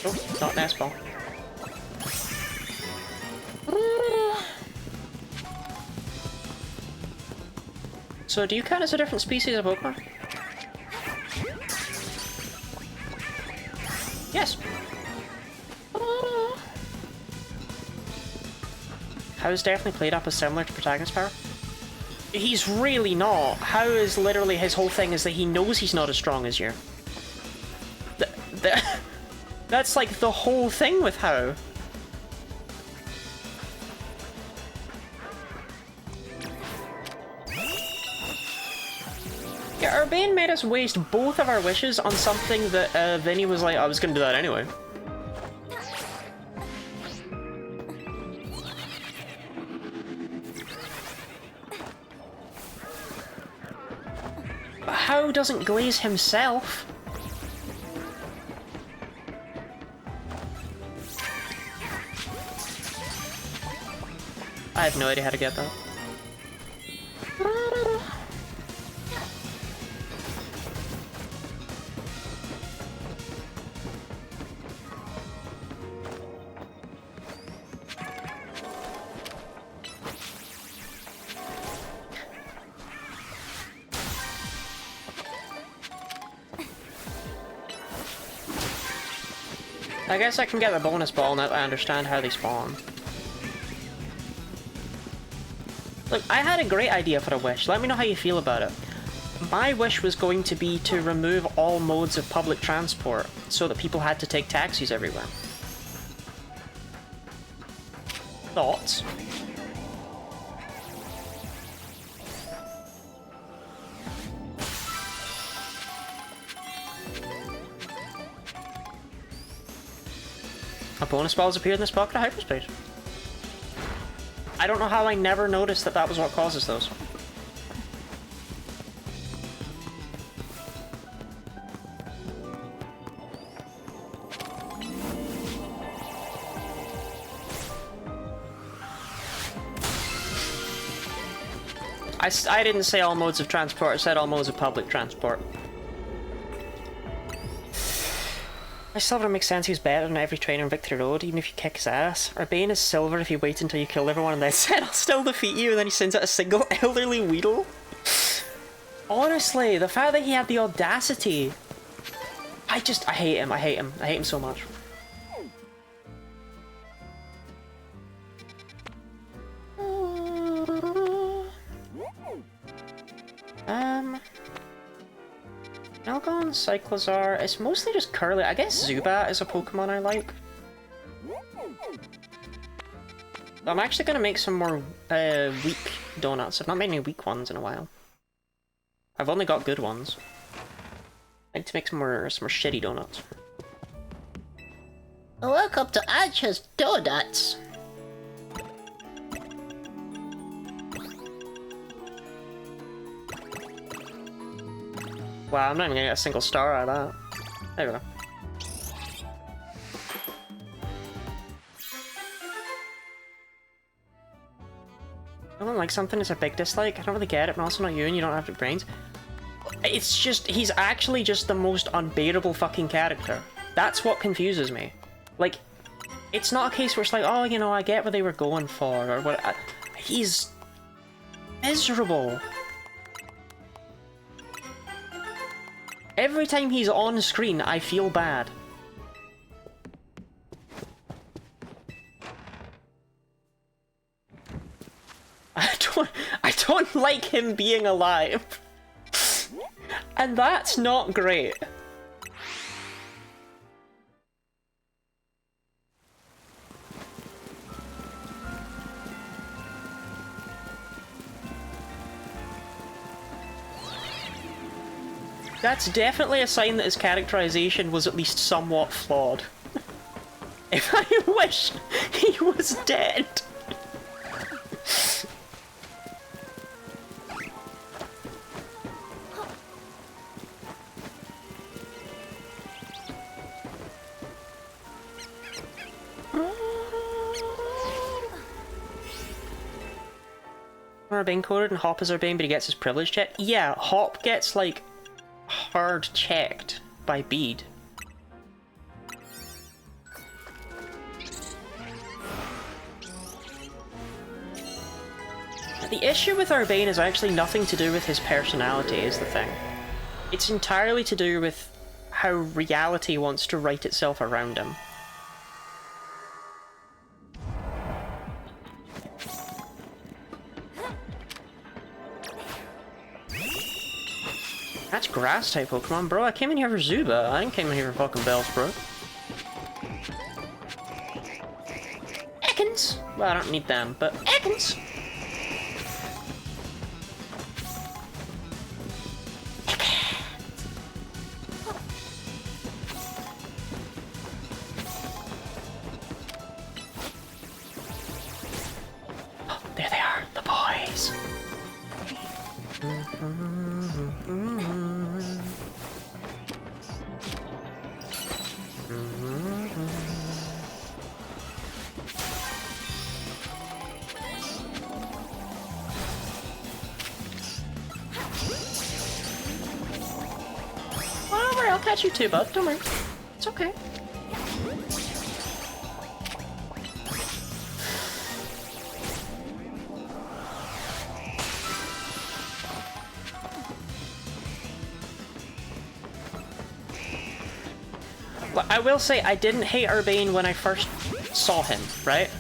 Oh, not Nest Ball. So, do you count as a different species of Pokemon? Yes. How is definitely played up as similar to protagonist power? He's really not. How is literally his whole thing is that he knows he's not as strong as you. That's like the whole thing with How. Yeah, Urbane made us waste both of our wishes on something that Vinny was like, I was gonna do that anyway. But How doesn't glaze himself? I have no idea how to get that. I guess I can get the bonus ball now that I understand how they spawn. Look, I had a great idea for a wish. Let me know how you feel about it. My wish was going to be to remove all modes of public transport so that people had to take taxis everywhere. Thoughts? A bonus ball has appeared in this pocket of hyperspace. I don't know how I never noticed that that was what causes those. I didn't say all modes of transport, I said all modes of public transport. I still don't make sense who's better than every trainer on Victory Road, even if you kick his ass. Urbane is silver if you wait until you kill everyone and then said, I'll still defeat you, and then he sends out a single elderly Weedle. Honestly, the fact that he had the audacity. I hate him, I hate him so much. Melgon, Cyclozar, it's mostly just Curly. I guess Zubat is a Pokemon I like. I'm actually going to make some more weak donuts. I've not made any weak ones in a while. I've only got good ones. I need to make some more shitty donuts. Welcome to Ancha's Donuts. Wow, I'm not even gonna get a single star out of that. There we go. I don't like something, it's a big dislike. I don't really get it, but I'm also not you and you don't have the brains. It's just, he's actually just the most unbearable fucking character. That's what confuses me. Like, it's not a case where it's like, oh, you know, I get what they were going for, or what. He's miserable. Every time he's on screen, I feel bad. I don't like him being alive. And that's not great. That's definitely a sign that his characterization was at least somewhat flawed. If I wish he was dead. Urbane coded and Hop is Urbane, but he gets his privilege checked. Yeah, Hop gets like hard checked by Bede. The issue with Urbane is actually nothing to do with his personality, is the thing. It's entirely to do with how reality wants to write itself around him. That's grass type Pokemon, bro. I came in here for Zuba. I didn't come in here for fucking Bellsprout. Ekans! Well, I don't need them, but Ekans! Oh, there they are, the boys. Don't worry, I'll catch you too, bud. Don't worry. It's okay. But I will say, I didn't hate Urbane when I first saw him, right?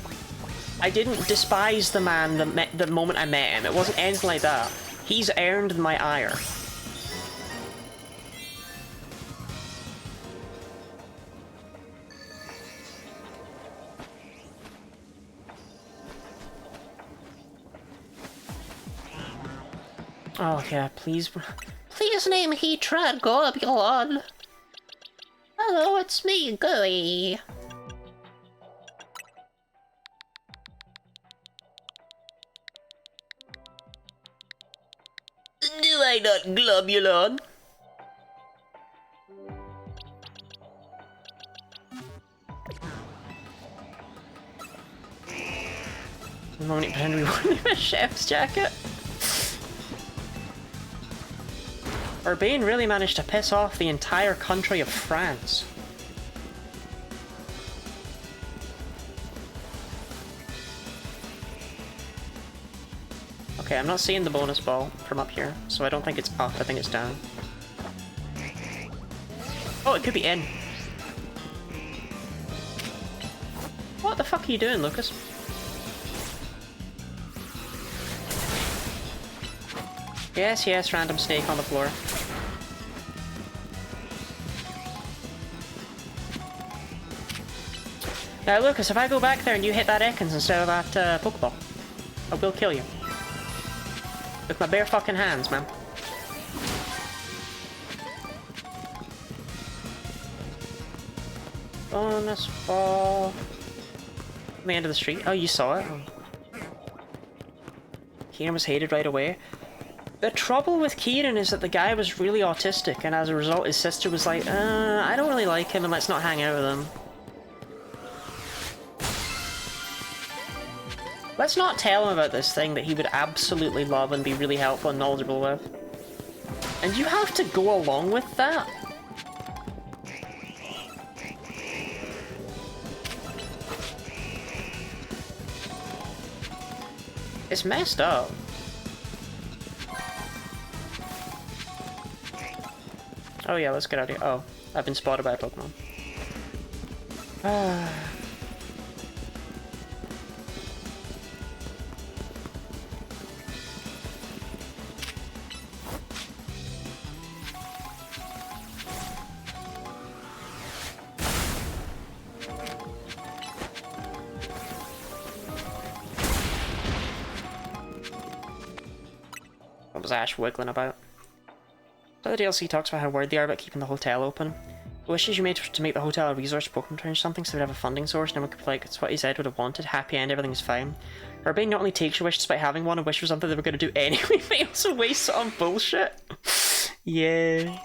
I didn't despise the man the moment I met him. It wasn't anything like that. He's earned my ire. Oh yeah, please. Please name he Gorbulon. Hello, it's me, Gooey. Do I not globulon? The moment he pretended we wore him a chef's jacket. Urbane really managed to piss off the entire country of France. Okay, I'm not seeing the bonus ball from up here, so I don't think it's up, I think it's down. Oh, it could be in. What the fuck are you doing, Lucas? Yes, yes, random snake on the floor. Now Lucas, if I go back there and you hit that Ekans instead of that Pokeball, I will kill you. With my bare fucking hands, man. Bonus ball. On the end of the street. Oh, you saw it? Oh. Keenan was hated right away. The trouble with Kieran is that the guy was really autistic, and as a result his sister was like, I don't really like him and let's not hang out with him. Let's not tell him about this thing that he would absolutely love and be really helpful and knowledgeable with. And you have to go along with that? It's messed up. Oh yeah, let's get out of here. Oh, I've been spotted by a Pokemon. What was Ash wiggling about? So the DLC talks about how worried they are about keeping the hotel open. The wishes you made to make the hotel a resource Pokemon Train or something so they would have a funding source and everyone could be like, it's what he said would have wanted, happy end, everything's fine. Urbane not only takes your wish despite having one and wish for something they were going to do anyway, but he also wastes it on bullshit. Yeah.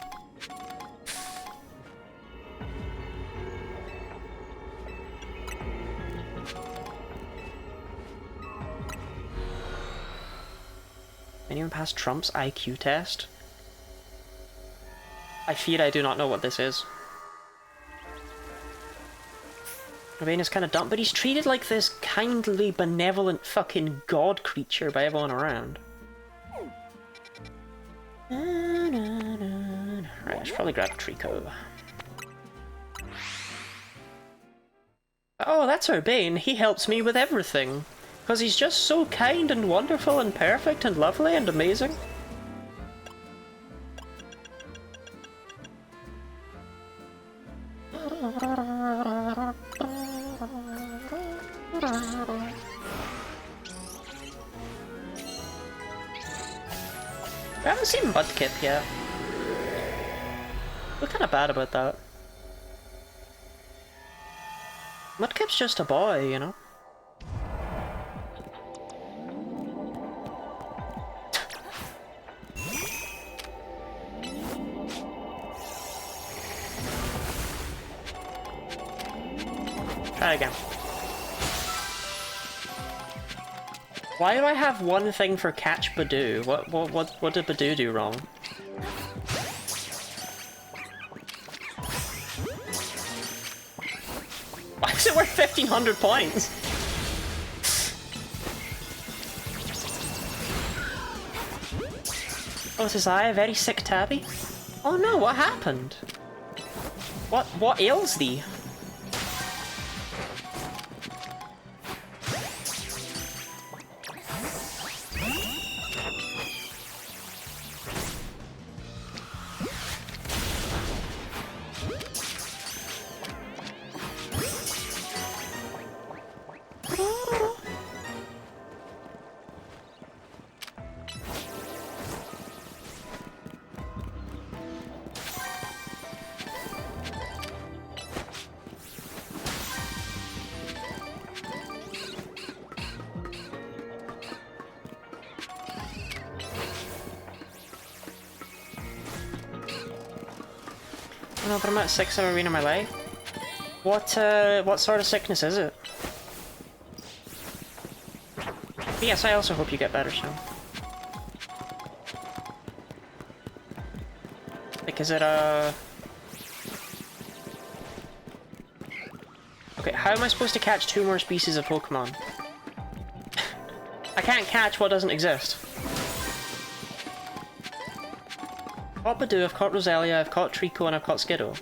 Anyone pass Trump's IQ test? I fear I do not know what this is. Urbane is kind of dumb, but he's treated like this kindly, benevolent fucking god creature by everyone around. Right, I should probably grab Trico. Oh, that's Urbane. He helps me with everything. Because he's just so kind and wonderful and perfect and lovely and amazing. I haven't seen Mudkip yet. We're kind of bad about that. Mudkip's just a boy, you know? Try again. Why do I have one thing for catch Badoo? What did Badoo do wrong? Why is it worth 1,500 points? Oh, is his eye a very sick tabby? Oh no, what happened? What ails thee? No, but I'm at 6 of Arena my life. What sort of sickness is it? But yes, I also hope you get better soon. Like, is it Okay, how am I supposed to catch 2 more species of Pokemon? I can't catch what doesn't exist. I've caught Badoo, I've caught Roselia, I've caught Trico, and I've caught Skiddo.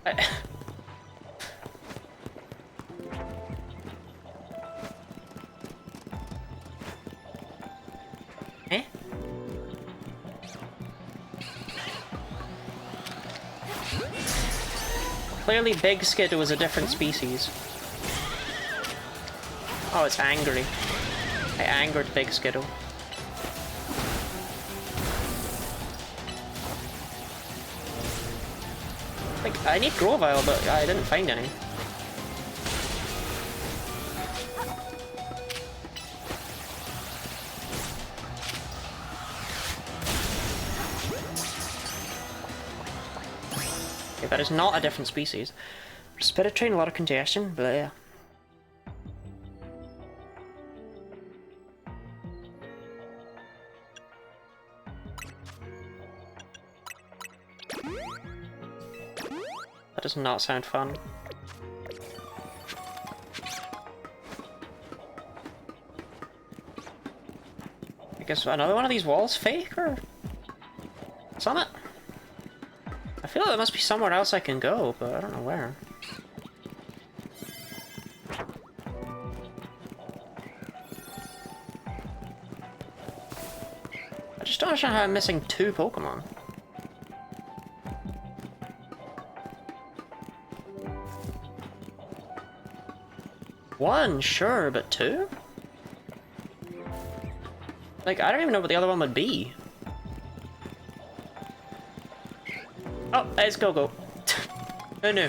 Eh? Clearly Big Skiddo is a different species. Oh, it's angry. I angered Big Skiddo. Like, I need Grovyle, but I didn't find any. That is not a different species. Spirit train, a lot of congestion, blah. That does not sound fun. I guess another one of these walls fake, or something? I feel like there must be somewhere else I can go, but I don't know where. I just don't understand how I'm missing 2 Pokemon. One, sure, but 2? Like, I don't even know what the other one would be. Oh, it's Go-Go. Oh no.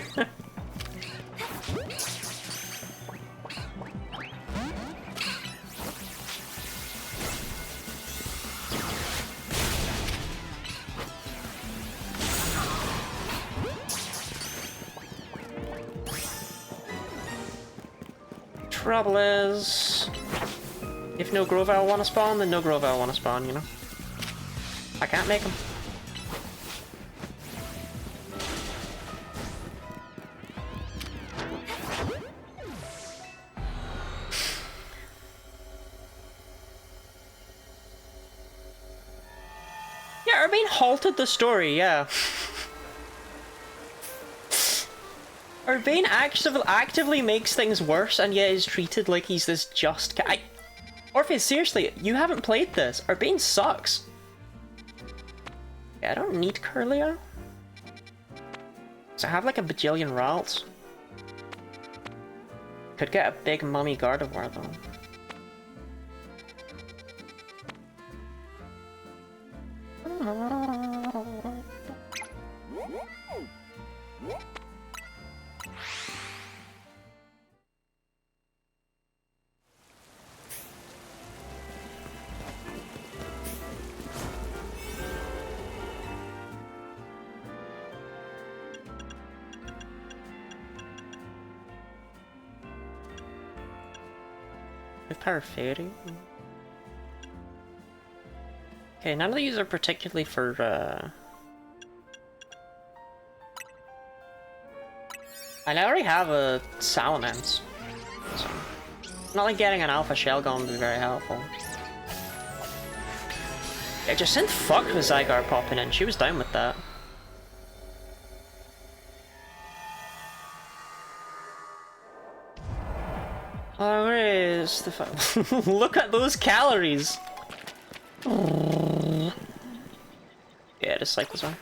Trouble is, if no Grovyle want to spawn, then no Grovyle want to spawn, you know? I can't make them. Yeah, Urbane halted the story, yeah. Urbane actively makes things worse and yet is treated like he's this just guy. Orpheus, seriously, you haven't played this. Urbane sucks. Yeah, I don't need Curlia. So I have like a bajillion Ralts. Could get a big mummy Gardevoir though. Power Fairy. Okay, none of these are particularly for, I already have a Salamence, so not like getting an Alpha Shelgon would be very helpful. Yeah, Jacinthe fucked with Zygarde popping in, she was down with that. Oh, where is the look at those calories! Yeah, just like this one.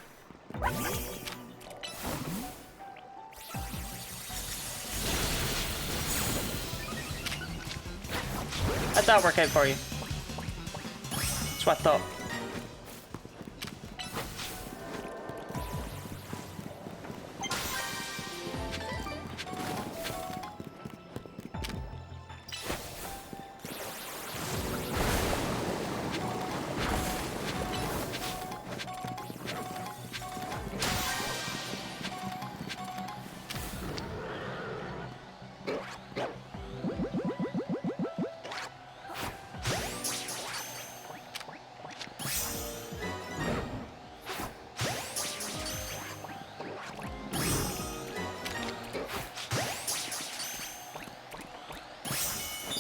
How'd that work out for you? That's what I thought.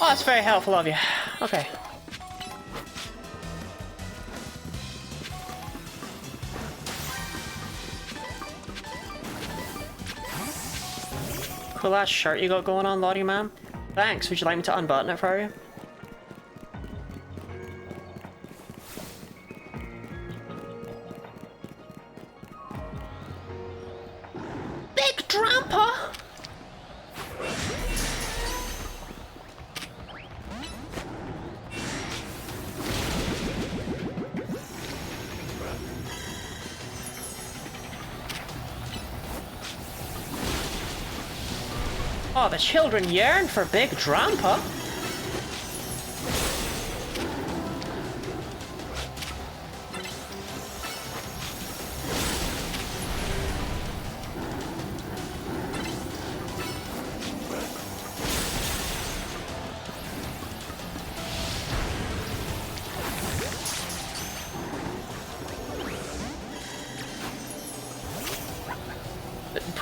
Oh, that's very helpful of you. Okay. Cool ass shirt you got going on, Lottie man. Thanks, would you like me to unbutton it for you? Big Drampa! Oh, the children yearn for Big Drampa.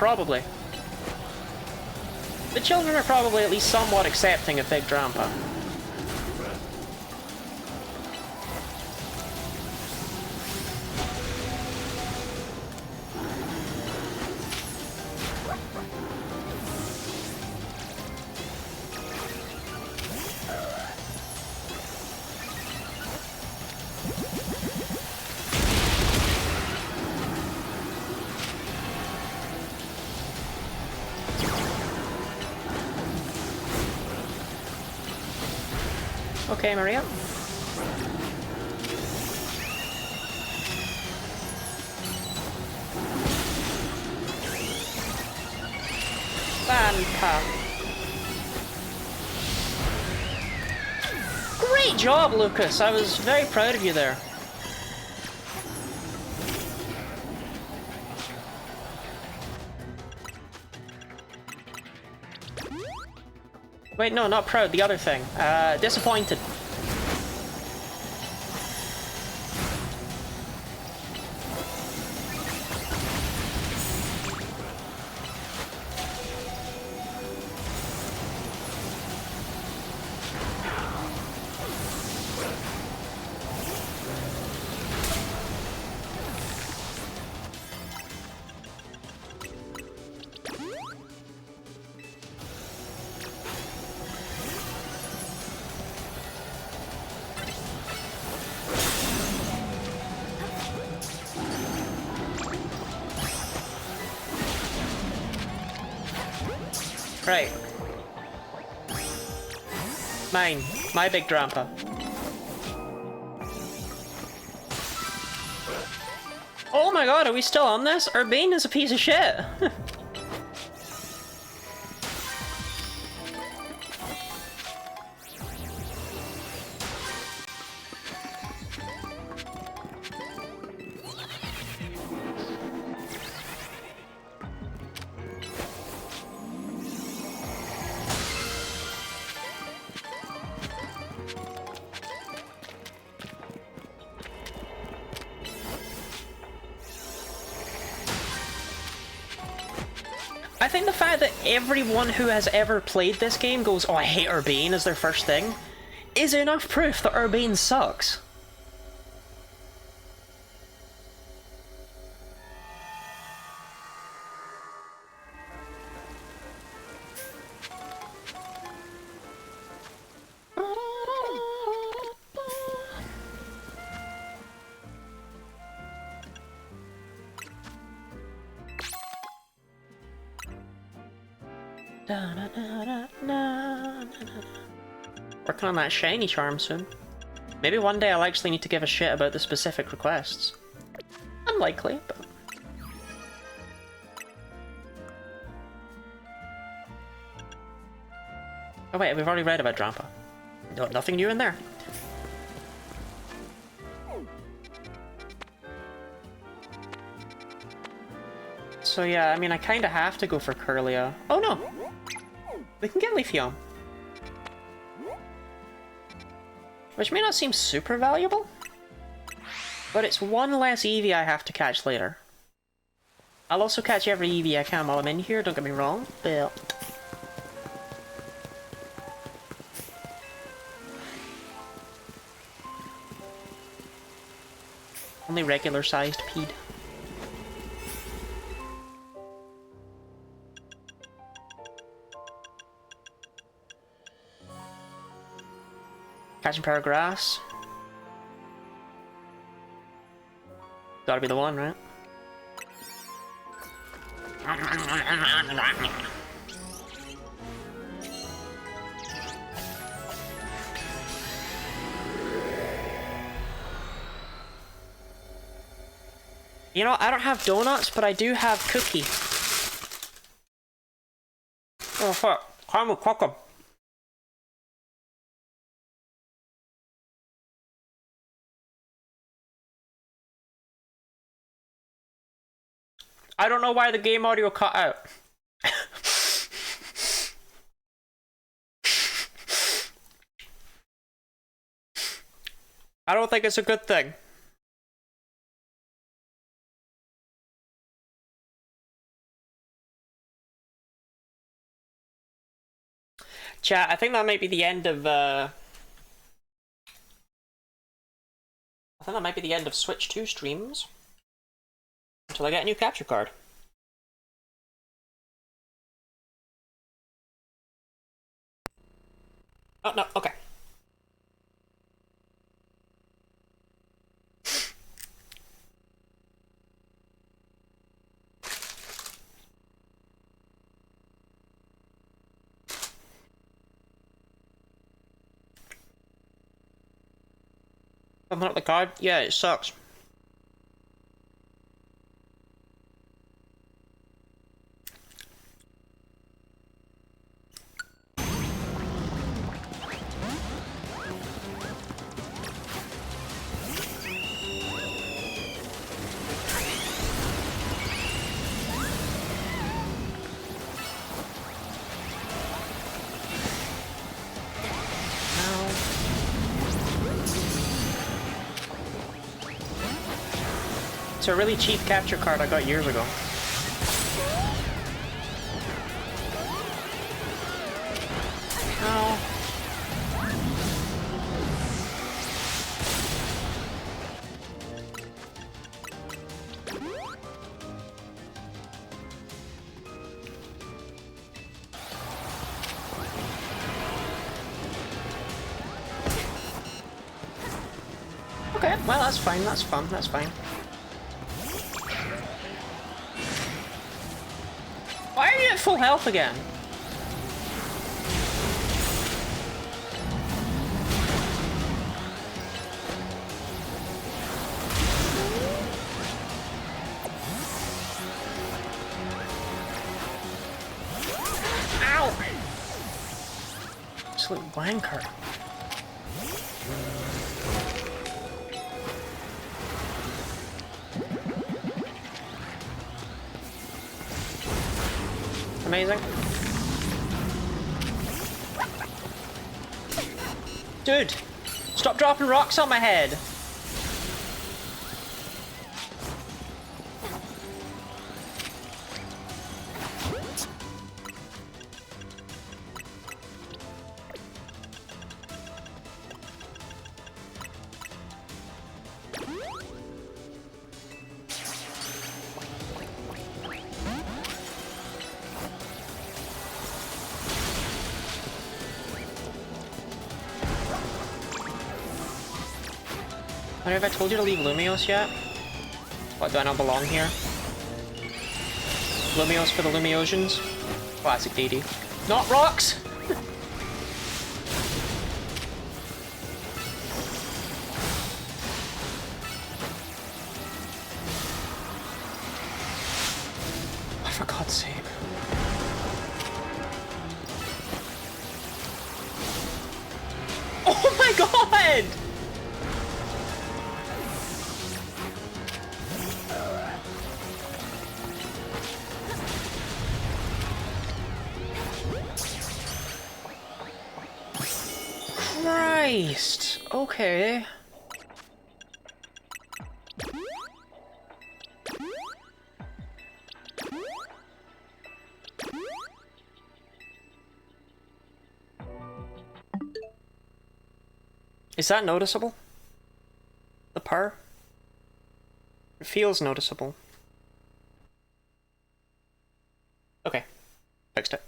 probably. The children are probably at least somewhat accepting of Big Grandpa. Okay, Maria. Fantastic. Great job, Lucas. I was very proud of you there. Wait, no, not proud. The other thing. Disappointed. Right. Mine. My Big Grandpa. Oh my god, are we still on this? Urbane is a piece of shit. I think the fact that everyone who has ever played this game goes, oh, I hate Urbane as their first thing, is enough proof that Urbane sucks. Working on that shiny charm soon. Maybe one day I'll actually need to give a shit about the specific requests. Unlikely, but... Oh wait, we've already read about Drampa. No, nothing new in there. So yeah, I mean, I kinda have to go for Curlia. Oh no! We can get Leafeon. Which may not seem super valuable, but it's one less Eevee I have to catch later. I'll also catch every Eevee I can while I'm in here, don't get me wrong, but... Only regular-sized Peed. Catching Paragrass. Gotta be the one, right? You know, I don't have donuts, but I do have cookie. Oh fuck, caramel cracker. I don't know why the game audio cut out. I don't think it's a good thing. Chat, I think that might be the end of, I think that might be the end of Switch 2 streams. Until I get a new capture card. Oh, no, okay. Open up the card? Yeah, it sucks. It's a really cheap capture card I got years ago. No. Okay, well that's fine, that's fun, that's fine. Why are you at full health again? Ow! Absolute wanker. Amazing. Dude, stop dropping rocks on my head. I wonder if I told you to leave Lumios yet? What, do I not belong here? Lumios for the Lumiosians? Classic DD. Not rocks! Oh, for God's sake. Oh my God! Christ. Okay. Is that noticeable? The purr? It feels noticeable. Okay. Fixed it.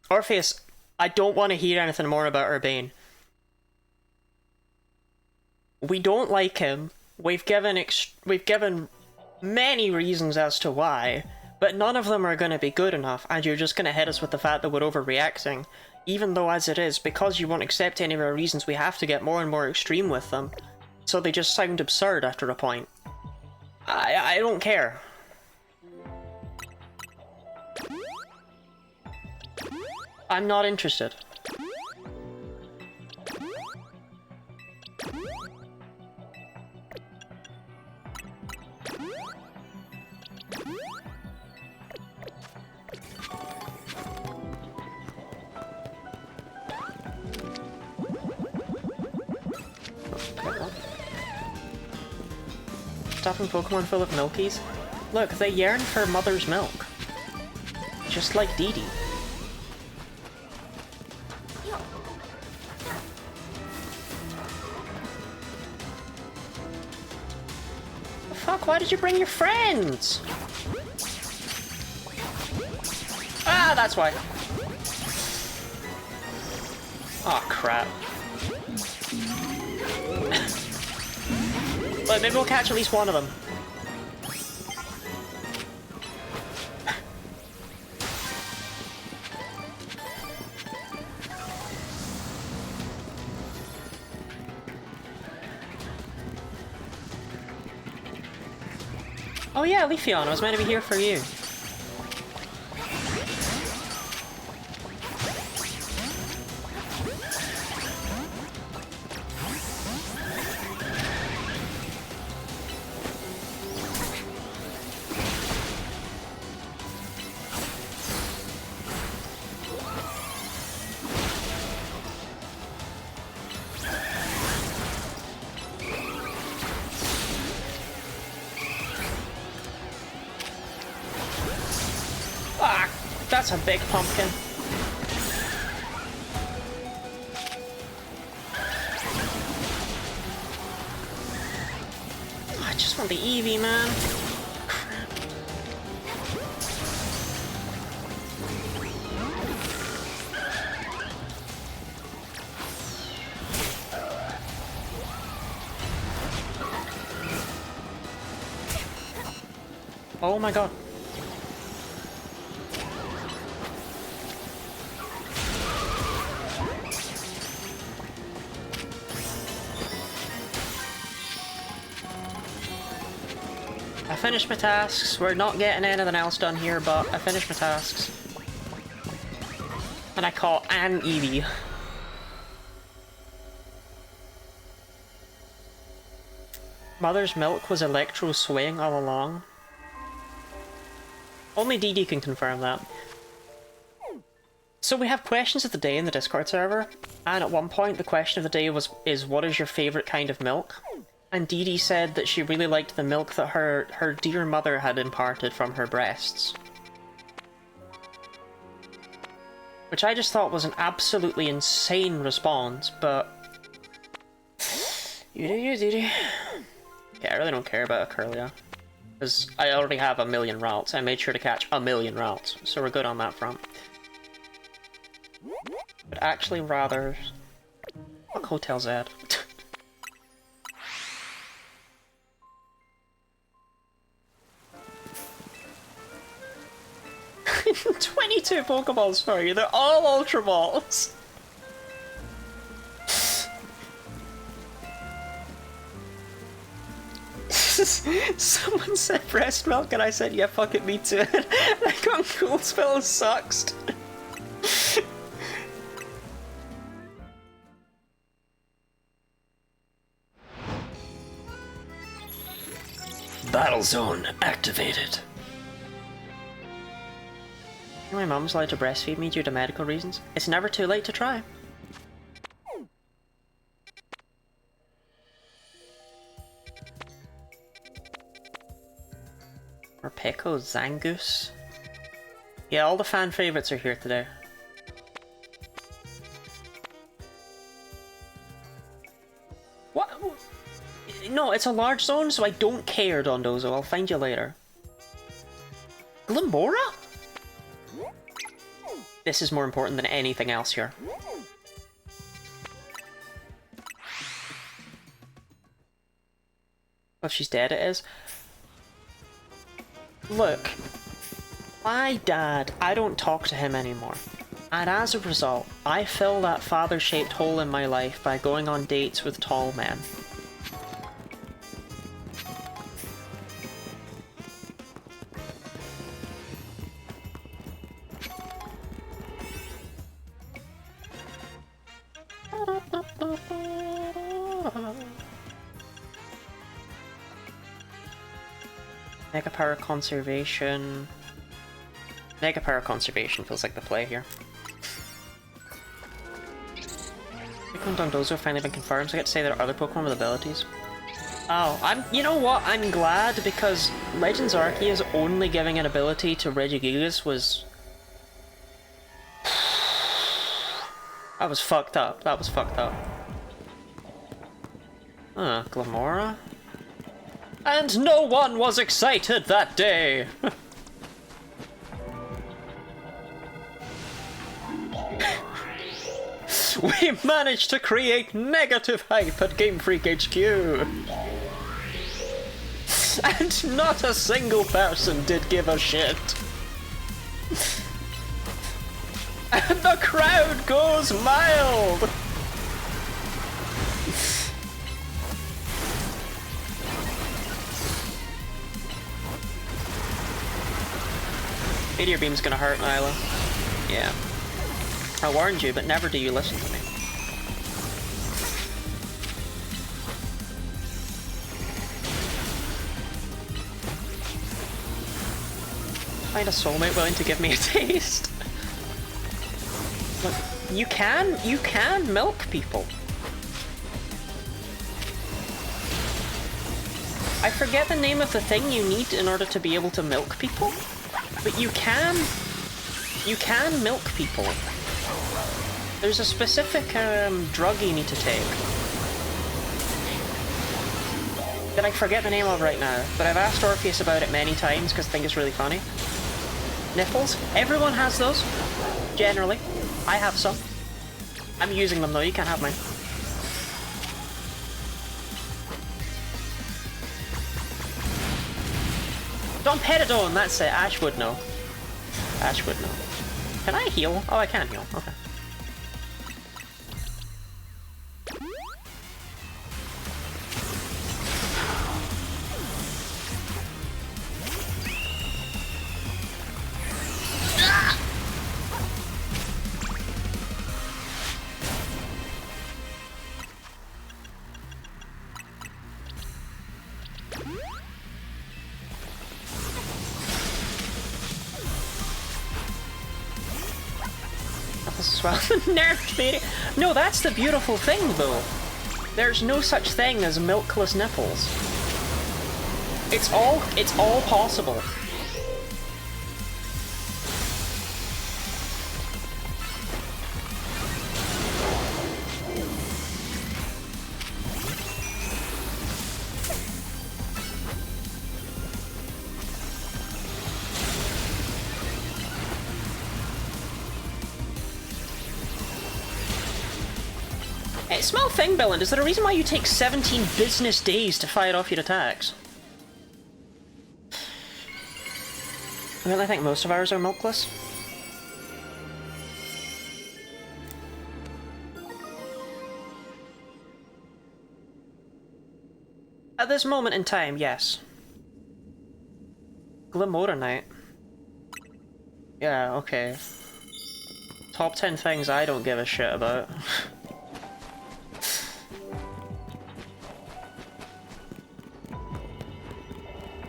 Orpheus, I don't want to hear anything more about Urbane. We don't like him. We've given many reasons as to why, but none of them are going to be good enough, and you're just going to hit us with the fact that we're overreacting. Even though, as it is, because you won't accept any of our reasons, we have to get more and more extreme with them, so they just sound absurd after a point. I don't care. I'm not interested. Stuffing Pokemon full of milkies? Look, they yearn for mother's milk. Just like Dee Dee. The fuck, why did you bring your friends? Ah, that's why. Oh crap. But maybe we'll catch at least one of them. Oh yeah, Leafeon, I was meant to be here for you. Ah, that's a big pumpkin. I just want the Eevee, man. Oh my god. I finished my tasks. We're not getting anything else done here, but I finished my tasks. And I caught an Eevee. Mother's milk was electro swaying all along. Only Dee Dee can confirm that. So we have questions of the day in the Discord server, and at one point the question of the day is what is your favourite kind of milk? And Dee Dee said that she really liked the milk that her dear mother had imparted from her breasts. Which I just thought was an absolutely insane response, but... You do you, Dee Dee. Yeah, I really don't care about Curlia. Because I already have a million routes. I made sure to catch a million routes, so we're good on that front. But actually rather... Fuck Hotel Z. 22 Pokeballs for you, they're all Ultra Balls! Someone said breast milk and I said, yeah, fuck it, me too. I got cool spell sucks. Battle zone activated. My mum's allowed to breastfeed me due to medical reasons. It's never too late to try. Morpeko, Zangoose. Yeah, all the fan favorites are here today. What? No, it's a large zone, so I don't care, Dondozo. I'll find you later. Glimbora? This is more important than anything else here. If she's dead, it is. Look, my dad, I don't talk to him anymore. And as a result, I fill that father-shaped hole in my life by going on dates with tall men. Mega Power Conservation. Mega Power Conservation feels like the play here. Pokemon Dondozo finally been confirmed, so I get to say there are other Pokemon with abilities. Oh, you know what? I'm glad because Legends Arceus only giving an ability to Regigigas was That was fucked up. That was fucked up. Glamora? And no one was excited that day! We managed to create negative hype at Game Freak HQ! And not a single person did give a shit! And the crowd goes mild! Meteor Beam's gonna hurt Nyla. Yeah. I warned you, but never do you listen to me. Find a soulmate willing to give me a taste. Look, you can milk people. I forget the name of the thing you need in order to be able to milk people, but you can milk people. There's a specific drug you need to take that I forget the name of right now, but I've asked Orpheus about it many times because I think it's really funny. Nipples? Everyone has those, generally. I have some. I'm using them though, you can't have mine. Dompetadone, that's it. Ash would know. Ash would know. Can I heal? Oh, I can heal. Okay. Well, nerfed baby. No, that's the beautiful thing, though. There's no such thing as milkless nipples. It's all possible. Small thing, Billand, is there a reason why you take 17 business days to fire off your attacks? Well, I think most of ours are milkless. At this moment in time, yes. Glamora Knight. Yeah, okay. Top 10 things I don't give a shit about.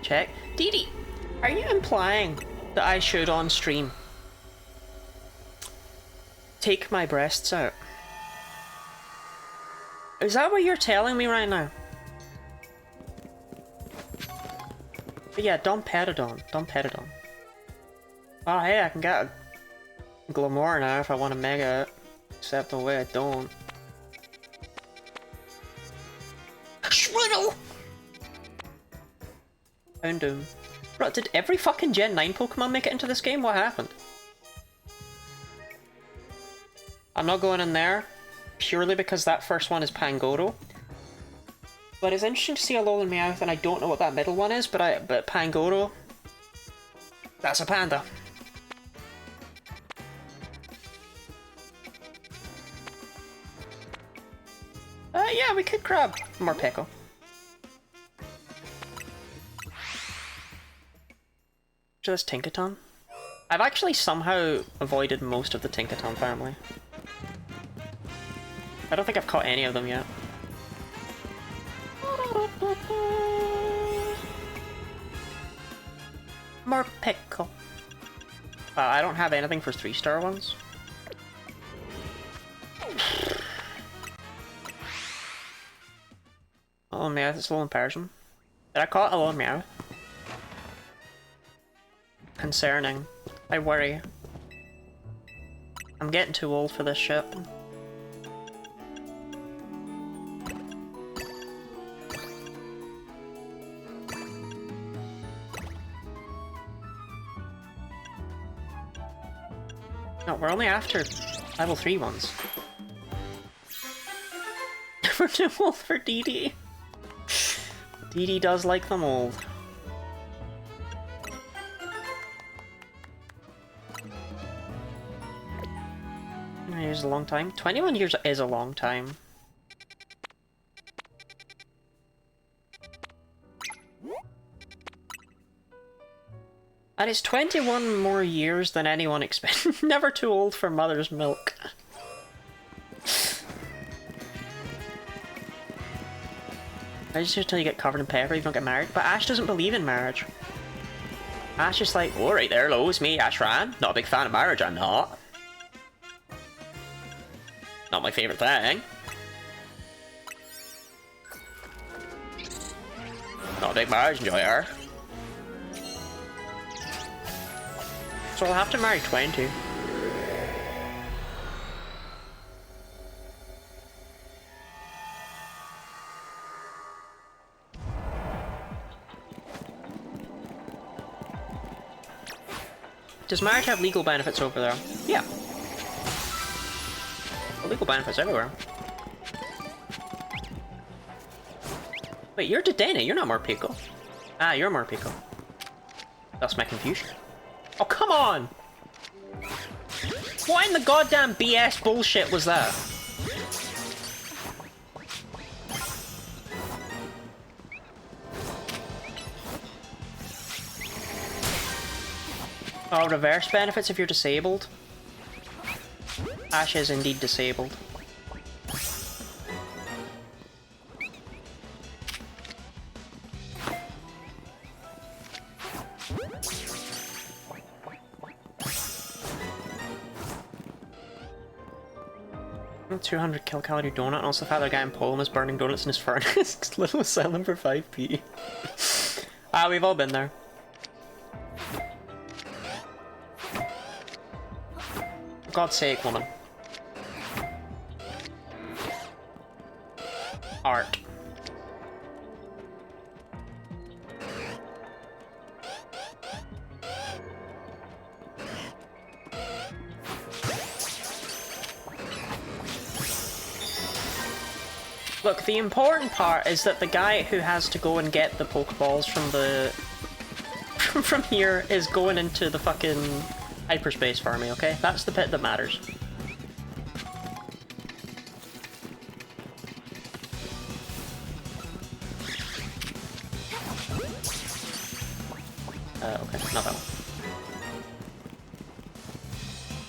Check. Dee, are you implying that I should on stream take my breasts out? Is that what you're telling me right now? But yeah, Dompetadone. Dompetadone. Oh hey, I can get a Glamora now if I want to mega it. Except the way I don't. Shriddle! Found him. Bro, did every fucking Gen 9 Pokemon make it into this game? What happened? I'm not going in there, purely because that first one is Pangoro. But it's interesting to see a Alolan Meowth, and I don't know what that middle one is, but Pangoro... That's a panda. Yeah, we could grab more Pickle. Just Tinkaton? I've actually somehow avoided most of the Tinkaton family. I don't think I've caught any of them yet. More Pickle. Wow, I don't have anything for 3-star ones. Oh, Meowth is low in Persian. Did I call it a low Meowth? Concerning. I worry. I'm getting too old for this shit. we're only after level 3 ones. We're too old for DD. DD does like them old. Years is a long time. 21 years is a long time. And it's 21 more years than anyone expected. Never too old for mother's milk. I just until you get covered in pepper, you don't get married. But Ash doesn't believe in marriage. Ash is like, alright there, hello, it's me, Ash Ryan. Not a big fan of marriage, I'm not. Not my favourite thing. Not a big marriage enjoyer. So I'll have to marry 20. Does marriage have legal benefits over there? Yeah. Legal benefits everywhere. Wait, you're Dedenne, you're not Morpeko. Ah, you're Morpeko. That's my confusion. Oh, come on! What in the goddamn BS bullshit was that? Oh, reverse benefits if you're disabled? Ash is indeed disabled. $200 kilocalorie donut, and also the fact that a guy in Poland is burning donuts in his furnace. Little was selling for 5p. Ah, we've all been there. For God's sake, woman. Art. Look, the important part is that the guy who has to go and get the Pokeballs from the... from here is going into the fucking hyperspace for me, okay? That's the bit that matters. Okay, not that one.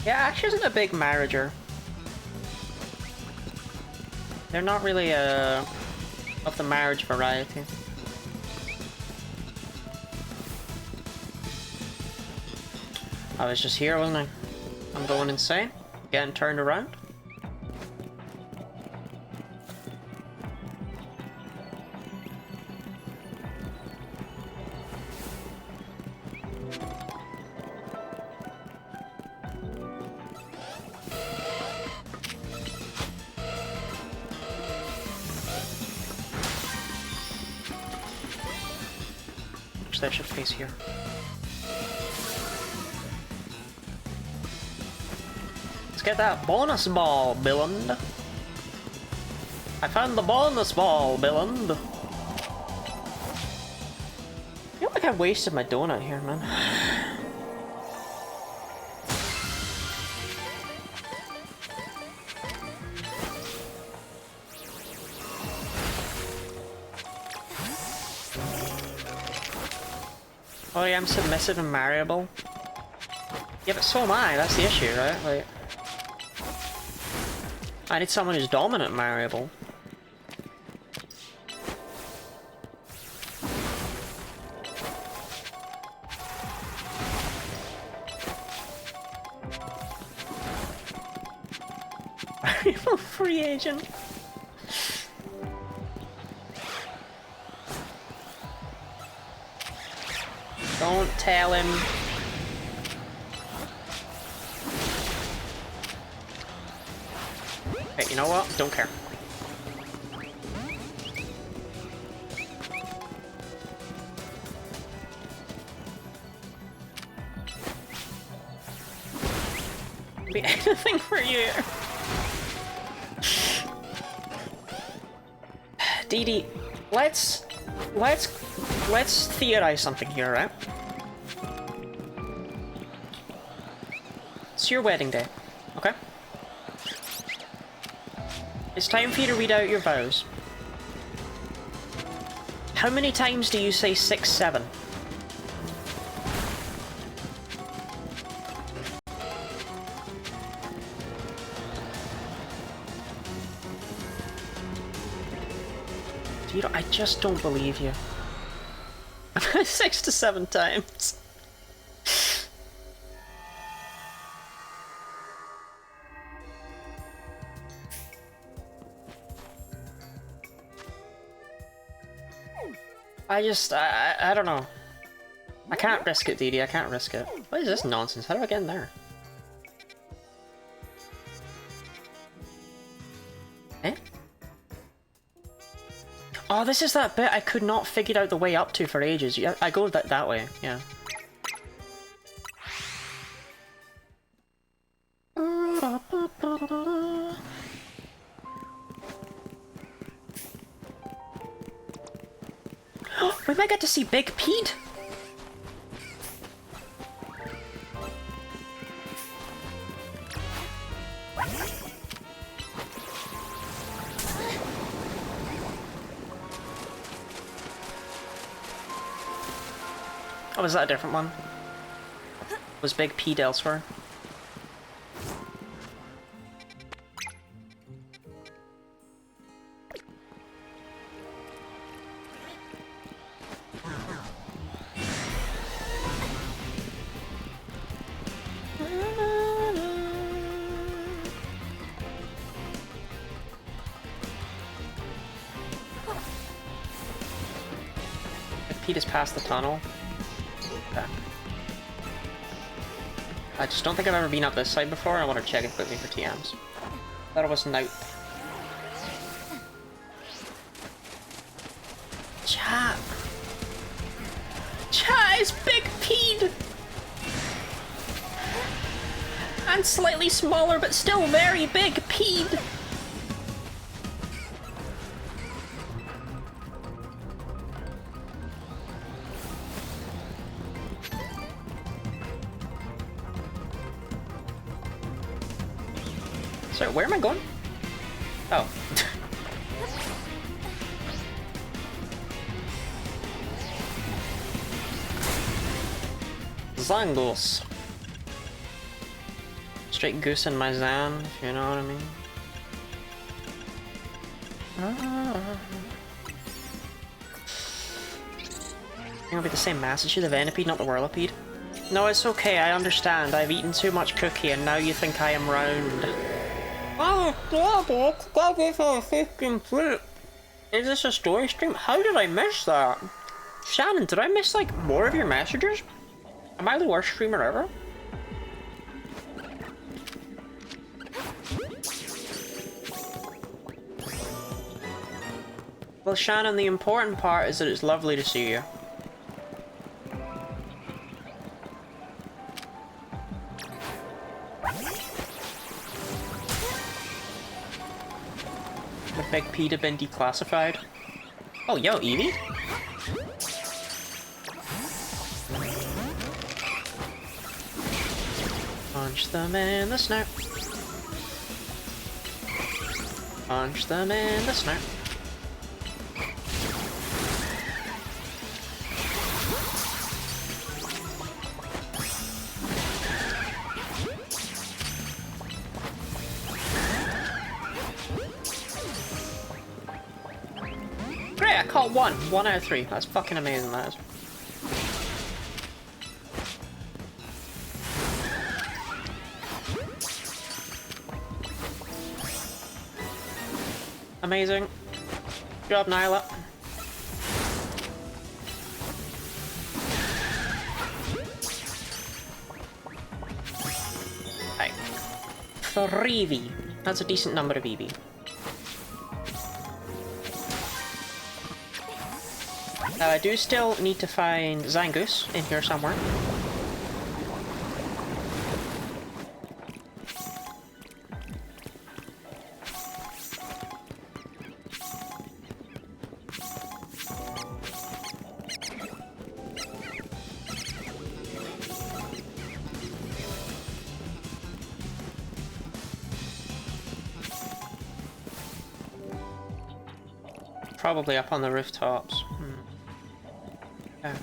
Yeah, Ash isn't a big marriager. They're not really of the marriage variety. I was just here, wasn't I? I'm going insane. Getting turned around. That should face here. Let's get that bonus ball, Billand. I found the bonus ball, Billand. I feel like I wasted my donut here, man. Oh yeah, I'm submissive and marriable. Yeah, but so am I, that's the issue, right? Like... I need someone who's dominant and marriable. Variable free agent. Don't tell him. Hey, you know what? Don't care. anything for you. Dee Dee, let's theorize something here, right? It's your wedding day, okay? It's time for you to read out your vows. How many times do you say 6, 7? I just don't believe you. 6 to 7 times. I don't know. I can't risk it, Dee Dee, I can't risk it. What is this nonsense? How do I get in there? Eh? Oh, this is that bit I could not figure out the way up to for ages. Yeah, I go that way, yeah. We might get to see Big Pete! Oh, was that a different one? Was Big Pete elsewhere? Pete is past the tunnel. Okay. I just don't think I've ever been up this side before. I want to check it quickly for TMs. Thought it was out. Chat. Chat is Big Pete! And slightly smaller, but still very Big Pete! Sorry, where am I going? Oh. Zangoose. Straight goose in my Zan, if you know what I mean. It'll be the same mass issue, the Venipede, not the Whirlipede. No, it's okay, I understand. I've eaten too much cookie and now you think I am round. Oh, stop it! Stop it for a 15 flip! Is this a story stream? How did I miss that? Shannon, did I miss, like, more of your messages? Am I the worst streamer ever? Well, Shannon, the important part is that it's lovely to see you. The Big Pete have been declassified. Oh, yo, Eevee? Punch them in the snout. Punch them in the snout. Great, I caught one. 1 out of 3. That's fucking amazing, that is. Amazing. Good job, Nyla. Right. 3V. That's a decent number of EV. Now, I do still need to find Zangoose in here somewhere. probably up on the rooftops. Yeah.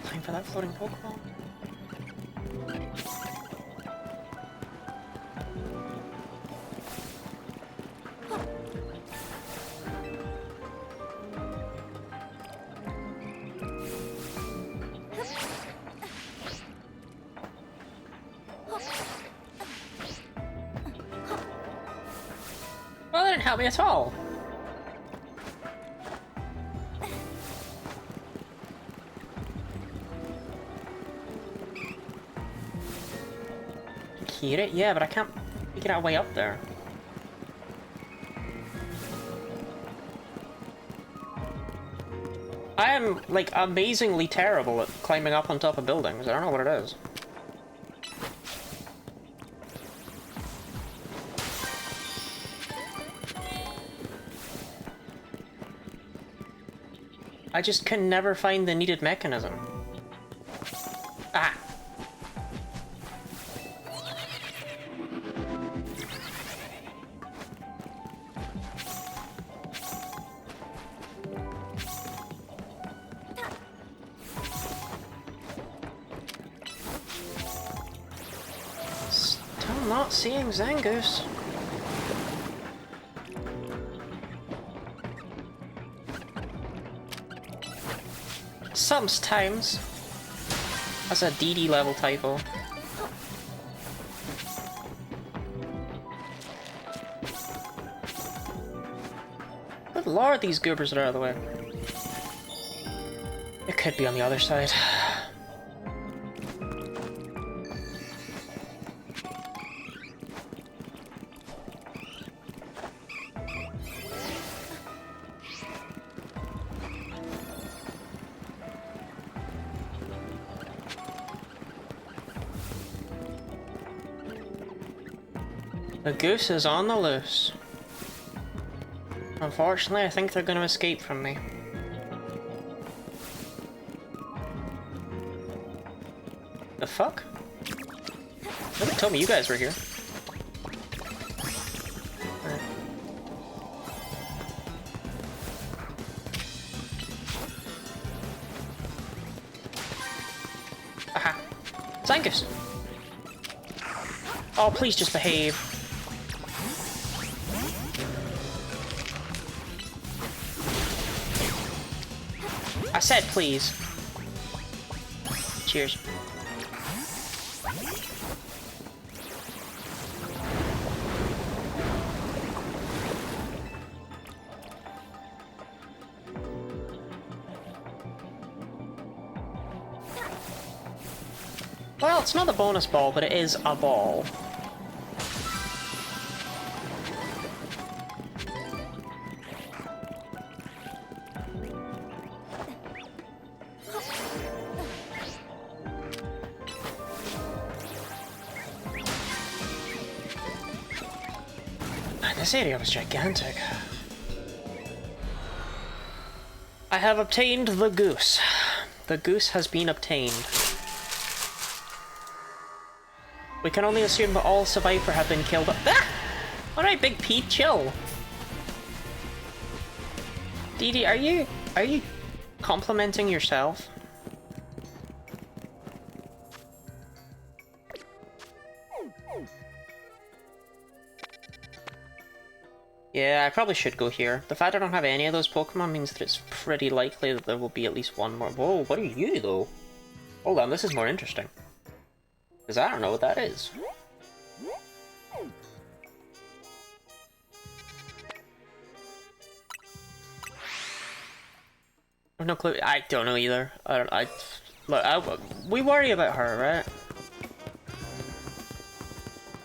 Time for that floating Pokeball. Well, that didn't help me at all. Hear it? Yeah, but I can't figure out a way up there. I am, like, amazingly terrible at climbing up on top of buildings. I don't know what it is. I just can never find the needed mechanism. Ah! Still not seeing Zangoose. Sometimes. That's a DD level typo. Good lord, these goobers are out of the way. It could be on the other side. The goose is on the loose. Unfortunately, I think they're going to escape from me. The fuck? Nobody told me you guys were here. Alright. Aha! Zangus! Oh, please just behave. I said please. Cheers. Well, it's not a bonus ball, but it is a ball. This area was gigantic. I have obtained the goose. The goose has been obtained. We can only assume that all survivors have been killed. Ah! Alright, Big P, chill. Dee Dee, are you complimenting yourself? Yeah, I probably should go here. The fact I don't have any of those Pokemon means that it's pretty likely that there will be at least one more. Whoa, what are you, though? Hold on, this is more interesting. Because I don't know what that is. I have no clue. I don't know either. Look, we worry about her, right?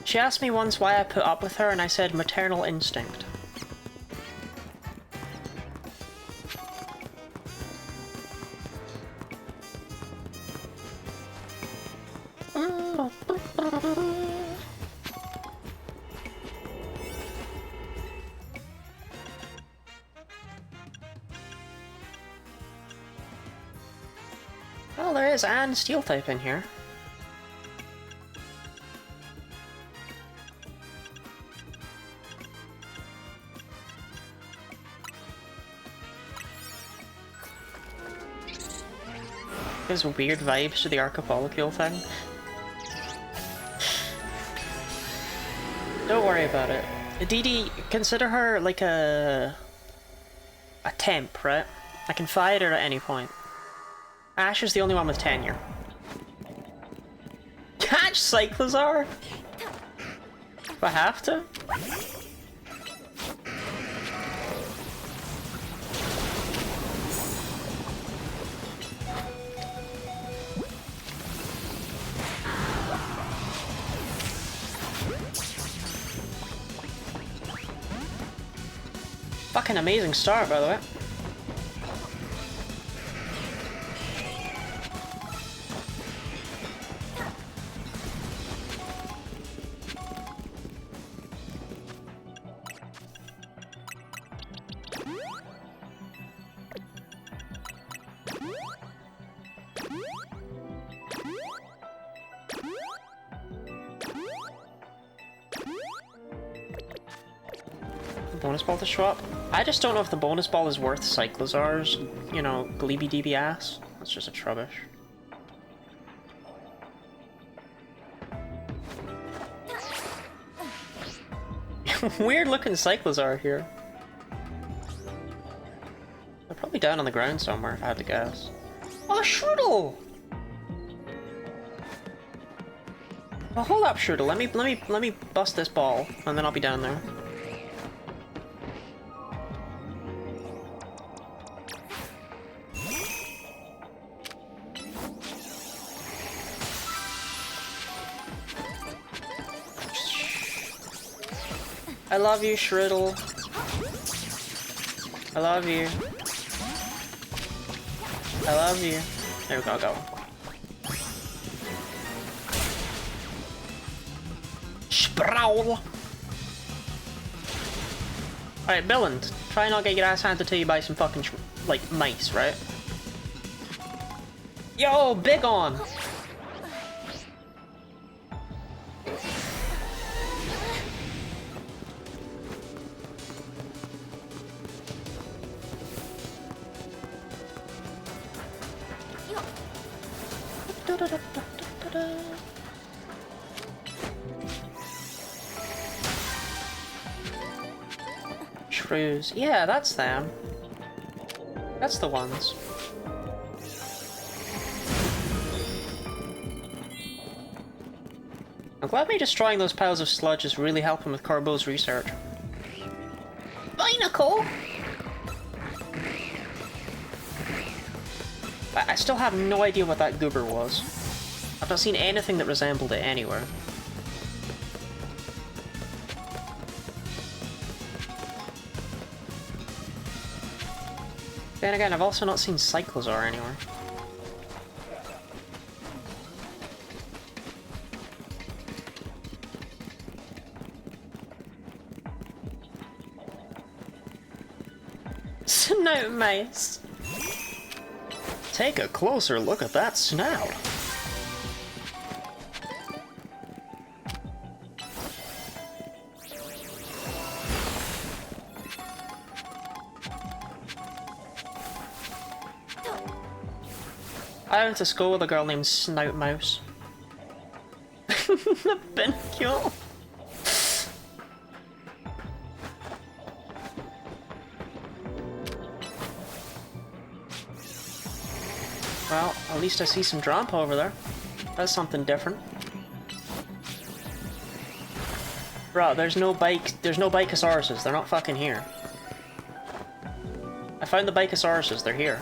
She asked me once why I put up with her, and I said maternal instinct. Oh, there is and steel type in here. There's weird vibes to the archipelago thing. Don't worry about it. Dee Dee, consider her like a temp, right? I can fire her at any point. Ash is the only one with tenure. Catch Cyclozar? If I have to? Fucking amazing start, by the way. Bonus ball to show up. I just don't know if the bonus ball is worth Cyclozar's, you know, gleeby DB ass. That's just a trubbish. Weird looking Cyclozar here. They're probably down on the ground somewhere, if I had to guess. Oh, Strudel! Well, hold up, Strudel. Let me bust this ball, and then I'll be down there. I love you, Shriddle. I love you. I love you. There we go, Sproul! Alright, Billund, try not get your ass handed to you by some fucking, like, mice, right? Yo, big on! Shrews. Yeah, that's them. That's the ones. I'm glad me destroying those piles of sludge is really helping with Corbo's research. Binacle! I still have no idea what that goober was. I've not seen anything that resembled it anywhere. Then again, I've also not seen Cyclozar anywhere. Snout mice! Take a closer look at that snout. I went to school with a girl named Snout Mouse. Been cute. Well, at least I see some Drampa over there. That's something different. Bro, there's no Bikosauruses. They're not fucking here. I found the Bikosauruses. They're here.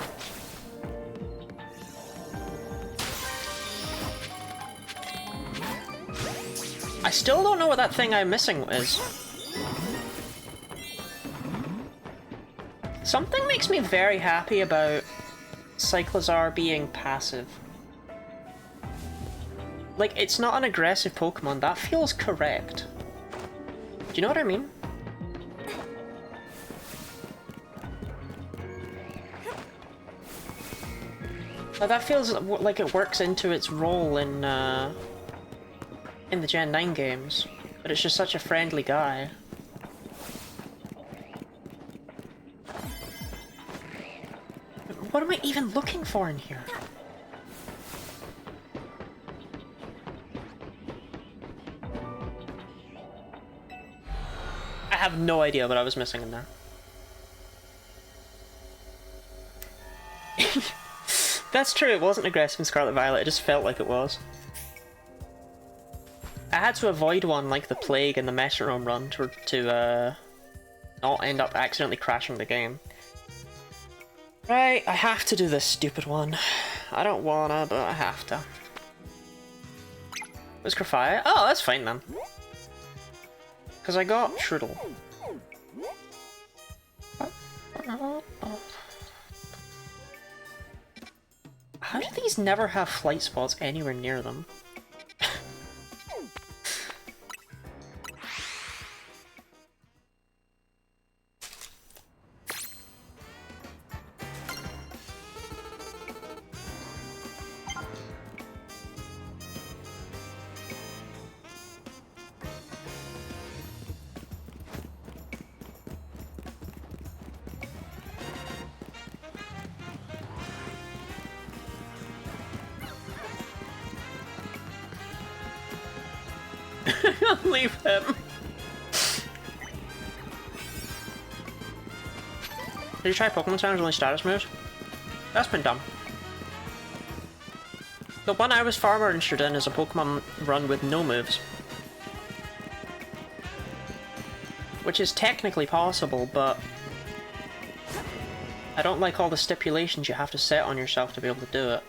I still don't know what that thing I'm missing is. Something makes me very happy about Cyclozar being passive. Like, it's not an aggressive Pokemon. That feels correct. Do you know what I mean? But that feels like it works into its role in the Gen 9 games. But it's just such a friendly guy. What am I even looking for in here? I have no idea what I was missing in there. That's true, it wasn't aggressive in Scarlet Violet, it just felt like it was. I had to avoid one like the Plague in the Metronome run to not end up accidentally crashing the game. Right, I have to do this stupid one. I don't wanna, but I have to. Where's Grafia? Oh, that's fine then. Because I got Trudel. How do these never have flight spots anywhere near them? Leave him. Did you try Pokemon Center's only status moves? That's been dumb. The one I was far more interested in is a Pokemon run with no moves. Which is technically possible, but I don't like all the stipulations you have to set on yourself to be able to do it.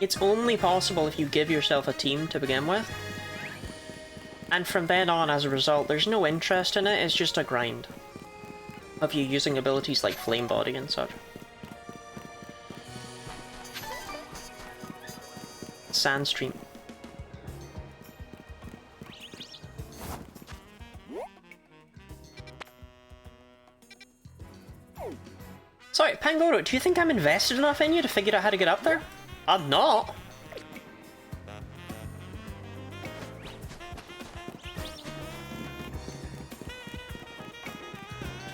It's only possible if you give yourself a team to begin with. And from then on, as a result, there's no interest in it, it's just a grind. Of you using abilities like Flame Body and such. Sandstream. Sorry, Pangoro, do you think I'm invested enough in you to figure out how to get up there? I'm not.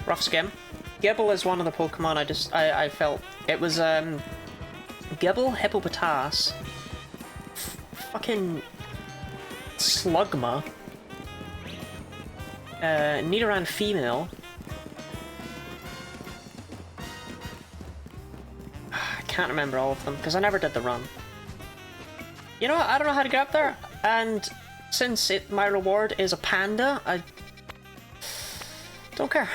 Rough skim. Gibble is one of the Pokemon I felt it was Gibble, Hippopotas, fucking Slugma, Nidoran female. I can't remember all of them because I never did the run. You know what? I don't know how to get up there, and since my reward is a panda, I don't care.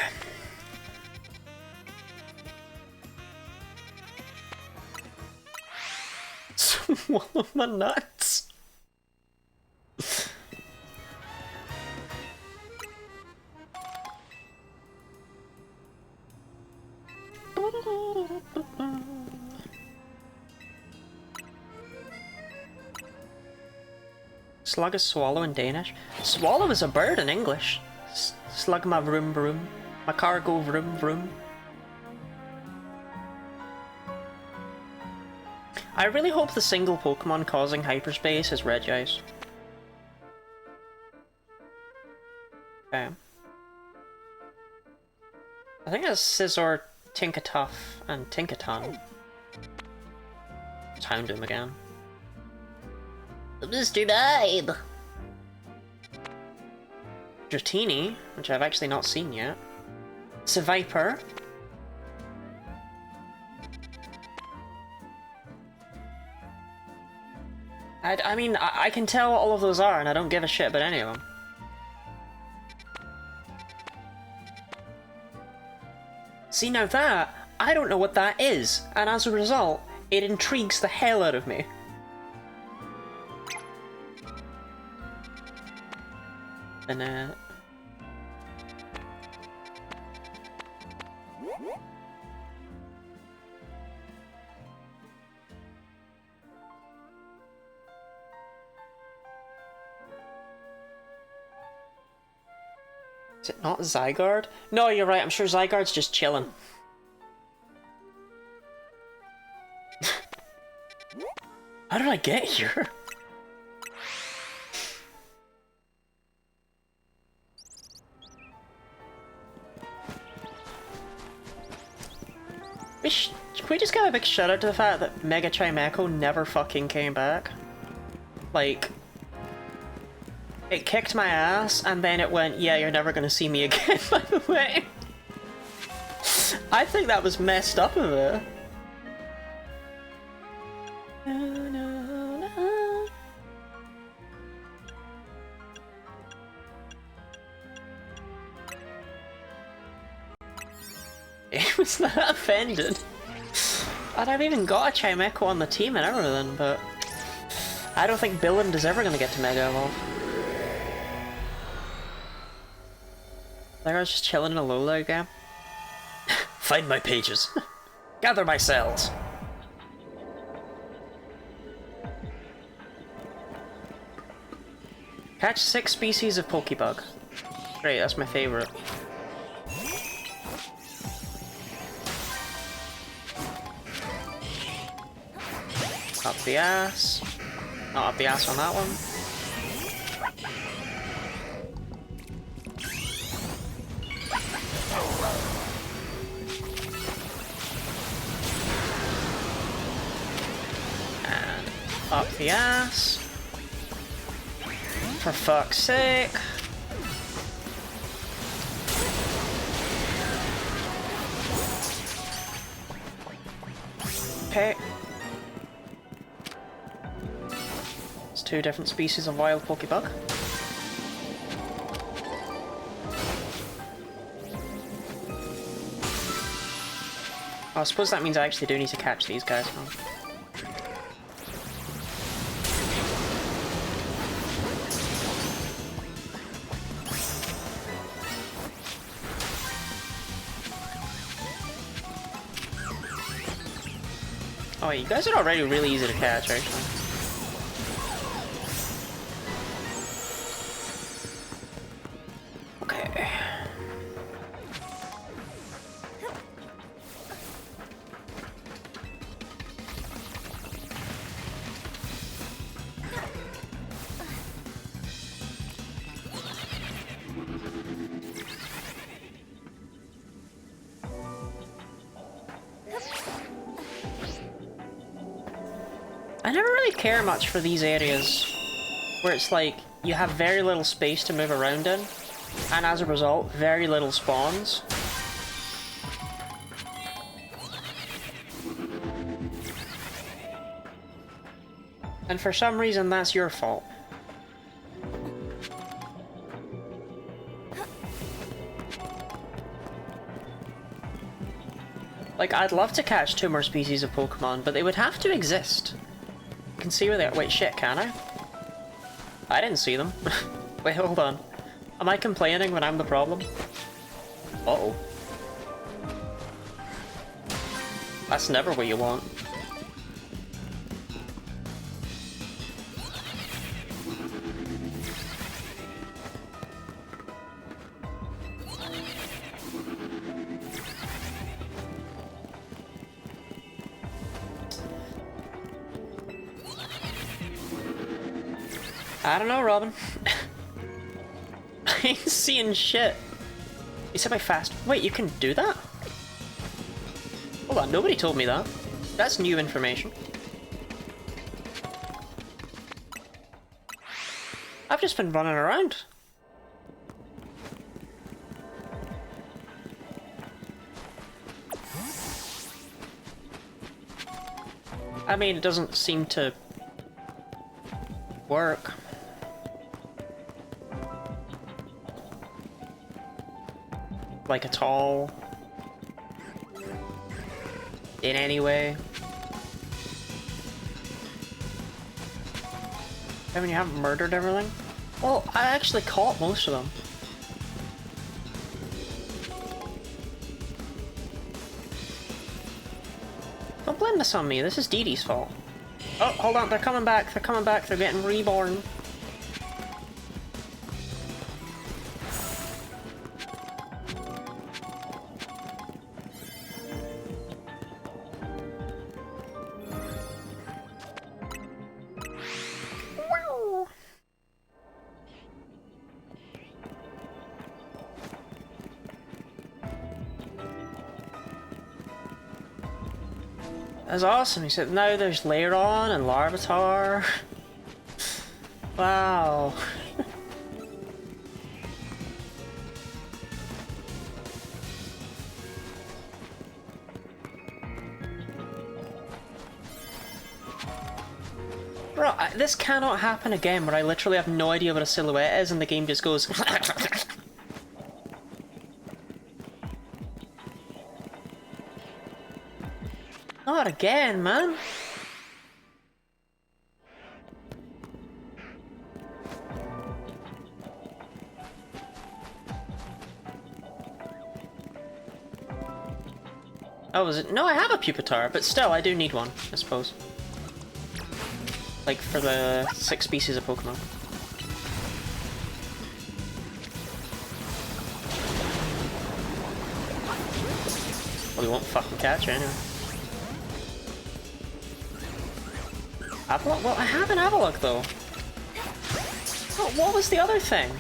Swallow my nuts. Slug is swallow in Danish. Swallow is a bird in English. Slug my vroom vroom. My cargo vroom vroom. I really hope the single Pokemon causing hyperspace is Regice. Okay. I think it's Scizor, Tinkatuff, and Tinkaton. Houndoom again. Mr. Nine! Dratini, which I've actually not seen yet. Seviper. I mean, I can tell what all of those are, and I don't give a shit about any of them. See, now that, I don't know what that is, and as a result, it intrigues the hell out of me. And, Is it not Zygarde? No, you're right. I'm sure Zygarde's just chilling. How did I get here? Can we just give a big shout out to the fact that Mega Chimecho never fucking came back? Like, it kicked my ass and then it went, yeah, you're never gonna see me again, by the way. I think that was messed up of it. It was that offended. And I've even got a Chimecho on the team and everything, but I don't think Billand is ever going to get to Mega Evolve. Like I was just chilling in a Alola game. Find my pages. Gather my cells. Catch 6 species of Pokebug. Great, that's my favorite. Up the ass. Not up the ass on that one. And up the ass. For fuck's sake. Okay. It's 2 different species of wild Pokebug. I suppose that means I actually do need to catch these guys now. Oh, you guys are already really easy to catch, actually. Okay. I never really care much for these areas where it's like you have very little space to move around in, and as a result, very little spawns. And for some reason, that's your fault. Like, I'd love to catch 2 more species of Pokemon, but they would have to exist. You can see where they are. Wait, shit, can I? I didn't see them. Wait, hold on. Am I complaining when I'm the problem? Uh-oh. That's never what you want. I don't know, Robin. I ain't seeing shit. You said by fast. Wait, you can do that? Hold on, nobody told me that. That's new information. I've just been running around. I mean, it doesn't seem to work. Like at all. In any way. I mean, you haven't murdered everything? Well, I actually caught most of them. Don't blame this on me, this is Dee Dee's fault. Oh, hold on, they're coming back, they're getting reborn. That's awesome. He said now there's Lairon and Larvitar. Wow. Bro, this cannot happen again where I literally have no idea what a silhouette is and the game just goes... Not again, man. Oh, is it? No, I have a Pupitar, but still, I do need one, I suppose. Like, for the 6 species of Pokemon. Well, we won't fucking catch it anyway. Avalok? Well, I have an Avalok, though. Oh, what was the other thing?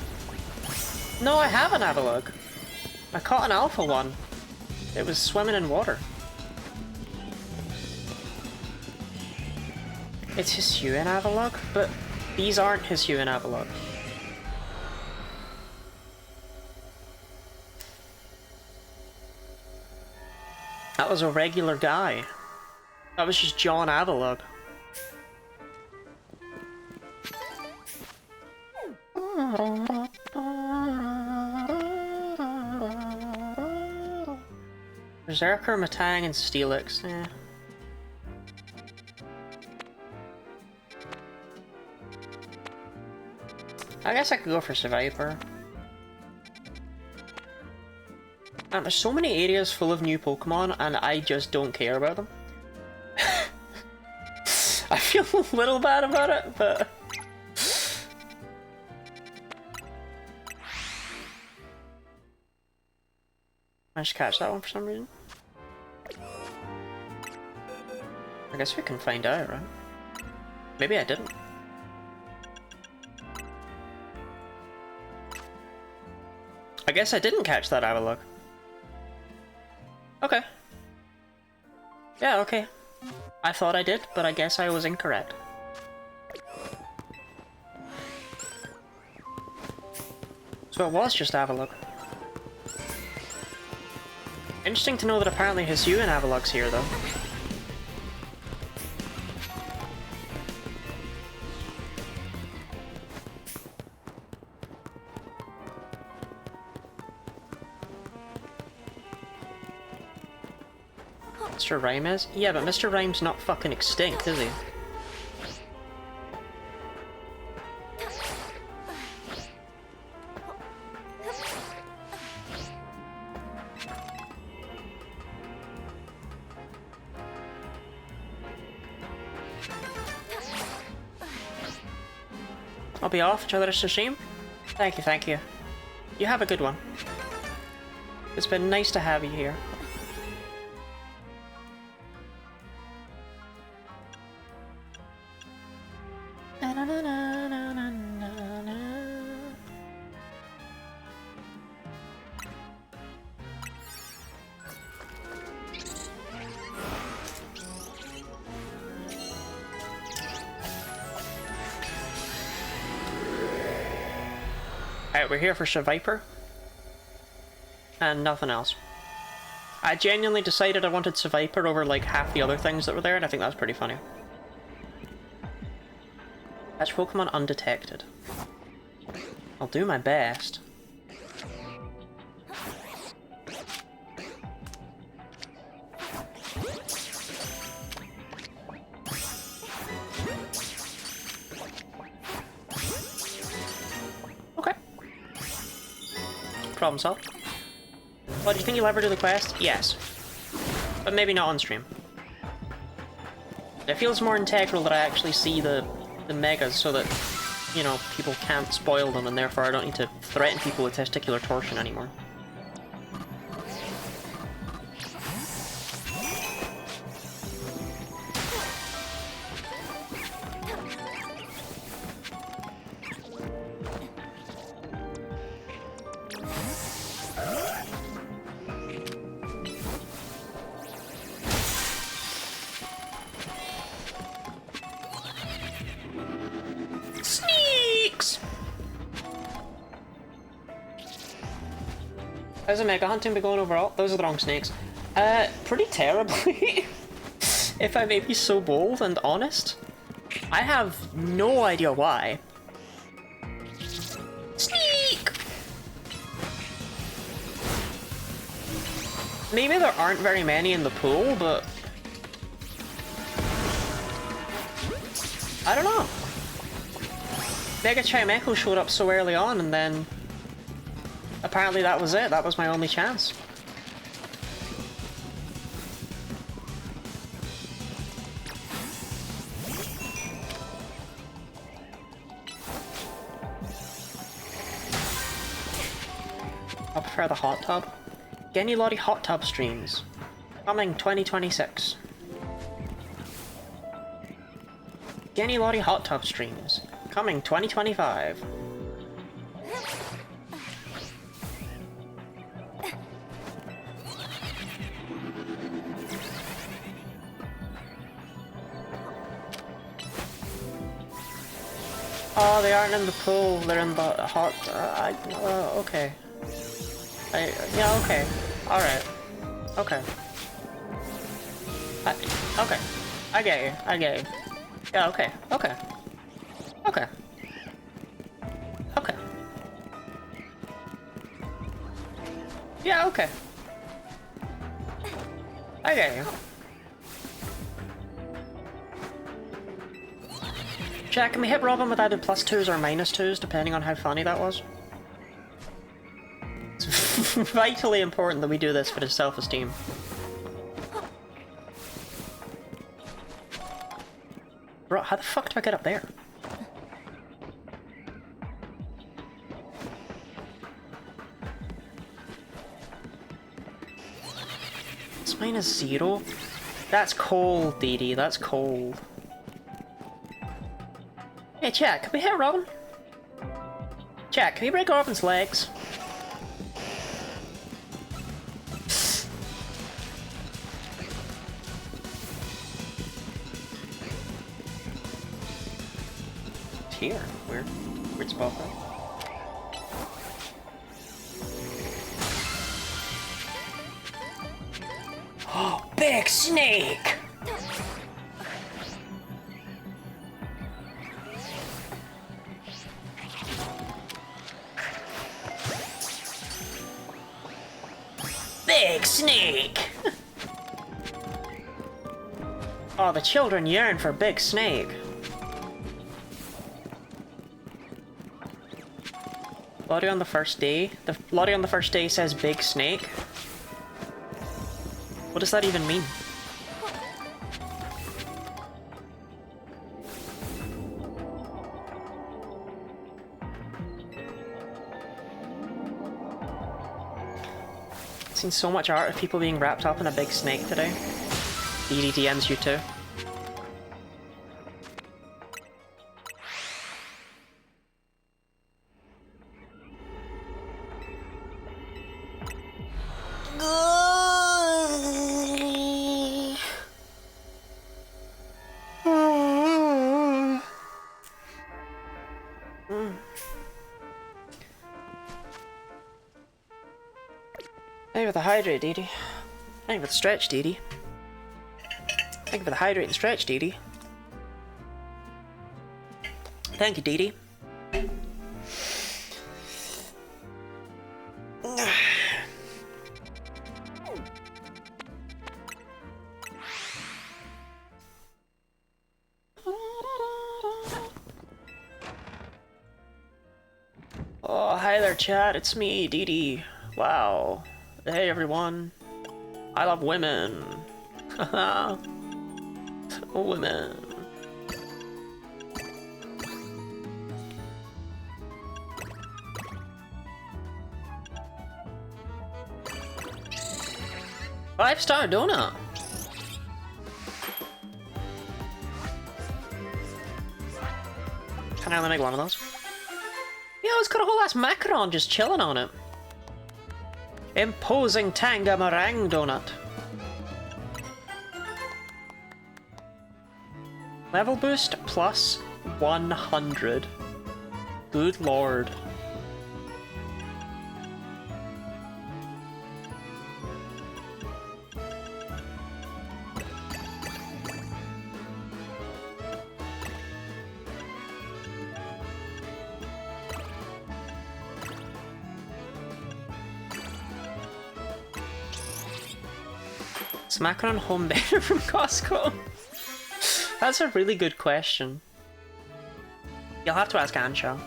No, I have an Avalok. I caught an alpha one. It was swimming in water. It's Hisuian Avalok, but these aren't Hisuian Avalok. That was a regular guy. That was just John Avalok. Berserker, Matang, and Steelix. Eh. I guess I could go for Seviper. Man, there's so many areas full of new Pokemon, and I just don't care about them. I feel a little bad about it, but... I just catch that one for some reason. I guess we can find out, right? Maybe I didn't. I guess I didn't catch that Avalok. Okay. Yeah, okay. I thought I did, but I guess I was incorrect. So it was just Avalok. Interesting to know that apparently Hisuian Avalok's here, though. Mr. Rhyme is? Yeah, but Mr. Rhyme's not fucking extinct, is he? I'll be off, Childress Shashim. Thank you, thank you. You have a good one. It's been nice to have you here. Alright, we're here for Seviper. And nothing else. I genuinely decided I wanted Seviper over like half the other things that were there, and I think that's pretty funny. Catch Pokemon undetected. I'll do my best. Okay. Problem solved. Well, do you think you'll ever do the quest? Yes. But maybe not on stream. It feels more integral that I actually see the megas so that, you know, people can't spoil them, and therefore I don't need to threaten people with testicular torsion anymore. How's the mega hunting been going overall? Those are the wrong snakes. Pretty terribly. If I may be so bold and honest. I have no idea why. Sneak! Maybe there aren't very many in the pool, but... I don't know. Mega Chimecho showed up so early on, and then... apparently that was it. That was my only chance. I prefer the hot tub. Genny Lottie hot tub streams. Coming 2026. Genny Lottie hot tub streams. Coming 2025. Oh, they aren't in the pool. They're in the hot... okay. Yeah, okay. Alright. Okay. Okay. I get you. I get you. Yeah, okay. Okay. Okay. Okay. Yeah, okay. I get you. Jack, can we hit Robin with either +2s or -2s, depending on how funny that was? It's vitally important that we do this for his self-esteem. Bro, how the fuck do I get up there? It's -0? That's cold, Dee Dee, that's cold. Hey, chat, can we hit Robin? Chat, can we break Robin's legs? Here, weird spot there. Oh, big snake! Big snake! Oh, the children yearn for Big Snake. Lottie on the first day? The Lottie on the first day says Big Snake? What does that even mean? I've seen so much art of people being wrapped up in a big snake today. DMs you too. Thank you for the hydrate, Dee Dee. Thank you for the stretch, Dee Dee. Thank you for the hydrate and stretch, Dee Dee. Thank you, Dee Dee. Oh, hi there, chat. It's me, Dee Dee. Wow. Hey, everyone. I love women. Haha. Women. Five-star donut. Can I only make one of those? Yeah, it's got a whole ass macaron just chilling on it. Imposing Tanga meringue donut. Level boost plus 100. Good lord. Smacking on home banner from Costco? That's a really good question. You'll have to ask Ansha.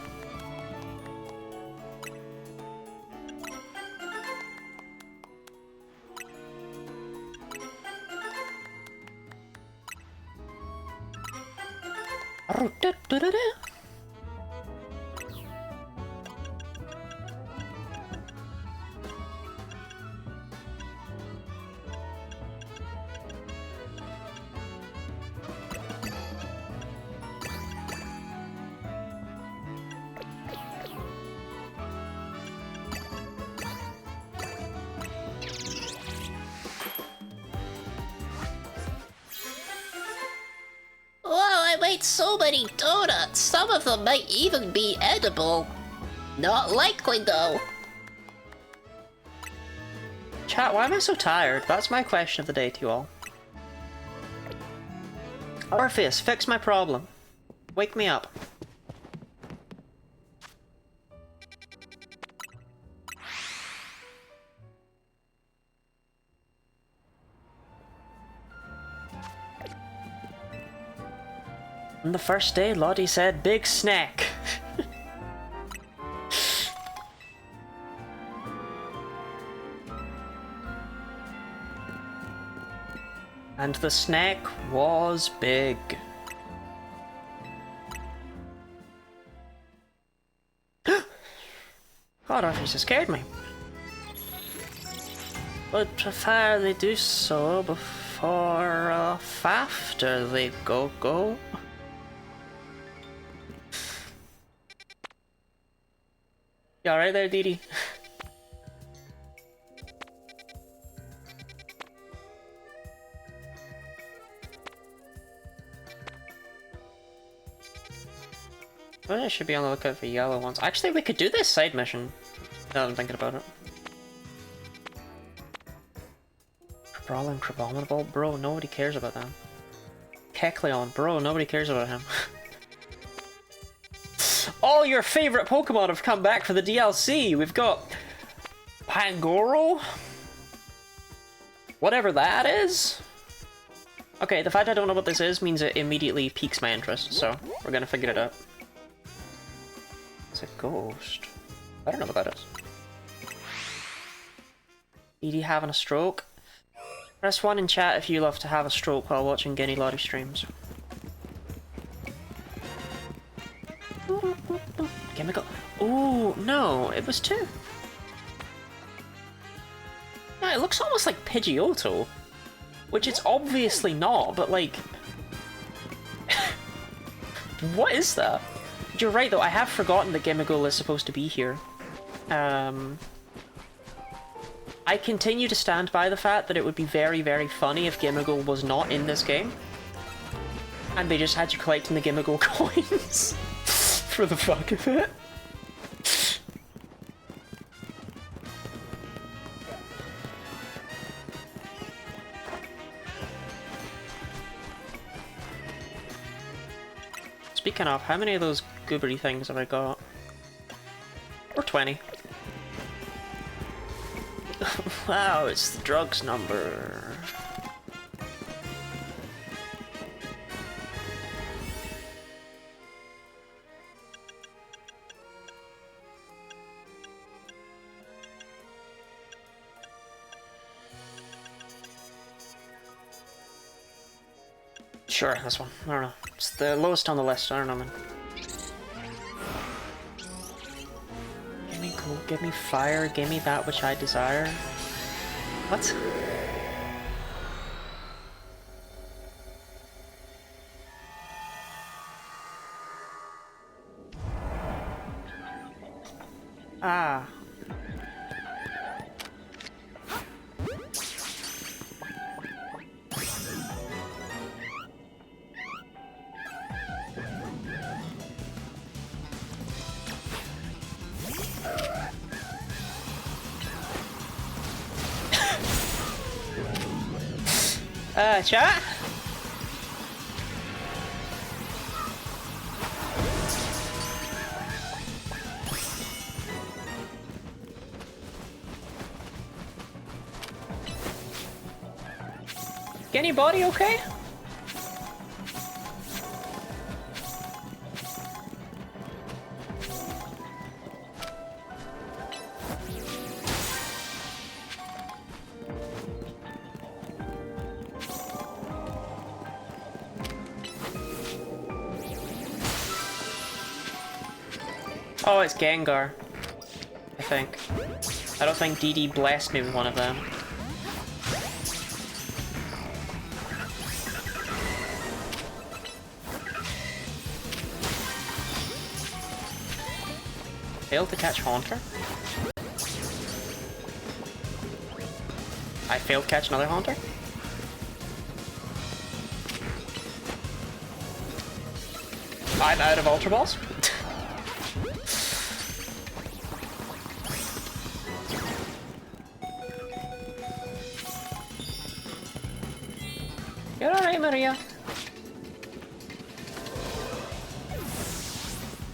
Wow, I made so many donuts. Some of them might even be edible. Not likely though. Chat, why am I so tired? That's my question of the day to you all. Orpheus, fix my problem. Wake me up. On the first day, Lottie said, big snack. And the snack was big. God, Orpheus, you scared me. Would prefer they do so before or after they go. You alright there, Dee Dee? I should be on the lookout for yellow ones. Actually, we could do this side mission. Now that I'm thinking about it. Brawl and Crabominable? Bro, nobody cares about them. Kecleon? Bro, nobody cares about him. All your favorite Pokemon have come back for the DLC. We've got Pangoro, whatever that is. Okay, the fact I don't know what this is means it immediately piques my interest, so we're gonna figure it out. It's a ghost. I don't know what that is. Edie having a stroke? Press 1 in chat if you love to have a stroke while watching Guinea Lottie streams. Chemical. Oh no, it was 2. Yeah, it looks almost like Pidgeotto, which it's obviously not, but like, what is that? You're right though, I have forgotten that Gimmighoul is supposed to be here. I continue to stand by the fact that it would be very, very funny if Gimmighoul was not in this game. And they just had you collecting the Gimmighoul coins for the fuck of it. Speaking of, how many of those goobery things have I got? Or 20. Wow, it's the drugs number. Sure, this one. I don't know. It's the lowest on the list. I don't know, man. Give me gold, give me fire, give me that which I desire. What? Ah. Chat? Anybody okay? Oh, it's Gengar. I think. I don't think DD blessed me with one of them. Failed to catch Haunter. I failed to catch another Haunter. I'm out of Ultra Balls. You're alright, Maria.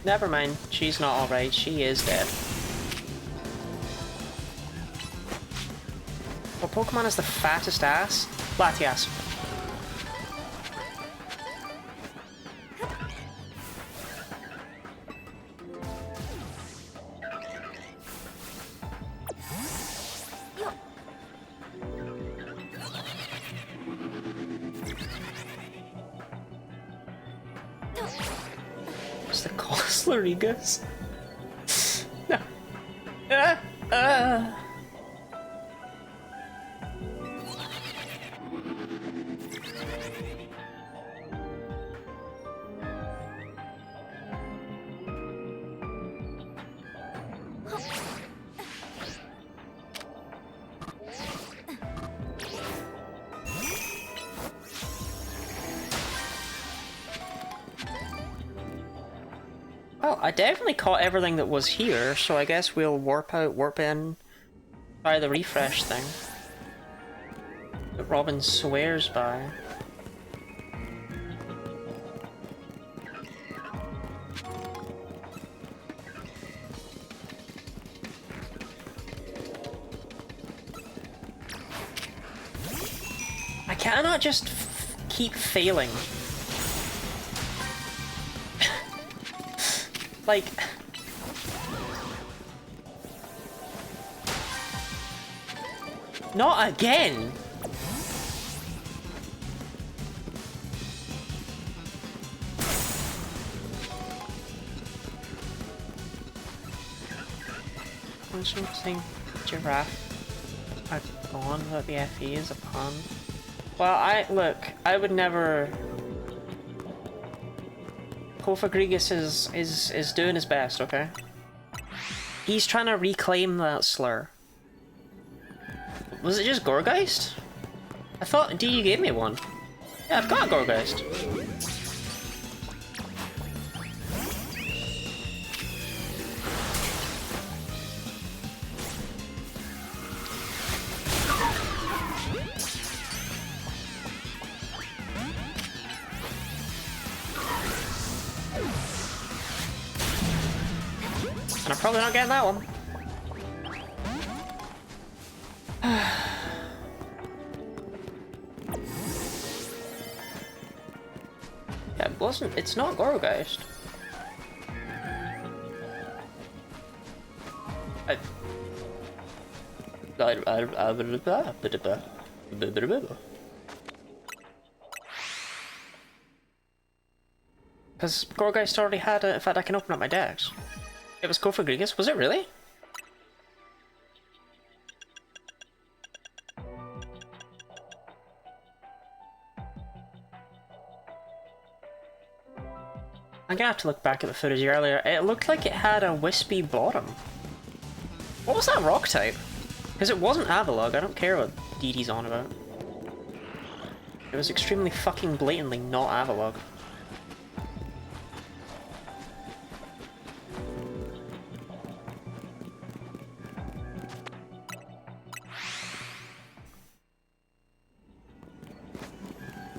Never mind, she's not alright, she is dead. What Pokemon is the fattest ass? Latias. What's the cost, Larigas? No. Well, I definitely caught everything that was here, so I guess we'll warp out, warp in, try the refresh thing that Robin swears by. I cannot just keep failing. Like... Not again! Something giraffe are gone without the FE is a pun. Well, look, I would never... Kofagrigus is doing his best, okay? He's trying to reclaim that slur. Was it just Gorgeist? I thought D you gave me one. Yeah, I've got a Gorgeist. And I'm probably not getting that one. Yeah, it wasn't. It's not Gorgeist. Because Gorgeist already had it. In fact, I can open up my decks. It was Kofagrigus. Was it really? I'm gonna have to look back at the footage earlier. It looked like it had a wispy bottom. What was that rock type? Because it wasn't Avalugg. I don't care what DD's on about. It was extremely fucking blatantly not Avalugg.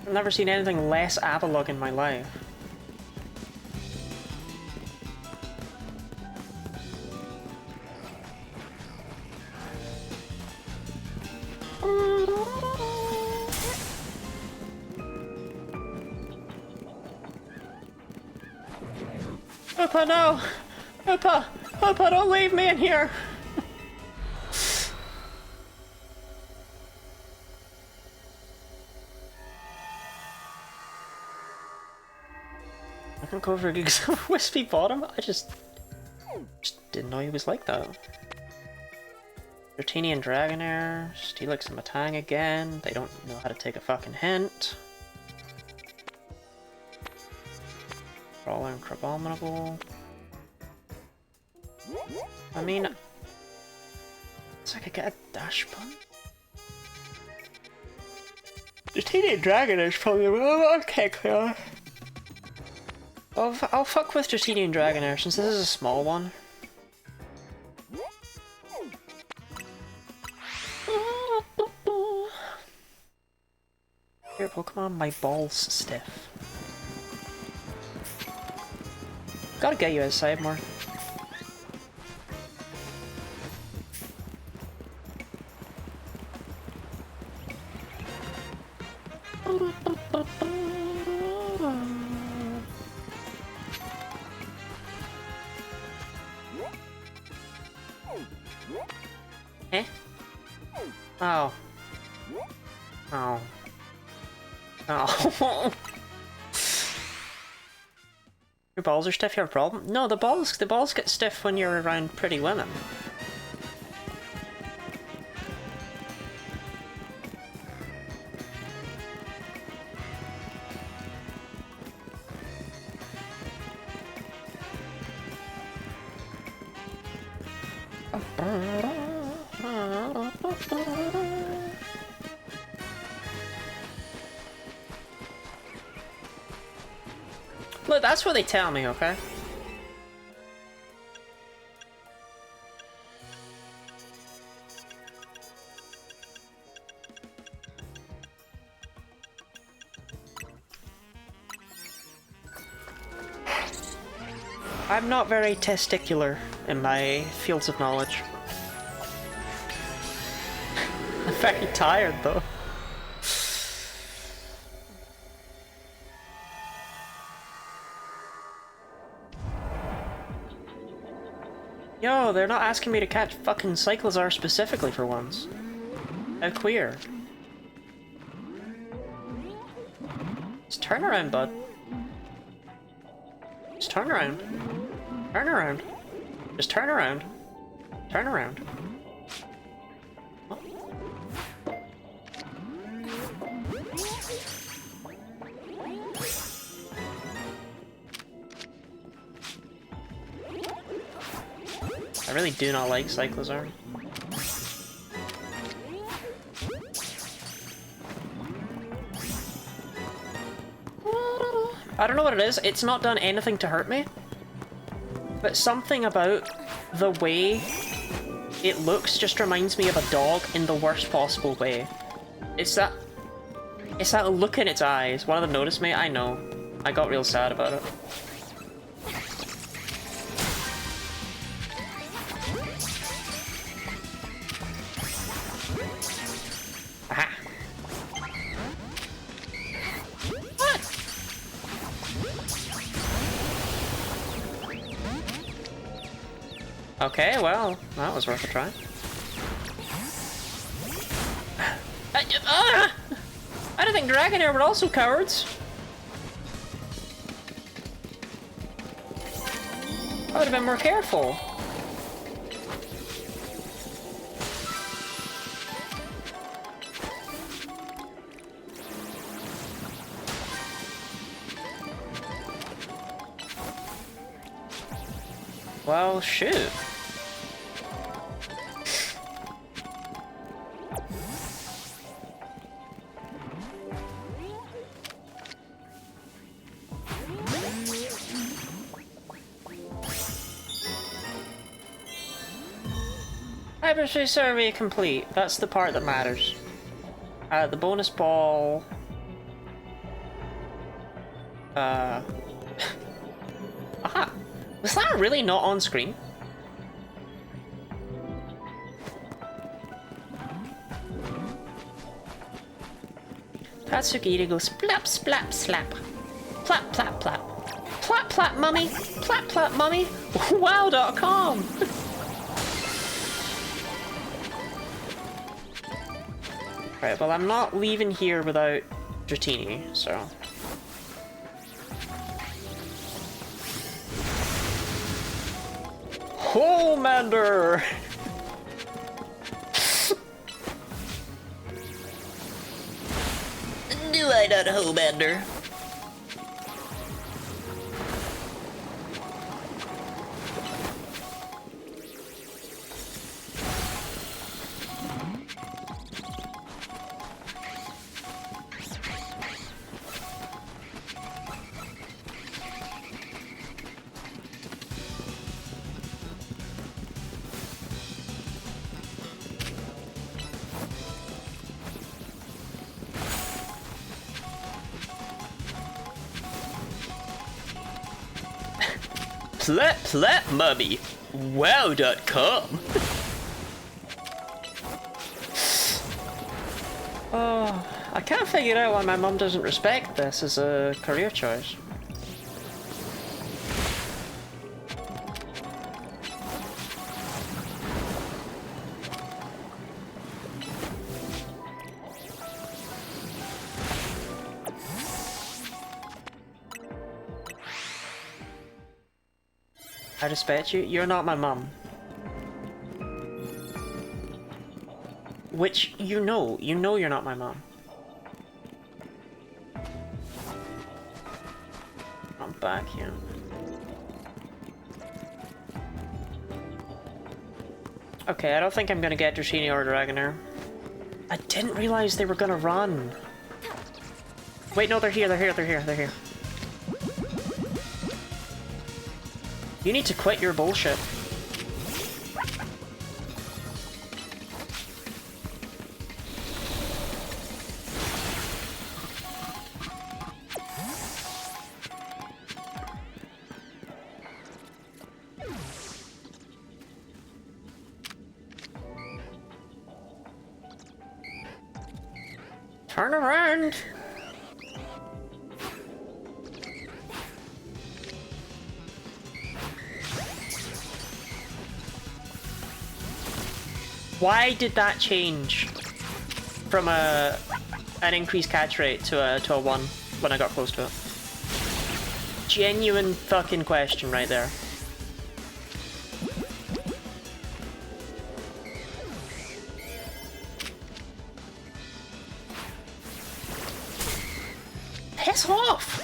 I've never seen anything less Avalugg in my life. Hoopa, no! Hoopa! Hoopa, don't leave me in here! I can go for gigs of Wispy Bottom? I just didn't know he was like that. Dratini Dragonair, Steelix and Matang again. They don't know how to take a fucking hint. Brawler and Crabominable. I mean, so I could get a Dash Pun? Dratini Dragonair's probably okay, clear. I'll fuck with Dratini and Dragonair since this is a small one. Here, Pokemon, my ball's stiff. Gotta get you outside more. Eh? Oh. Oh. Oh. Your balls are stiff, you have a problem? No, the balls get stiff when you're around pretty women. Look, that's what they tell me, okay? I'm not very testicular in my fields of knowledge. I'm very tired, though. Yo, they're not asking me to catch fucking Cyclizar specifically for once. How queer. Just turn around, bud. Just turn around. Turn around. Just turn around. Turn around. Oh. I really do not like Cyclizar. I don't know what it is, it's not done anything to hurt me. But something about the way it looks just reminds me of a dog in the worst possible way. It's that look in its eyes. One of them noticed me, I know. I got real sad about it. Aha! What? Okay, well, that was worth a try. I don't think Dragonair were also cowards. I would have been more careful. Well, shoot. Hyperspace survey complete. That's the part that matters. The bonus ball. Aha! Was that really not on screen? Tatsukiri goes splap, splap, slap. Plap, plap, plap. Plap, plat mummy. Plat mummy. Wow.com. Right, well, I'm not leaving here without Dratini, so. Homelander! Do I not, Homelander? Plap mummy. Wow.com. Oh, I can't figure out why my mum doesn't respect this as a career choice. I respect you. You're not my mum. Which, you know you're not my mum. I'm back here. Okay, I don't think I'm gonna get Dratini or Dragonair. I didn't realize they were gonna run. Wait, no, they're here. You need to quit your bullshit. Turn around! Why did that change from an increased catch rate to a 1 when I got close to it? Genuine fucking question right there. Piss off!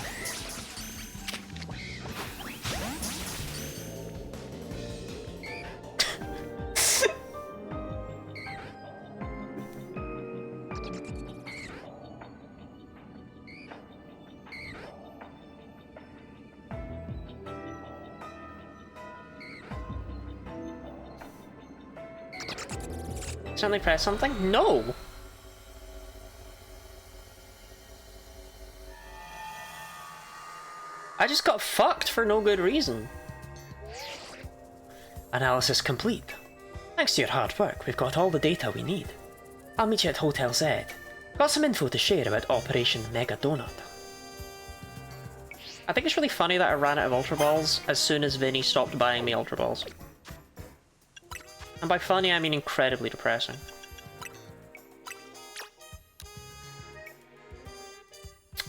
Suddenly press something? No! I just got fucked for no good reason. Analysis complete. Thanks to your hard work, we've got all the data we need. I'll meet you at Hotel Z. Got some info to share about Operation Mega Donut. I think it's really funny that I ran out of Ultra Balls as soon as Vinny stopped buying me Ultra Balls. And by funny, I mean incredibly depressing.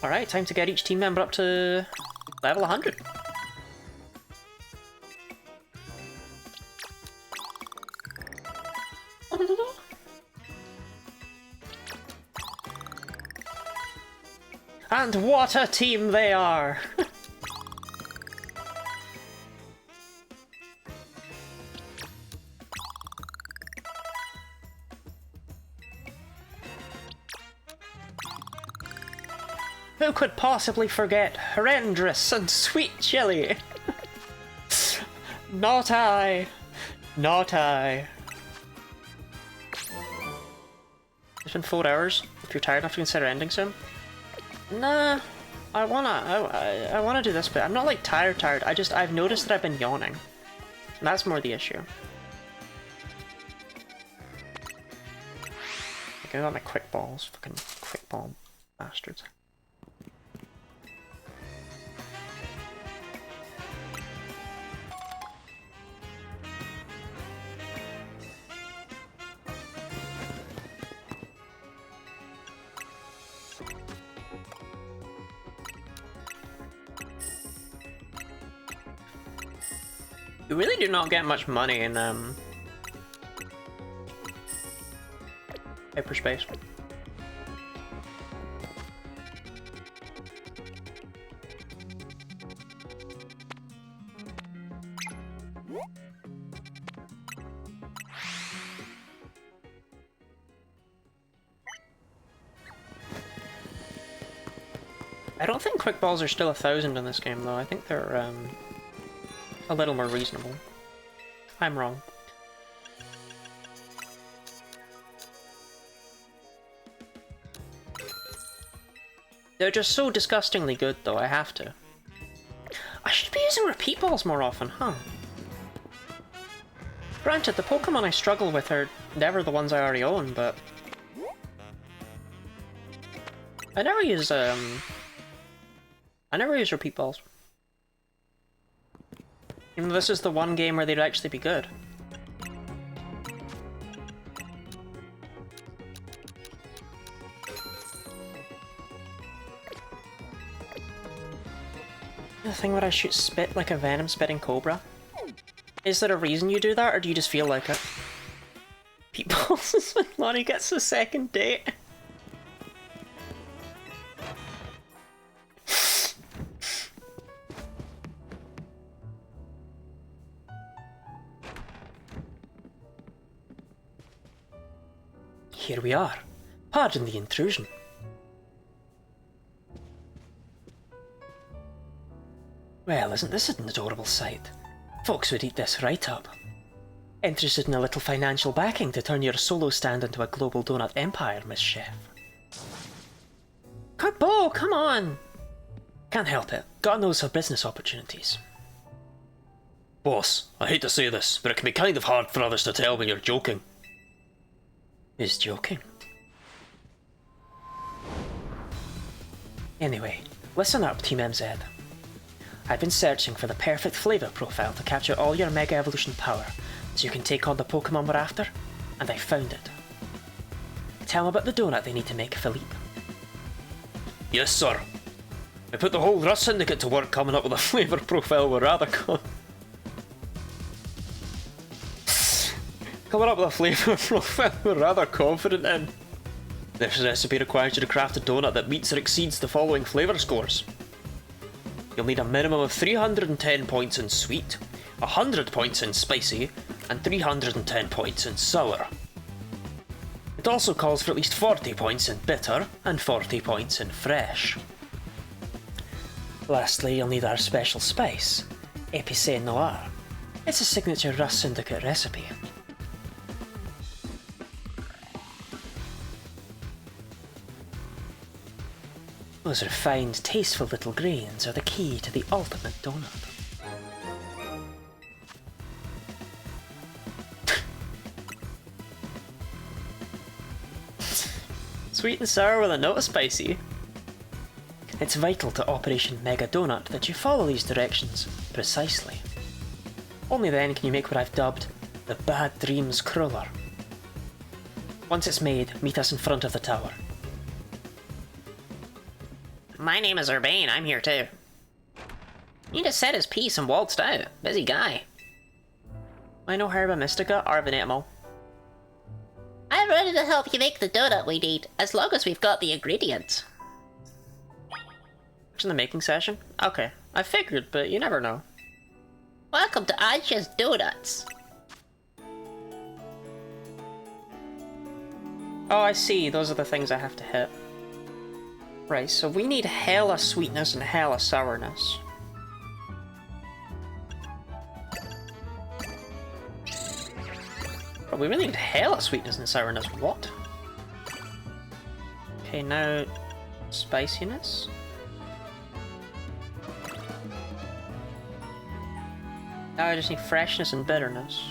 Alright, time to get each team member up to level 100. And what a team they are! Who could possibly forget Horrendrous and Sweet Chili? Not I. Not I. It's been 4 hours. If you're tired enough to consider ending soon. Nah. I wanna do this bit. I'm not like tired. I've noticed that I've been yawning. And that's more the issue. Okay, I got my quick balls. Fucking quick ball bastards. You really do not get much money in hyperspace. I don't think quick balls are still 1,000 in this game though. I think they're a little more reasonable. I'm wrong. They're just so disgustingly good though, I have to. I should be using repeat balls more often, huh? Granted, the Pokemon I struggle with are never the ones I already own, but... I never use repeat balls. Even though this is the one game where they'd actually be good. The thing where I shoot spit like a venom spitting cobra. Is there a reason you do that, or do you just feel like it? People, is when Lonnie gets a second date. Here we are. Pardon the intrusion. Well, isn't this an adorable sight? Folks would eat this right up. Interested in a little financial backing to turn your solo stand into a global donut empire, Miss Chef? Carbo, come on! Can't help it. God knows her business opportunities. Boss, I hate to say this, but it can be kind of hard for others to tell when you're joking. Who's joking? Anyway, listen up, Team MZ. I've been searching for the perfect flavor profile to capture all your Mega Evolution power, so you can take on the Pokemon we're after, and I found it. Tell them about the donut they need to make, Philippe. Yes, sir. I put the whole Rust Syndicate to work coming up with a flavor profile we're rather confident in. This recipe requires you to craft a donut that meets or exceeds the following flavor scores. You'll need a minimum of 310 points in sweet, 100 points in spicy, and 310 points in sour. It also calls for at least 40 points in bitter and 40 points in fresh. Lastly, you'll need our special spice, Épicé Noir. It's a signature Rust Syndicate recipe. Those refined, tasteful little grains are the key to the ultimate donut. Sweet and sour with a note of spicy. It's vital to Operation Mega Donut that you follow these directions precisely. Only then can you make what I've dubbed the Bad Dreams Crawler. Once it's made, meet us in front of the tower. My name is Urbane, I'm here too. He just said his piece and waltzed out. Busy guy. I know Herba Mystica, Arvanetmo. I'm ready to help you make the donut we need, as long as we've got the ingredients. It's in the making session? Okay, I figured, but you never know. Welcome to Aisha's Donuts. Oh, I see, those are the things I have to hit. Right, so we need hella sweetness and hella sourness. But we really need hella sweetness and sourness, what? Okay, now... spiciness? Now I just need freshness and bitterness.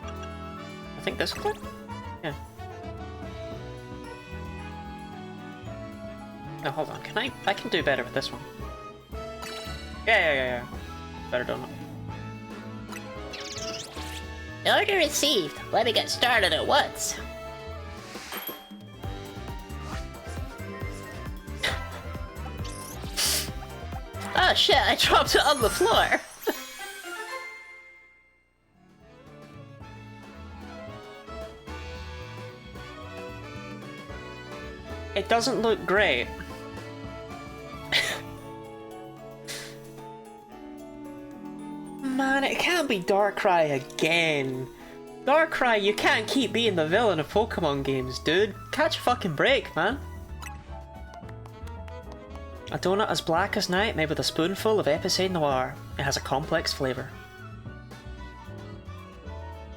I think this clip? Yeah. No, hold on. Can I can do better with this one. Yeah. Better donut. Order received. Let me get started at once. Oh shit, I dropped it on the floor. It doesn't look great. Man, it can't be Darkrai again. Darkrai, you can't keep being the villain of Pokemon games, dude. Catch a fucking break, man. A donut as black as night made with a spoonful of Epicé Noir. It has a complex flavour.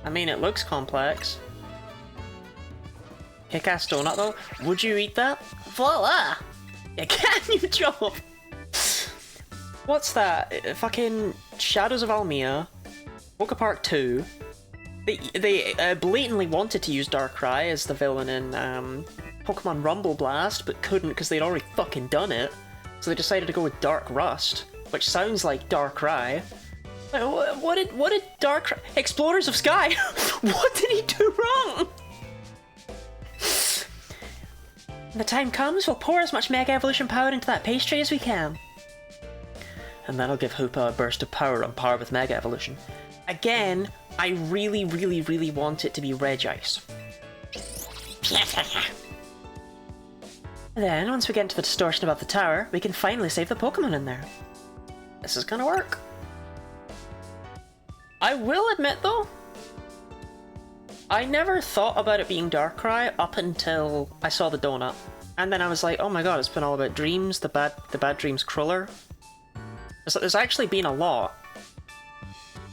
I mean, it looks complex. Kick-ass donut though. Would you eat that? Voila! Yeah, can you, Joe? What's that? Fucking Shadows of Almia, Pokepark 2. They blatantly wanted to use Darkrai as the villain in Pokemon Rumble Blast, but couldn't because they'd already fucking done it. So they decided to go with Dark Rust, which sounds like Darkrai. What did Darkrai... Explorers of Sky! What did he do wrong? When the time comes, we'll pour as much Mega Evolution power into that pastry as we can. And that'll give Hoopa a burst of power on par with Mega Evolution. Again, I really, really, really want it to be Regice. Then, once we get into the distortion above the tower, we can finally save the Pokemon in there. This is gonna work. I will admit though, I never thought about it being Darkrai up until I saw the donut. And then I was like, oh my god, it's been all about dreams, the bad dreams cruller. There's actually been a lot.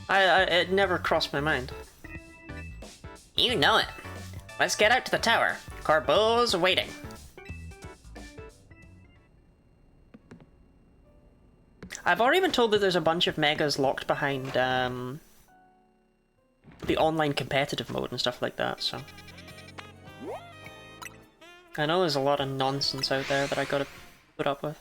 It never crossed my mind. You know it. Let's get out to the tower. Corbo's waiting. I've already been told that there's a bunch of megas locked behind the online competitive mode and stuff like that, so... I know there's a lot of nonsense out there that I gotta put up with.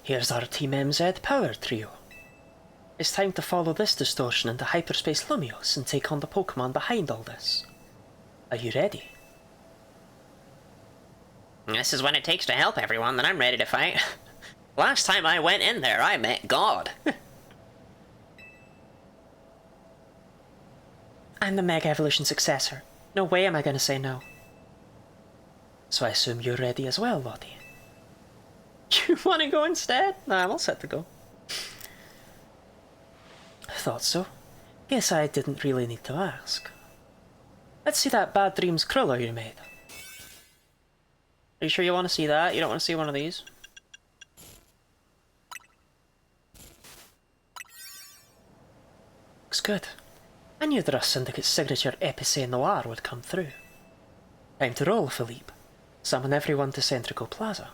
Here's our Team MZ power trio. It's time to follow this distortion into Hyperspace Lumios and take on the Pokemon behind all this. Are you ready? This is what it takes to help everyone, then I'm ready to fight. Last time I went in there, I met God. I'm the Mega Evolution successor. No way am I gonna say no. So I assume you're ready as well, Lottie. You wanna go instead? Nah, I'm all set to go. Thought so. Guess I didn't really need to ask. Let's see that Bad Dreams cruller you made. Are you sure you want to see that? You don't want to see one of these? Looks good. I knew the Rust Syndicate's signature Epicé Noir would come through. Time to roll, Philippe. Summon everyone to Centrico Plaza.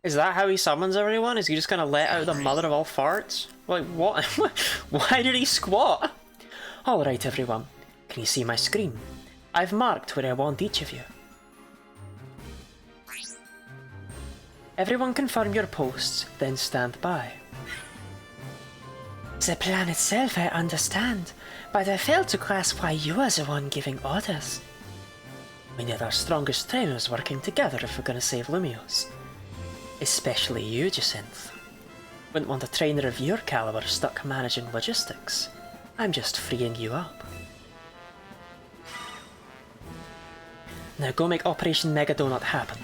Is that how he summons everyone? Is he just gonna let out the mother of all farts? Like, what? Why did he squat? Alright everyone, can you see my screen? I've marked where I want each of you. Everyone confirm your posts, then stand by. The plan itself I understand, but I fail to grasp why you are the one giving orders. We need our strongest trainers working together if we're gonna save Lumios. Especially you, Jacinth. Wouldn't want a trainer of your caliber stuck managing logistics. I'm just freeing you up. Now go make Operation Mega Donut happen.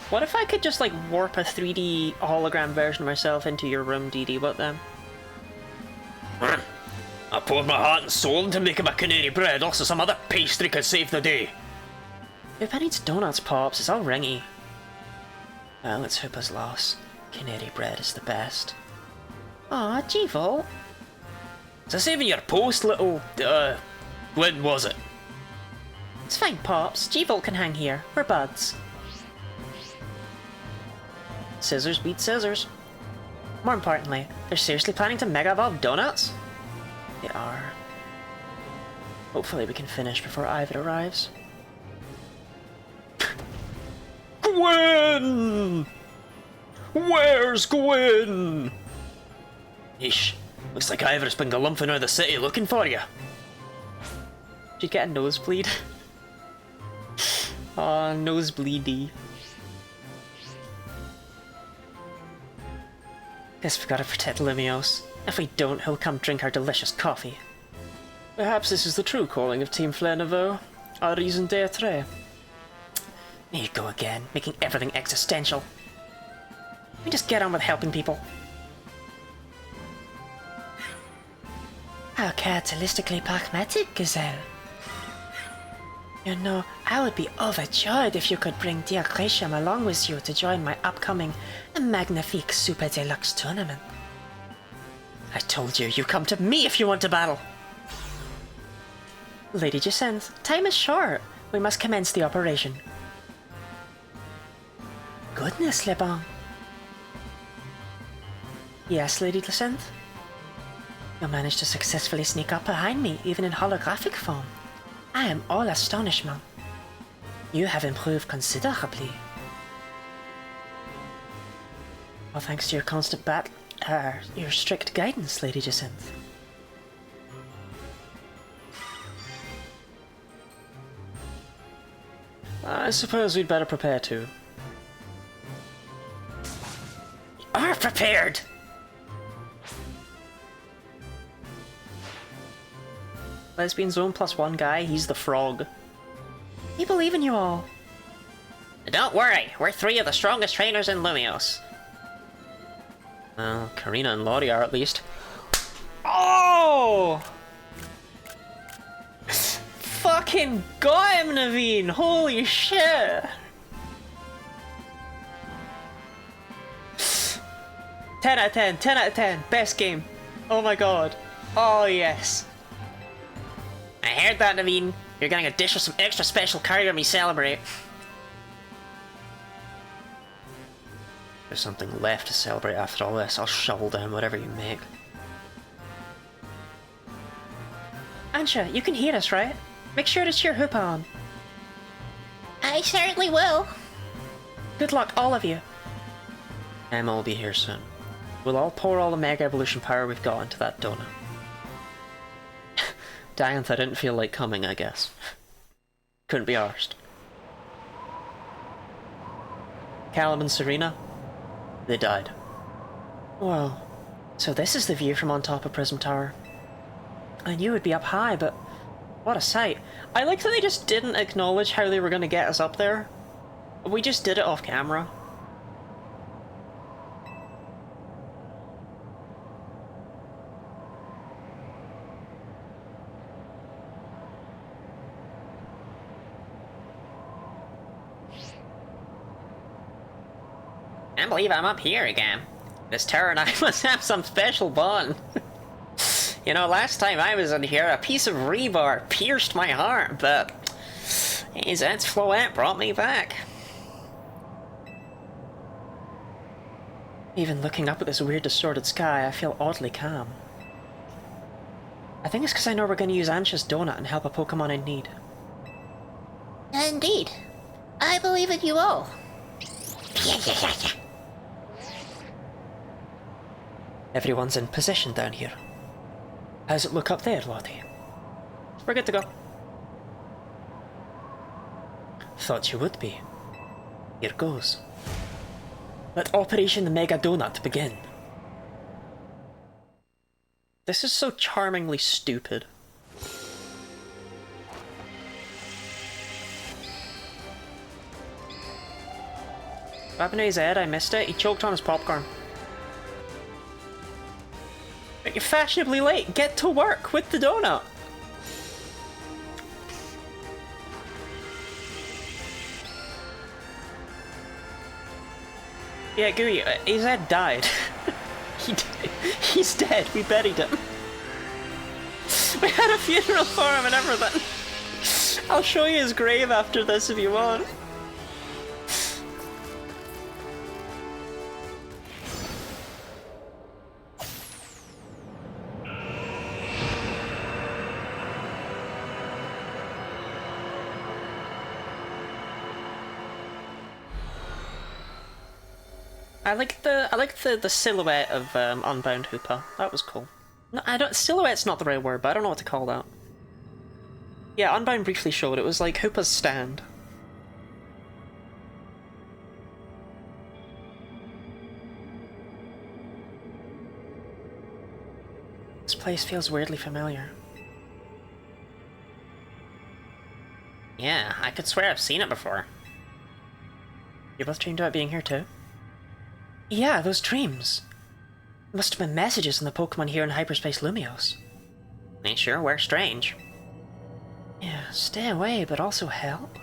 What if I could just like warp a 3D hologram version of myself into your room, DD? What then? I poured my heart and soul into making my canary bread, also some other pastry could save the day. Hoopa needs donuts, Pops. It's all ringy. Well, it's Hoopa's loss. Canary bread is the best. Aw, G-Volt. So saving your post, little... when was it? It's fine, Pops. G-Volt can hang here. We're buds. Scissors beat scissors. More importantly, they're seriously planning to Mega Evolve donuts? They are. Hopefully we can finish before Ivan arrives. Gwyn! Where's Gwyn? Yeesh. Looks like Ivor's been galumphing out of the city looking for you. Did you get a nosebleed? Aw, nosebleedy. Guess we've gotta protect Lumios. If we don't, he'll come drink our delicious coffee. Perhaps this is the true calling of Team Flanevo. Our raison d'etre. Here you go again, making everything existential. We just get on with helping people. How characteristically pragmatic, Gazelle. You know, I would be overjoyed if you could bring dear Gresham along with you to join my upcoming Magnifique Super Deluxe tournament. I told you, you come to me if you want to battle! Lady Jacinth, time is short. We must commence the operation. Goodness, Le Bon. Yes, Lady Jacinth? You managed to successfully sneak up behind me, even in holographic form. I am all astonishment. You have improved considerably. Well, thanks to your constant your strict guidance, Lady Jacinth. I suppose we'd better prepare too. Are prepared! Lesbian Zone plus one guy, he's the frog. We believe in you all. Don't worry, we're 3 of the strongest trainers in Lumios. Well, Karina and Lottie are at least. Oh! Fucking got him, Naveen! Holy shit! 10 out of 10, 10 out of 10, best game. Oh my god. Oh yes. I heard that, Naveen. You're getting a dish of some extra special curry when we celebrate. There's something left to celebrate after all this. I'll shovel down whatever you make. Ansha, you can hear us, right? Make sure to cheer Hoopa on. I certainly will. Good luck, all of you. Emma will be here soon. We'll all pour all the Mega Evolution power we've got into that donut. Dianth, I didn't feel like coming, I guess. Couldn't be arsed. Callum and Serena? They died. Well, so this is the view from on top of Prism Tower. I knew it'd be up high, but what a sight. I like that they just didn't acknowledge how they were going to get us up there. We just did it off camera. Can't believe I'm up here again. This tower and I must have some special bond. You know, last time I was in here, a piece of rebar pierced my heart, but Zed's Floette brought me back. Even looking up at this weird distorted sky, I feel oddly calm. I think it's because I know we're going to use Ansha's donut and help a Pokemon in need. Indeed. I believe in you all. Everyone's in position down here. How's it look up there, Lottie? We're good to go. Thought you would be. Here goes. Let Operation the Mega Donut begin. This is so charmingly stupid. What happened to his head? I missed it. He choked on his popcorn. But you're fashionably late. Get to work with the donut. Yeah, Gooey, his head died. He's dead. We buried him. We had a funeral for him and everything. I'll show you his grave after this if you want. I like the silhouette of Unbound Hoopa. That was cool. No, I don't. Silhouette's not the right word, but I don't know what to call that. Yeah, Unbound briefly showed it was like Hoopa's stand. This place feels weirdly familiar. Yeah, I could swear I've seen it before. You both dreamed about being here too? Yeah, those dreams. Must have been messages in the Pokemon here in Hyperspace Lumios. They sure were strange. Yeah, stay away, but also help.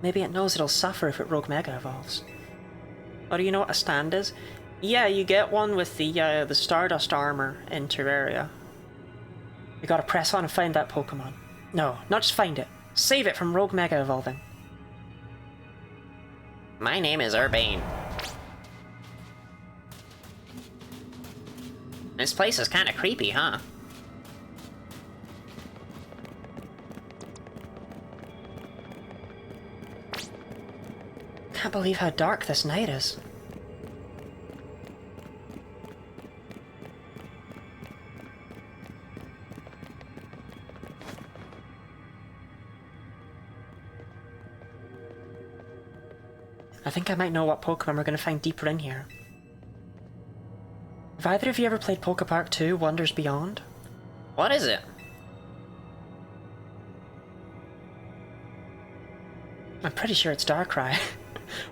Maybe it knows it'll suffer if it Rogue Mega evolves. Oh, do you know what a stand is? Yeah, you get one with the Stardust armor in Terraria. You gotta press on and find that Pokemon. No, not just find it. Save it from Rogue Mega evolving. My name is Urbane. This place is kinda creepy, huh? Can't believe how dark this night is. I think I might know what Pokemon we're going to find deeper in here. Have either of you ever played Poke Park 2 Wonders Beyond? What is it? I'm pretty sure it's Darkrai.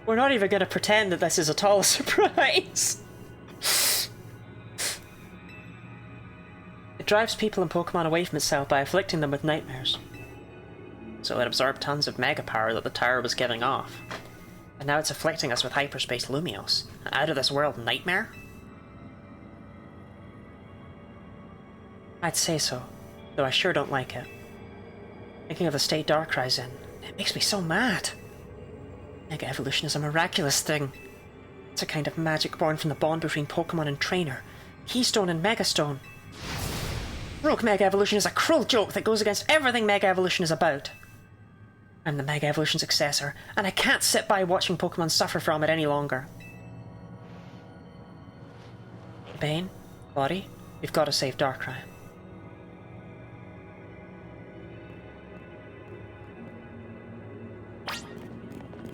We're not even going to pretend that this is at all a surprise. It drives people and Pokemon away from itself by afflicting them with nightmares. So it absorbed tons of mega power that the tower was giving off. And now it's afflicting us with Hyperspace Lumios. An out-of-this-world nightmare? I'd say so, though I sure don't like it. Thinking of the state Darkrai's in, it makes me so mad. Mega Evolution is a miraculous thing. It's a kind of magic born from the bond between Pokemon and trainer. Keystone and Megastone. Rogue Mega Evolution is a cruel joke that goes against everything Mega Evolution is about. I'm the Mega Evolution successor, and I can't sit by watching Pokemon suffer from it any longer. Bane, Lottie, we've got to save Darkrai.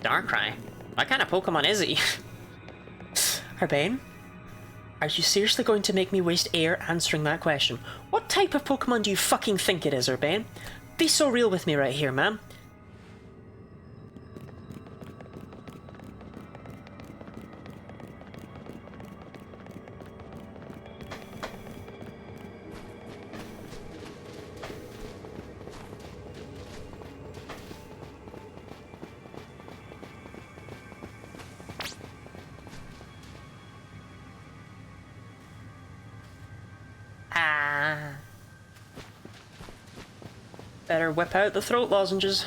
Darkrai? What kind of Pokemon is he? Urbane, are you seriously going to make me waste air answering that question? What type of Pokemon do you fucking think it is, Urbane? Be so real with me right here, man. Better whip out the throat lozenges.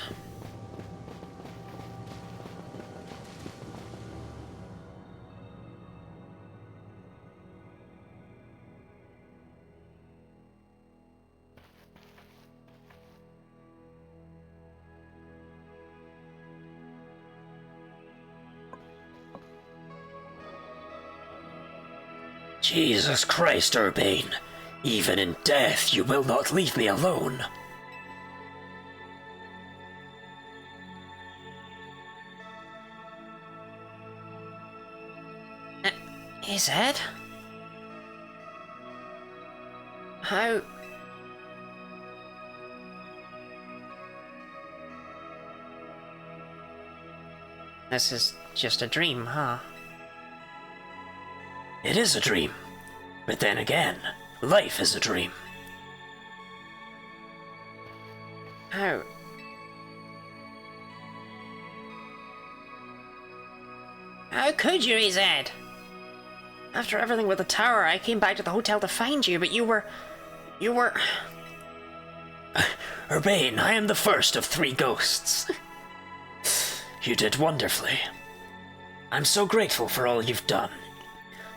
Jesus Christ, Urbane. Even in death, you will not leave me alone. Is it? How? This is just a dream, huh? It is a dream. But then again, life is a dream. How? How could you, Zed? After everything with the tower, I came back to the hotel to find you, but you were... Urbane, I am the first of 3 ghosts. You did wonderfully. I'm so grateful for all you've done.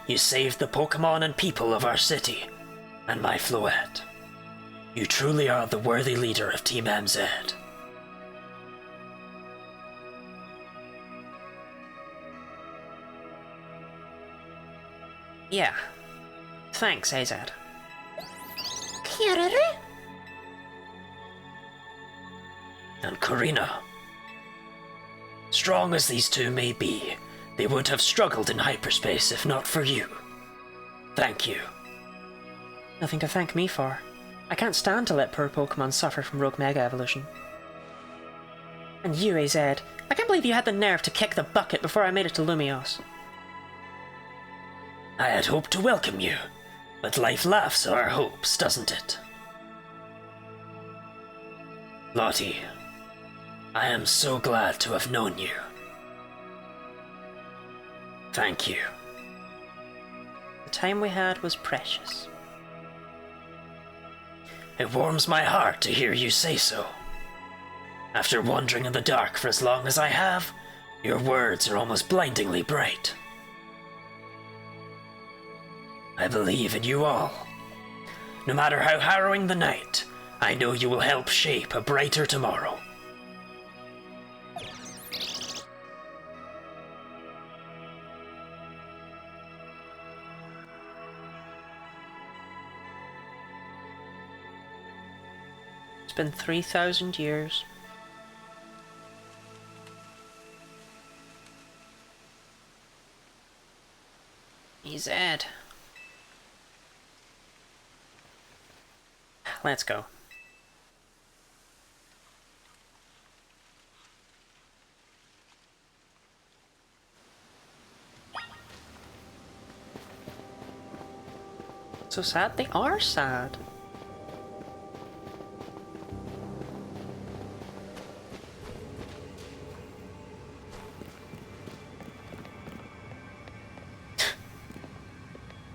You saved the Pokemon and people of our city, and my Floette. You truly are the worthy leader of Team MZ. Yeah. Thanks, AZ. And Karina. Strong as these two may be, they would have struggled in hyperspace if not for you. Thank you. Nothing to thank me for. I can't stand to let poor Pokemon suffer from Rogue Mega Evolution. And you, AZ, I can't believe you had the nerve to kick the bucket before I made it to Lumios. I had hoped to welcome you, but life laughs at our hopes, doesn't it? Lottie, I am so glad to have known you. Thank you. The time we had was precious. It warms my heart to hear you say so. After wandering in the dark for as long as I have, your words are almost blindingly bright. I believe in you all. No matter how harrowing the night, I know you will help shape a brighter tomorrow. It's been 3,000 years. He's dead. Let's go. So sad? They are sad.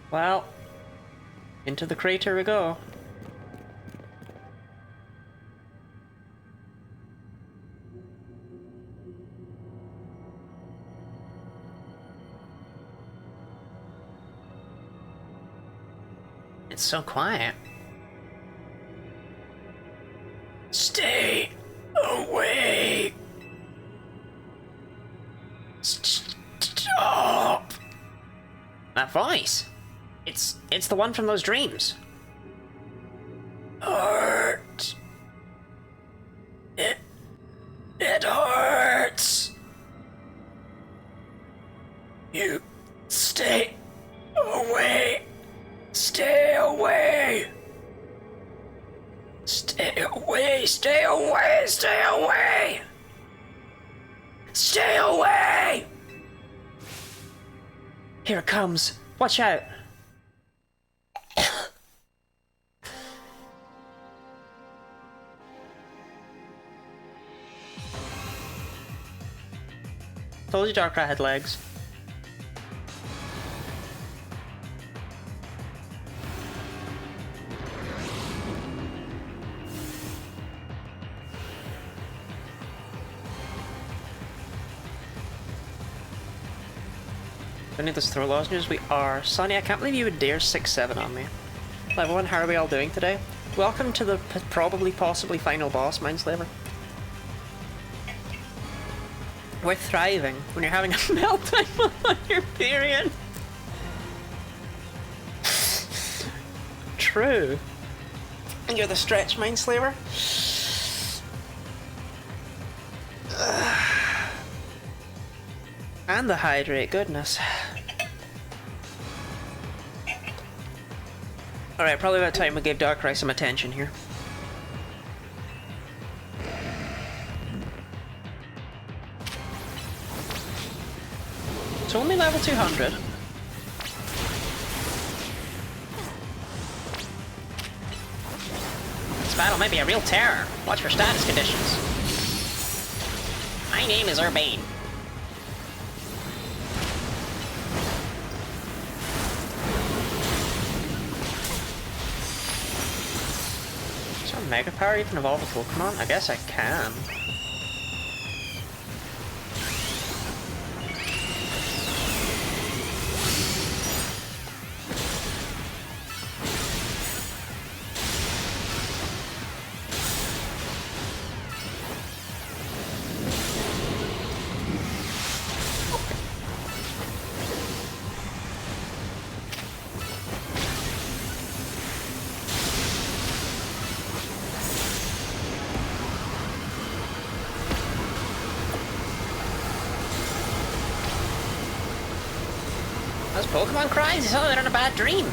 Well, into the crater we go. It's so quiet. Stay away. Stop. That voice. It's the one from those dreams. Hurt. It hurts. You stay away. Stay away. Stay away. Stay away. Stay away. Stay away. Here it comes. Watch out. Told you Darkrai had legs. Do I need this throw lozenges? We are. Sonny, I can't believe you would dare 6-7 on me. Level 1, how are we all doing today? Welcome to the probably, possibly final boss, Mindslaver. We're thriving when you're having a meltdown on your period. True. And you're the stretch, Mindslaver. And the hydrate, goodness. Alright, probably about time we gave Darkrai some attention here. It's only level 200. This battle might be a real terror. Watch for status conditions. My name is Urbane. Does Mega Power even evolve a Pokemon? I guess I can. Pokemon cries? Oh, they're in a bad dream.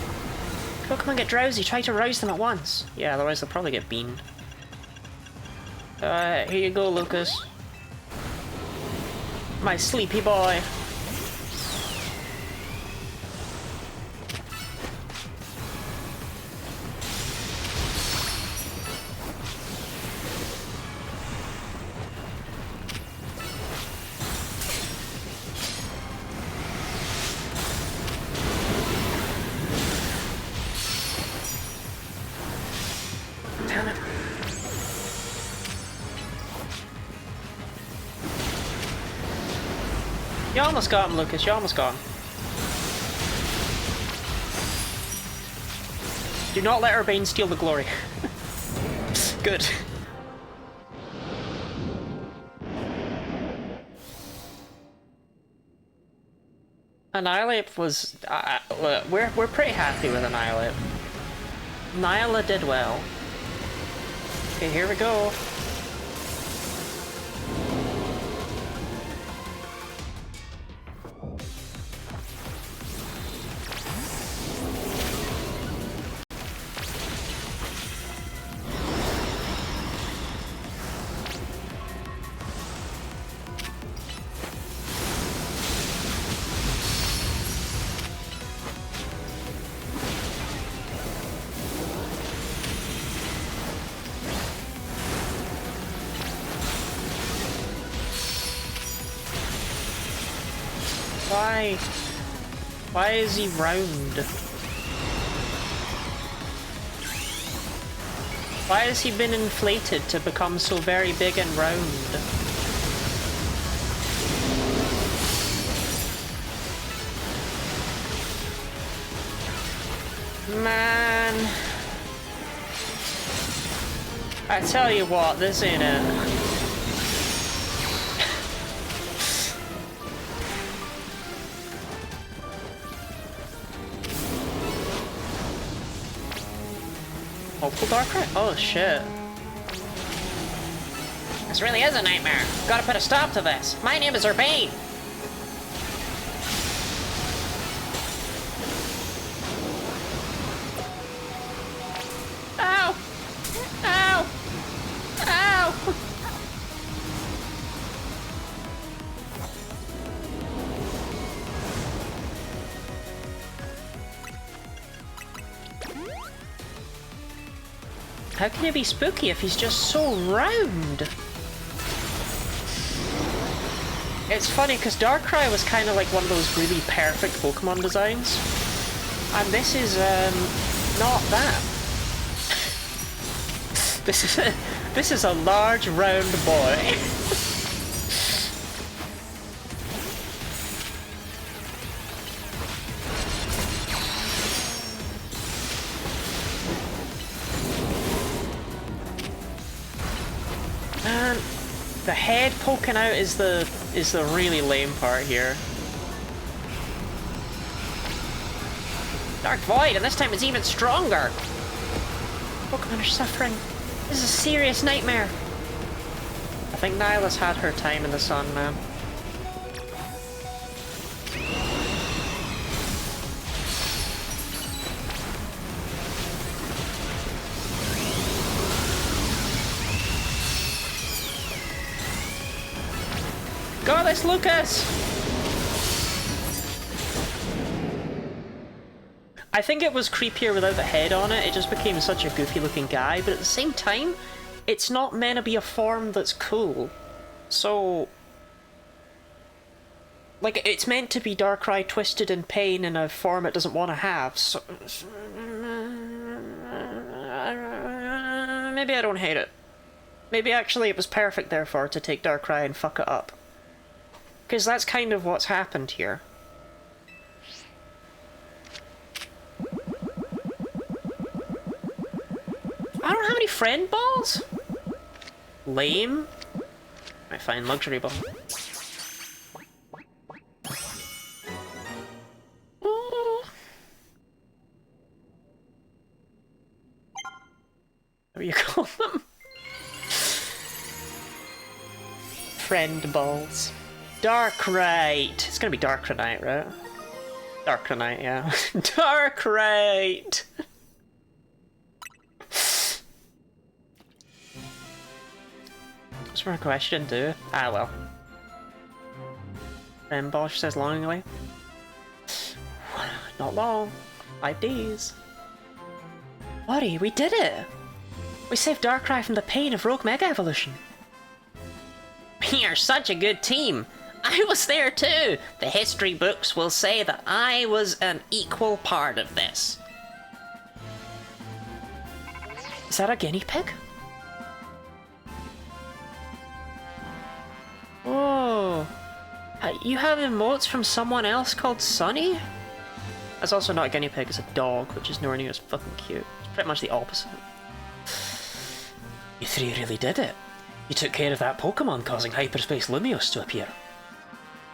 Pokemon get drowsy, try to rouse them at once. Yeah, otherwise they'll probably get beamed. Here you go, Lucas. My sleepy boy. Damn it. You almost got him, Lucas. You almost got him. Do not let Urbane steal the glory. Good. Annihilate was... we're pretty happy with Annihilate. Nyla did well. Okay, here we go. Why? Why is he round? Why has he been inflated to become so very big and round? Man. I tell you what, this ain't it. Hopeful Darkrai? Oh shit. This really is a nightmare. Gotta put a stop to this. My name is Urbane. Ow! Ow! Ow! How can it be spooky if he's just so round? It's funny because Darkrai was kind of like one of those really perfect Pokemon designs, and this is not that. This is a large round boy. Man, the head poking out is the really lame part here. Dark Void, and this time it's even stronger. Pokemon are suffering. This is a serious nightmare. I think Nyla's had her time in the sun, man. Go this, Lucas! I think it was creepier without the head on it. It just became such a goofy looking guy, but at the same time, it's not meant to be a form that's cool. So... like, it's meant to be Darkrai twisted in pain in a form it doesn't want to have, so... maybe I don't hate it. Maybe actually it was perfect, therefore, to take Darkrai and fuck it up. Because that's kind of what's happened here. I don't have any friend balls? Lame. Might find luxury ball. What do you call them? Friend balls. Darkrai. It's gonna be Darkrai, right? Darkranite, yeah. Darkranite! What's my question do? Ah, well. Bosch says longingly. Not long. 5 days. Buddy, we did it! We saved Darkrai from the pain of Rogue Mega Evolution. We are such a good team. I was there too. The history books will say that I was an equal part of this. Is that a guinea pig? Oh. You have emotes from someone else called Sunny? That's also not a guinea pig, it's a dog, which is nowhere near as fucking cute. It's pretty much the opposite. You three really did it. You took care of that Pokemon causing Hyperspace Lumiose to appear.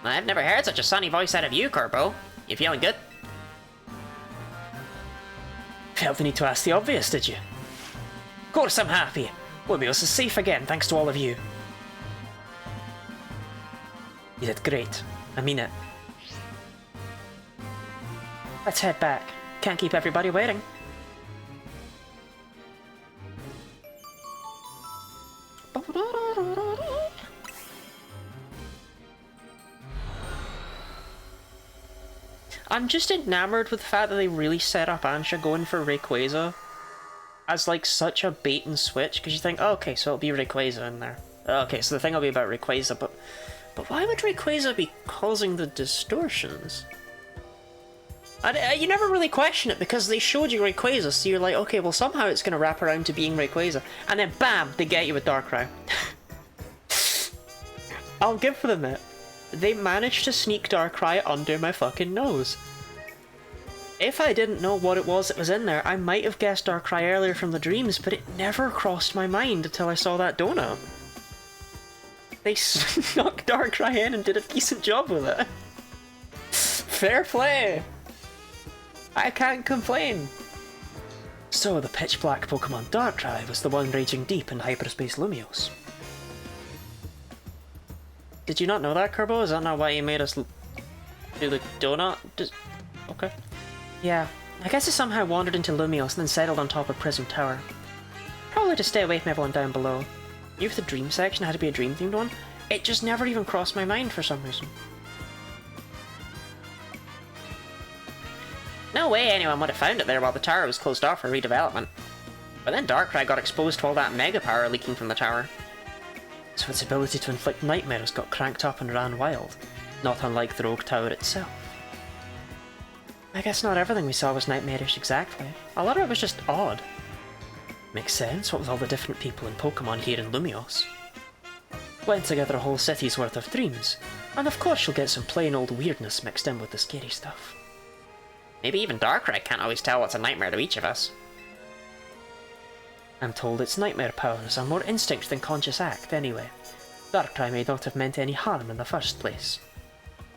I've never heard such a sunny voice out of you, Kerbo. You feeling good? Felt the need to ask the obvious, did you? Of course I'm happy. Lumiose is safe again, thanks to all of you. You did great. I mean it. Let's head back. Can't keep everybody waiting. I'm just enamored with the fact that they really set up Ansha going for Rayquaza as like such a bait and switch, because you think, oh, okay, so it'll be Rayquaza in there. Okay, so the thing will be about Rayquaza, but why would Rayquaza be causing the distortions? You never really question it because they showed you Rayquaza, so you're like, okay, well somehow it's going to wrap around to being Rayquaza, and then bam, they get you with Darkrai. I'll give them it. They managed to sneak Darkrai under my fucking nose. If I didn't know what it was that was in there, I might have guessed Darkrai earlier from the dreams, but it never crossed my mind until I saw that donut. They snuck Darkrai in and did a decent job with it. Fair play! I can't complain. So the pitch black Pokemon Darkrai was the one raging deep in Hyperspace Lumiose. Did you not know that, Kerbo? Is that not why you made us do the donut? Okay. Yeah, I guess it somehow wandered into Lumiose and then settled on top of Prism Tower. Probably to stay away from everyone down below. Knew if the dream section had to be a dream-themed one, it just never even crossed my mind for some reason. No way anyone would have found it there while the tower was closed off for redevelopment. But then Darkrai got exposed to all that mega power leaking from the tower. So its ability to inflict nightmares got cranked up and ran wild, not unlike the Rogue Tower itself. I guess not everything we saw was nightmarish exactly. A lot of it was just odd. Makes sense, what with all the different people and Pokemon here in Lumiose. Went together a whole city's worth of dreams, and of course you'll get some plain old weirdness mixed in with the scary stuff. Maybe even Darkrai can't always tell what's a nightmare to each of us. I'm told its nightmare powers are more instinct than conscious act anyway. Darkrai may not have meant any harm in the first place.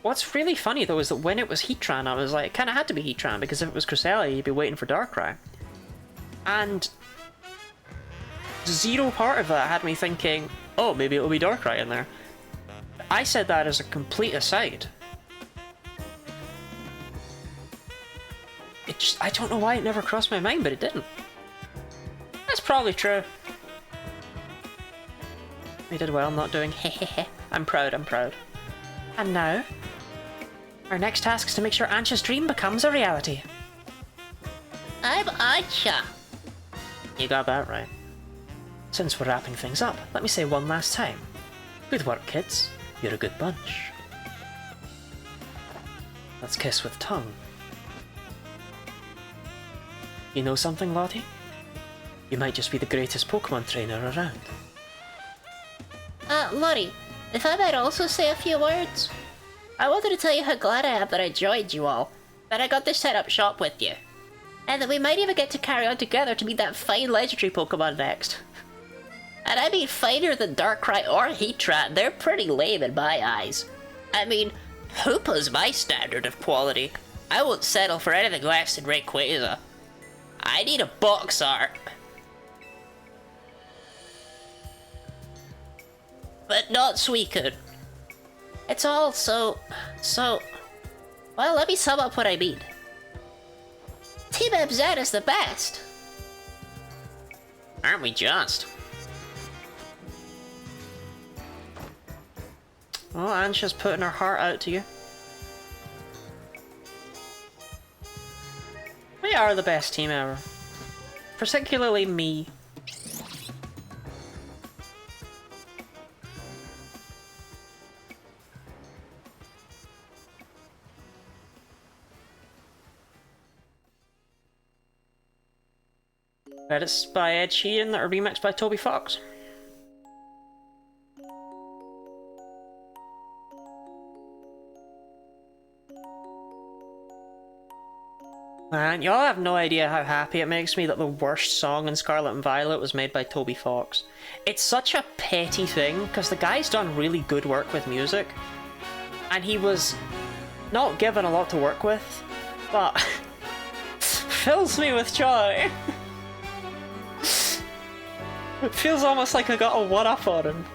What's really funny though is that when it was Heatran, I was like, it kinda had to be Heatran, because if it was Cresselia, you'd be waiting for Darkrai. And zero part of that had me thinking, oh, maybe it'll be Darkrai in there. I said that as a complete aside. I don't know why it never crossed my mind, but it didn't. That's probably true. We did well not doing hehehe. I'm proud, I'm proud. And now, our next task is to make sure Ansha's dream becomes a reality. I'm Ansha. You got that right. Since we're wrapping things up, let me say one last time. Good work, kids. You're a good bunch. Let's kiss with tongue. You know something, Lottie? You might just be the greatest Pokemon trainer around. Lottie, if I might also say a few words. I wanted to tell you how glad I am that I joined you all, that I got to set up shop with you, and that we might even get to carry on together to meet that fine legendary Pokemon next. And I mean finer than Darkrai or Heatran, they're pretty lame in my eyes. I mean, Hoopa's my standard of quality. I won't settle for anything less than Rayquaza. I need a box art. But not Suicune. It's all so... Well, let me sum up what I mean. Team MZ is the best. Aren't we just? Oh, Ansha's putting her heart out to you. We are the best team ever. Particularly me. Credits by Ed Sheeran that are remixed by Toby Fox. Man, y'all have no idea how happy it makes me that the worst song in Scarlet and Violet was made by Toby Fox. It's such a petty thing, because the guy's done really good work with music, and he was not given a lot to work with, but fills me with joy. It feels almost like I got a one-up on him.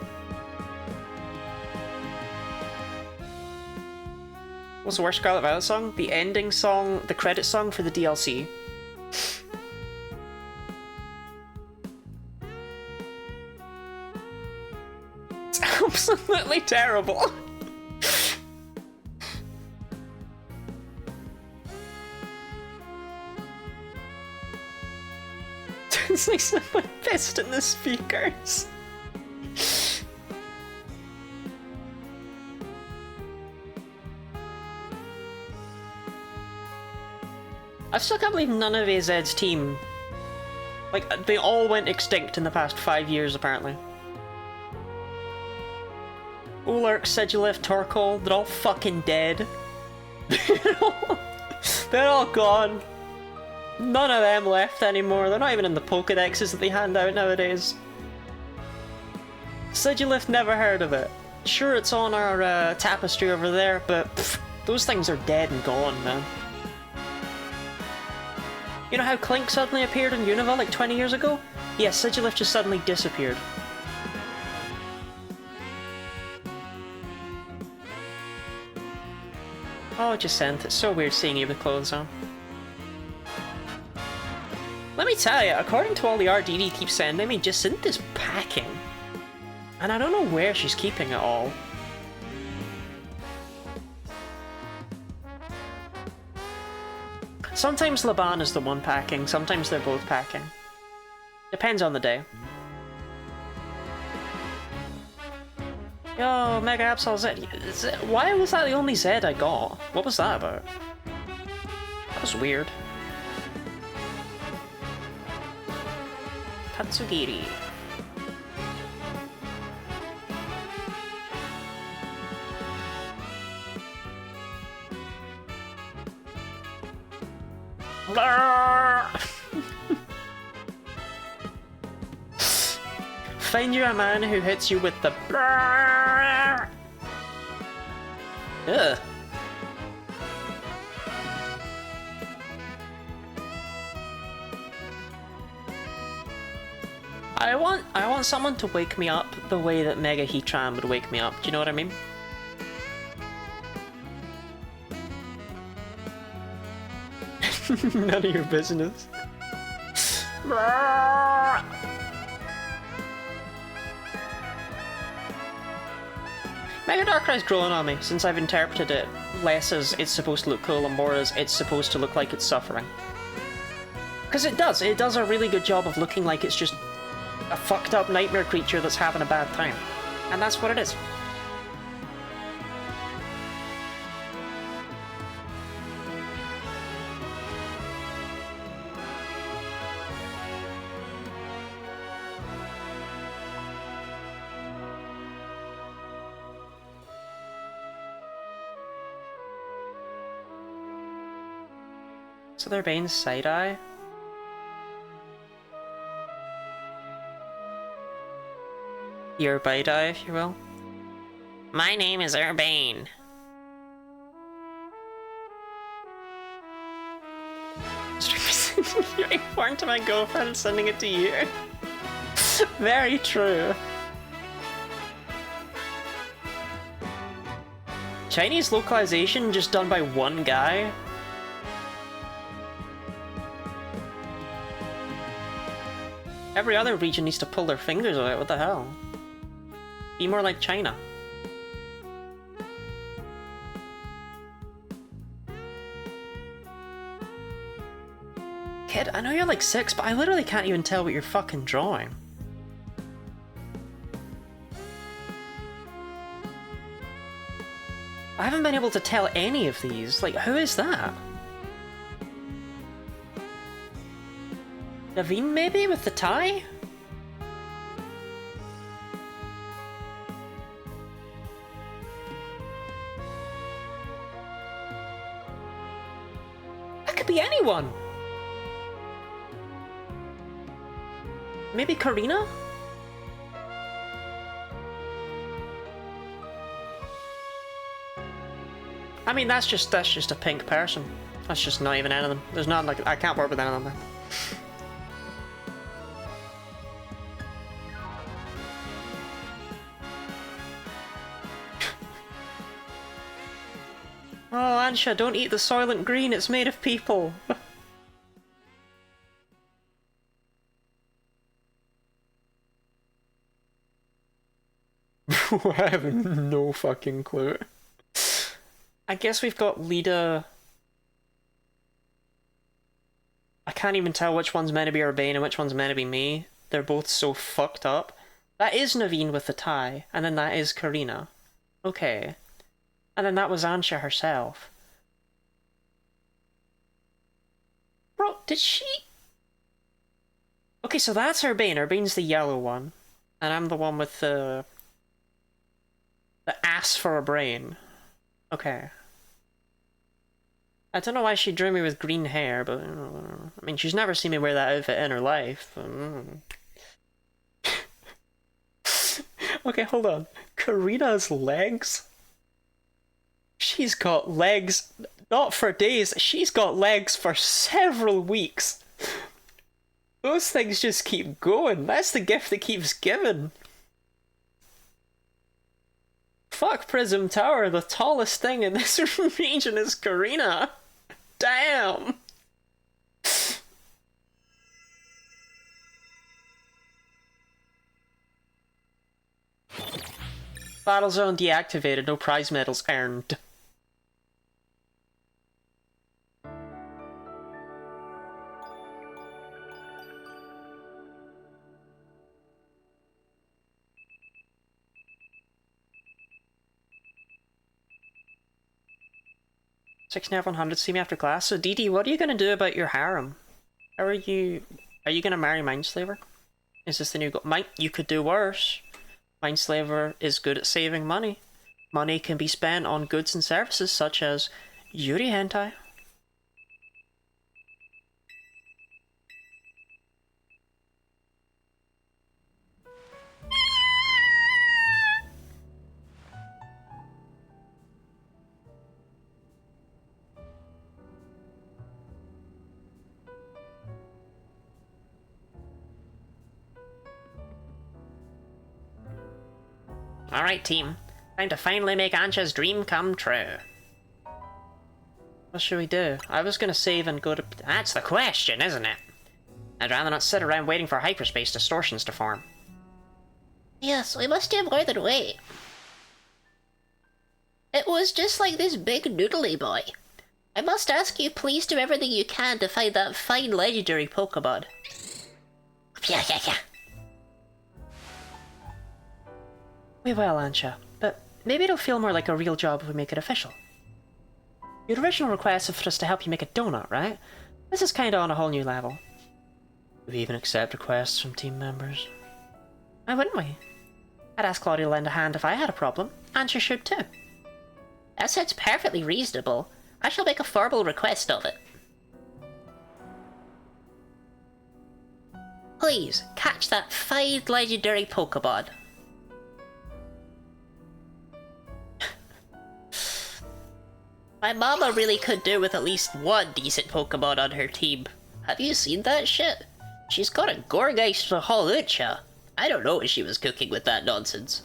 What's the worst Scarlet Violet song? The ending song, the credit song for the DLC. It's absolutely terrible. It's like someone pissed in the speakers. I still can't believe none of AZ's team... Like, they all went extinct in the past 5 years, apparently. Ulark, Sigilif, Torkoal, they're all fucking dead. They're all gone. None of them left anymore. They're not even in the Pokédexes that they hand out nowadays. Sigilif, never heard of it. Sure, it's on our tapestry over there, but pff, those things are dead and gone, man. You know how Clink suddenly appeared in Unova like 20 years ago? Yeah, Sigilif just suddenly disappeared. Oh, Jacinthe, it's so weird seeing you with clothes on. Let me tell you, according to all the RDD keeps sending me, Jacinthe is packing. And I don't know where she's keeping it all. Sometimes Laban is the one packing, sometimes they're both packing. Depends on the day. Yo, Mega Absol Z. Why was that the only Z I got? What was that about? That was weird. Tatsugiri. Find you a man who hits you with the Ugh. I want someone to wake me up the way that Mega Heatran would wake me up. Do you know what I mean? None of your business. Mega Darkrai's growing on me since I've interpreted it less as it's supposed to look cool and more as it's supposed to look like it's suffering. Because it does a really good job of looking like it's just a fucked up nightmare creature that's having a bad time. And that's what it is. So they're Bane's side-eye? Your bite-eye, if you will. My name is Urbane. Giving porn to my girlfriend and sending it to you. Very true. Chinese localization just done by one guy? Every other region needs to pull their fingers out, what the hell? Be more like China. Kid, I know you're like 6, but I literally can't even tell what you're fucking drawing. I haven't been able to tell any of these. Like, who is that? Naveen, maybe, with the tie? That could be anyone! Maybe Karina? I mean, that's just a pink person. That's just not even any of them. There's not like I can't work with any of them. Oh, Ansha, don't eat the Soylent Green. It's made of people. I have no fucking clue. I guess we've got Lida. I can't even tell which one's meant to be Urbane and which one's meant to be me. They're both so fucked up. That is Naveen with the tie, and then that is Karina. Okay. And then that was Ansha herself. Bro, did she... Okay, so that's Urbane. Urbane's the yellow one. And I'm the one with the ass for a brain. Okay. I don't know why she drew me with green hair, but I mean, she's never seen me wear that outfit in her life. Okay, hold on. Karina's legs? She's got legs, not for days, she's got legs for several weeks. Those things just keep going. That's the gift that keeps giving. Fuck Prism Tower, the tallest thing in this region is Karina. Damn! Battle zone deactivated, no prize medals earned. Six never 100, see me after class. So Dee Dee, what are you gonna do about your harem? How are you gonna marry Mindslaver? Is this the new goal? You could do worse. Mindslaver is good at saving money. Money can be spent on goods and services such as Yuri Hentai. Alright team, time to finally make Ansha's dream come true. What should we do? I was gonna save and go to... That's the question, isn't it? I'd rather not sit around waiting for hyperspace distortions to form. Yes, we must do more than wait. It was just like this big noodly boy. I must ask you please do everything you can to find that fine legendary Pokemon. Yeah. We will, Ansha, but maybe it'll feel more like a real job if we make it official. Your original request was for us to help you make a donut, right? This is kinda on a whole new level. We even accept requests from team members. Why wouldn't we? I'd ask Claudia to lend a hand if I had a problem. Ansha should too. That sounds perfectly reasonable. I shall make a formal request of it. Please, catch that fine legendary Pokemon. My mama really could do with at least one decent Pokemon on her team. Have you seen that shit? She's got a Gorgeist for Holucha. I don't know what she was cooking with that nonsense.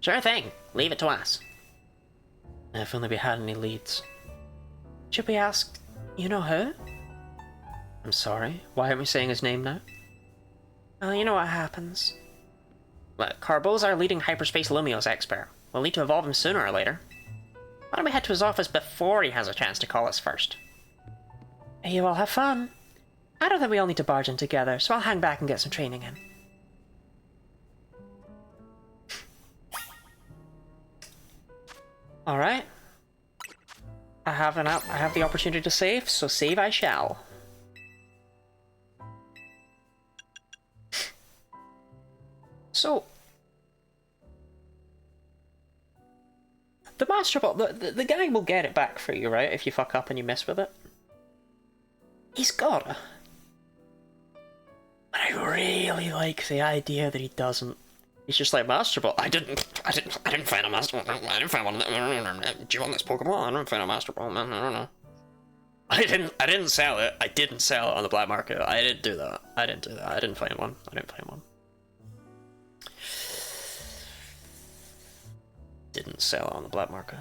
Sure thing. Leave it to us. If only we had any leads. Should we ask, you know who? I'm sorry, why aren't we saying his name now? Well, you know what happens. Look, Carbo's our leading hyperspace Lumios expert. We'll need to evolve him sooner or later. Why don't we head to his office before he has a chance to call us first? You all have fun. I don't think we all need to barge in together, so I'll hang back and get some training in. Alright. I have the opportunity to save, so save I shall. So the Master Ball, the guy will get it back for you, right? If you fuck up and you mess with it. He's gotta. But I really like the idea that he doesn't. He's just like, Master Ball. I didn't find a Master Ball. I didn't find one. Do you want this Pokemon? I didn't find a Master Ball, man. I don't know. I didn't sell it. I didn't sell it on the black market. I didn't do that. I didn't find one. Didn't sell it on the black market.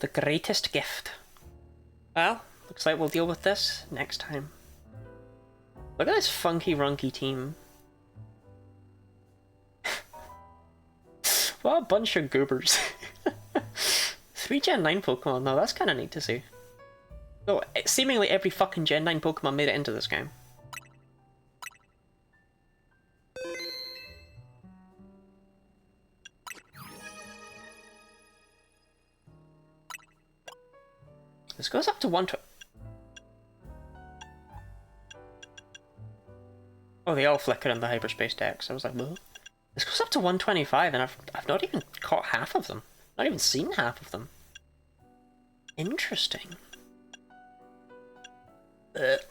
The greatest gift. Well, looks like we'll deal with this next time. Look at this funky runky team. What a bunch of goobers. 3 Gen 9 Pokemon though, that's kinda neat to see. So, seemingly every fucking Gen 9 Pokemon made it into this game. This goes up to 120. Oh, they all flicker in the hyperspace decks. I was like, whoa. This goes up to 125, and I've not even caught half of them. Not even seen half of them. Interesting. Right,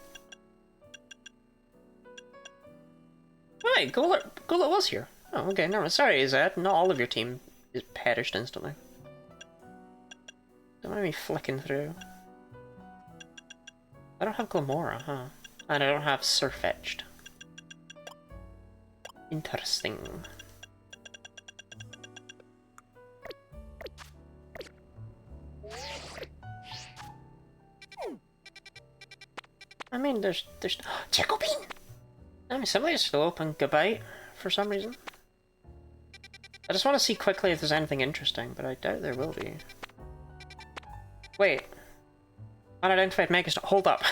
Golett was here. Oh, okay, no, sorry, Zed. Not all of your team is perished instantly. Don't mind me flicking through. I don't have Glamora, huh? And I don't have Surfetched. Interesting. I mean, there's Tickle Bean! I mean, somebody's still open Gabite for some reason. I just want to see quickly if there's anything interesting, but I doubt there will be. Wait. Unidentified Megastone. Hold up.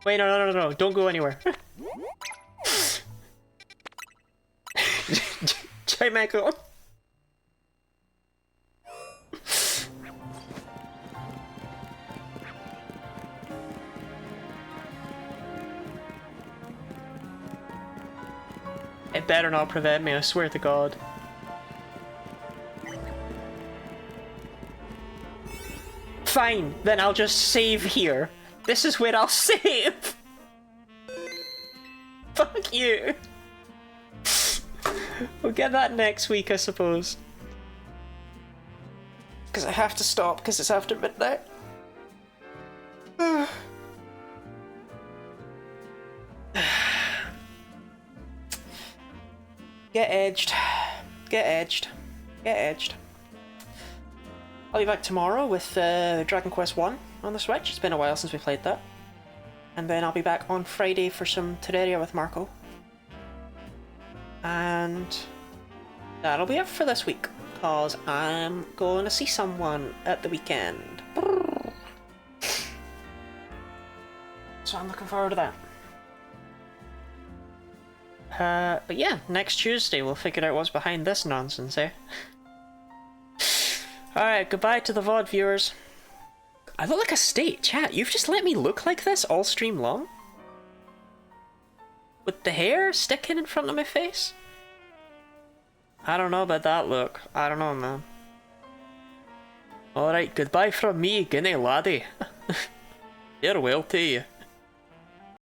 Wait, no, don't go anywhere. Chimecho. It better not prevent me, I swear to God. Fine, then I'll just save here. This is where I'll save! Fuck you! We'll get that next week, I suppose. Because I have to stop, because it's after midnight. Get edged. Get edged. Get edged. I'll be back tomorrow with Dragon Quest 1 on the Switch. It's been a while since we played that. And then I'll be back on Friday for some Terraria with Marco. And that'll be it for this week, because I'm going to see someone at the weekend. So I'm looking forward to that. But yeah, next Tuesday we'll figure out what's behind this nonsense, eh? Alright, goodbye to the VOD viewers. I look like a state. Chat, you've just let me look like this all stream long? With the hair sticking in front of my face? I don't know about that look. I don't know, man. Alright, goodbye from me, Guinea laddie. Farewell to you.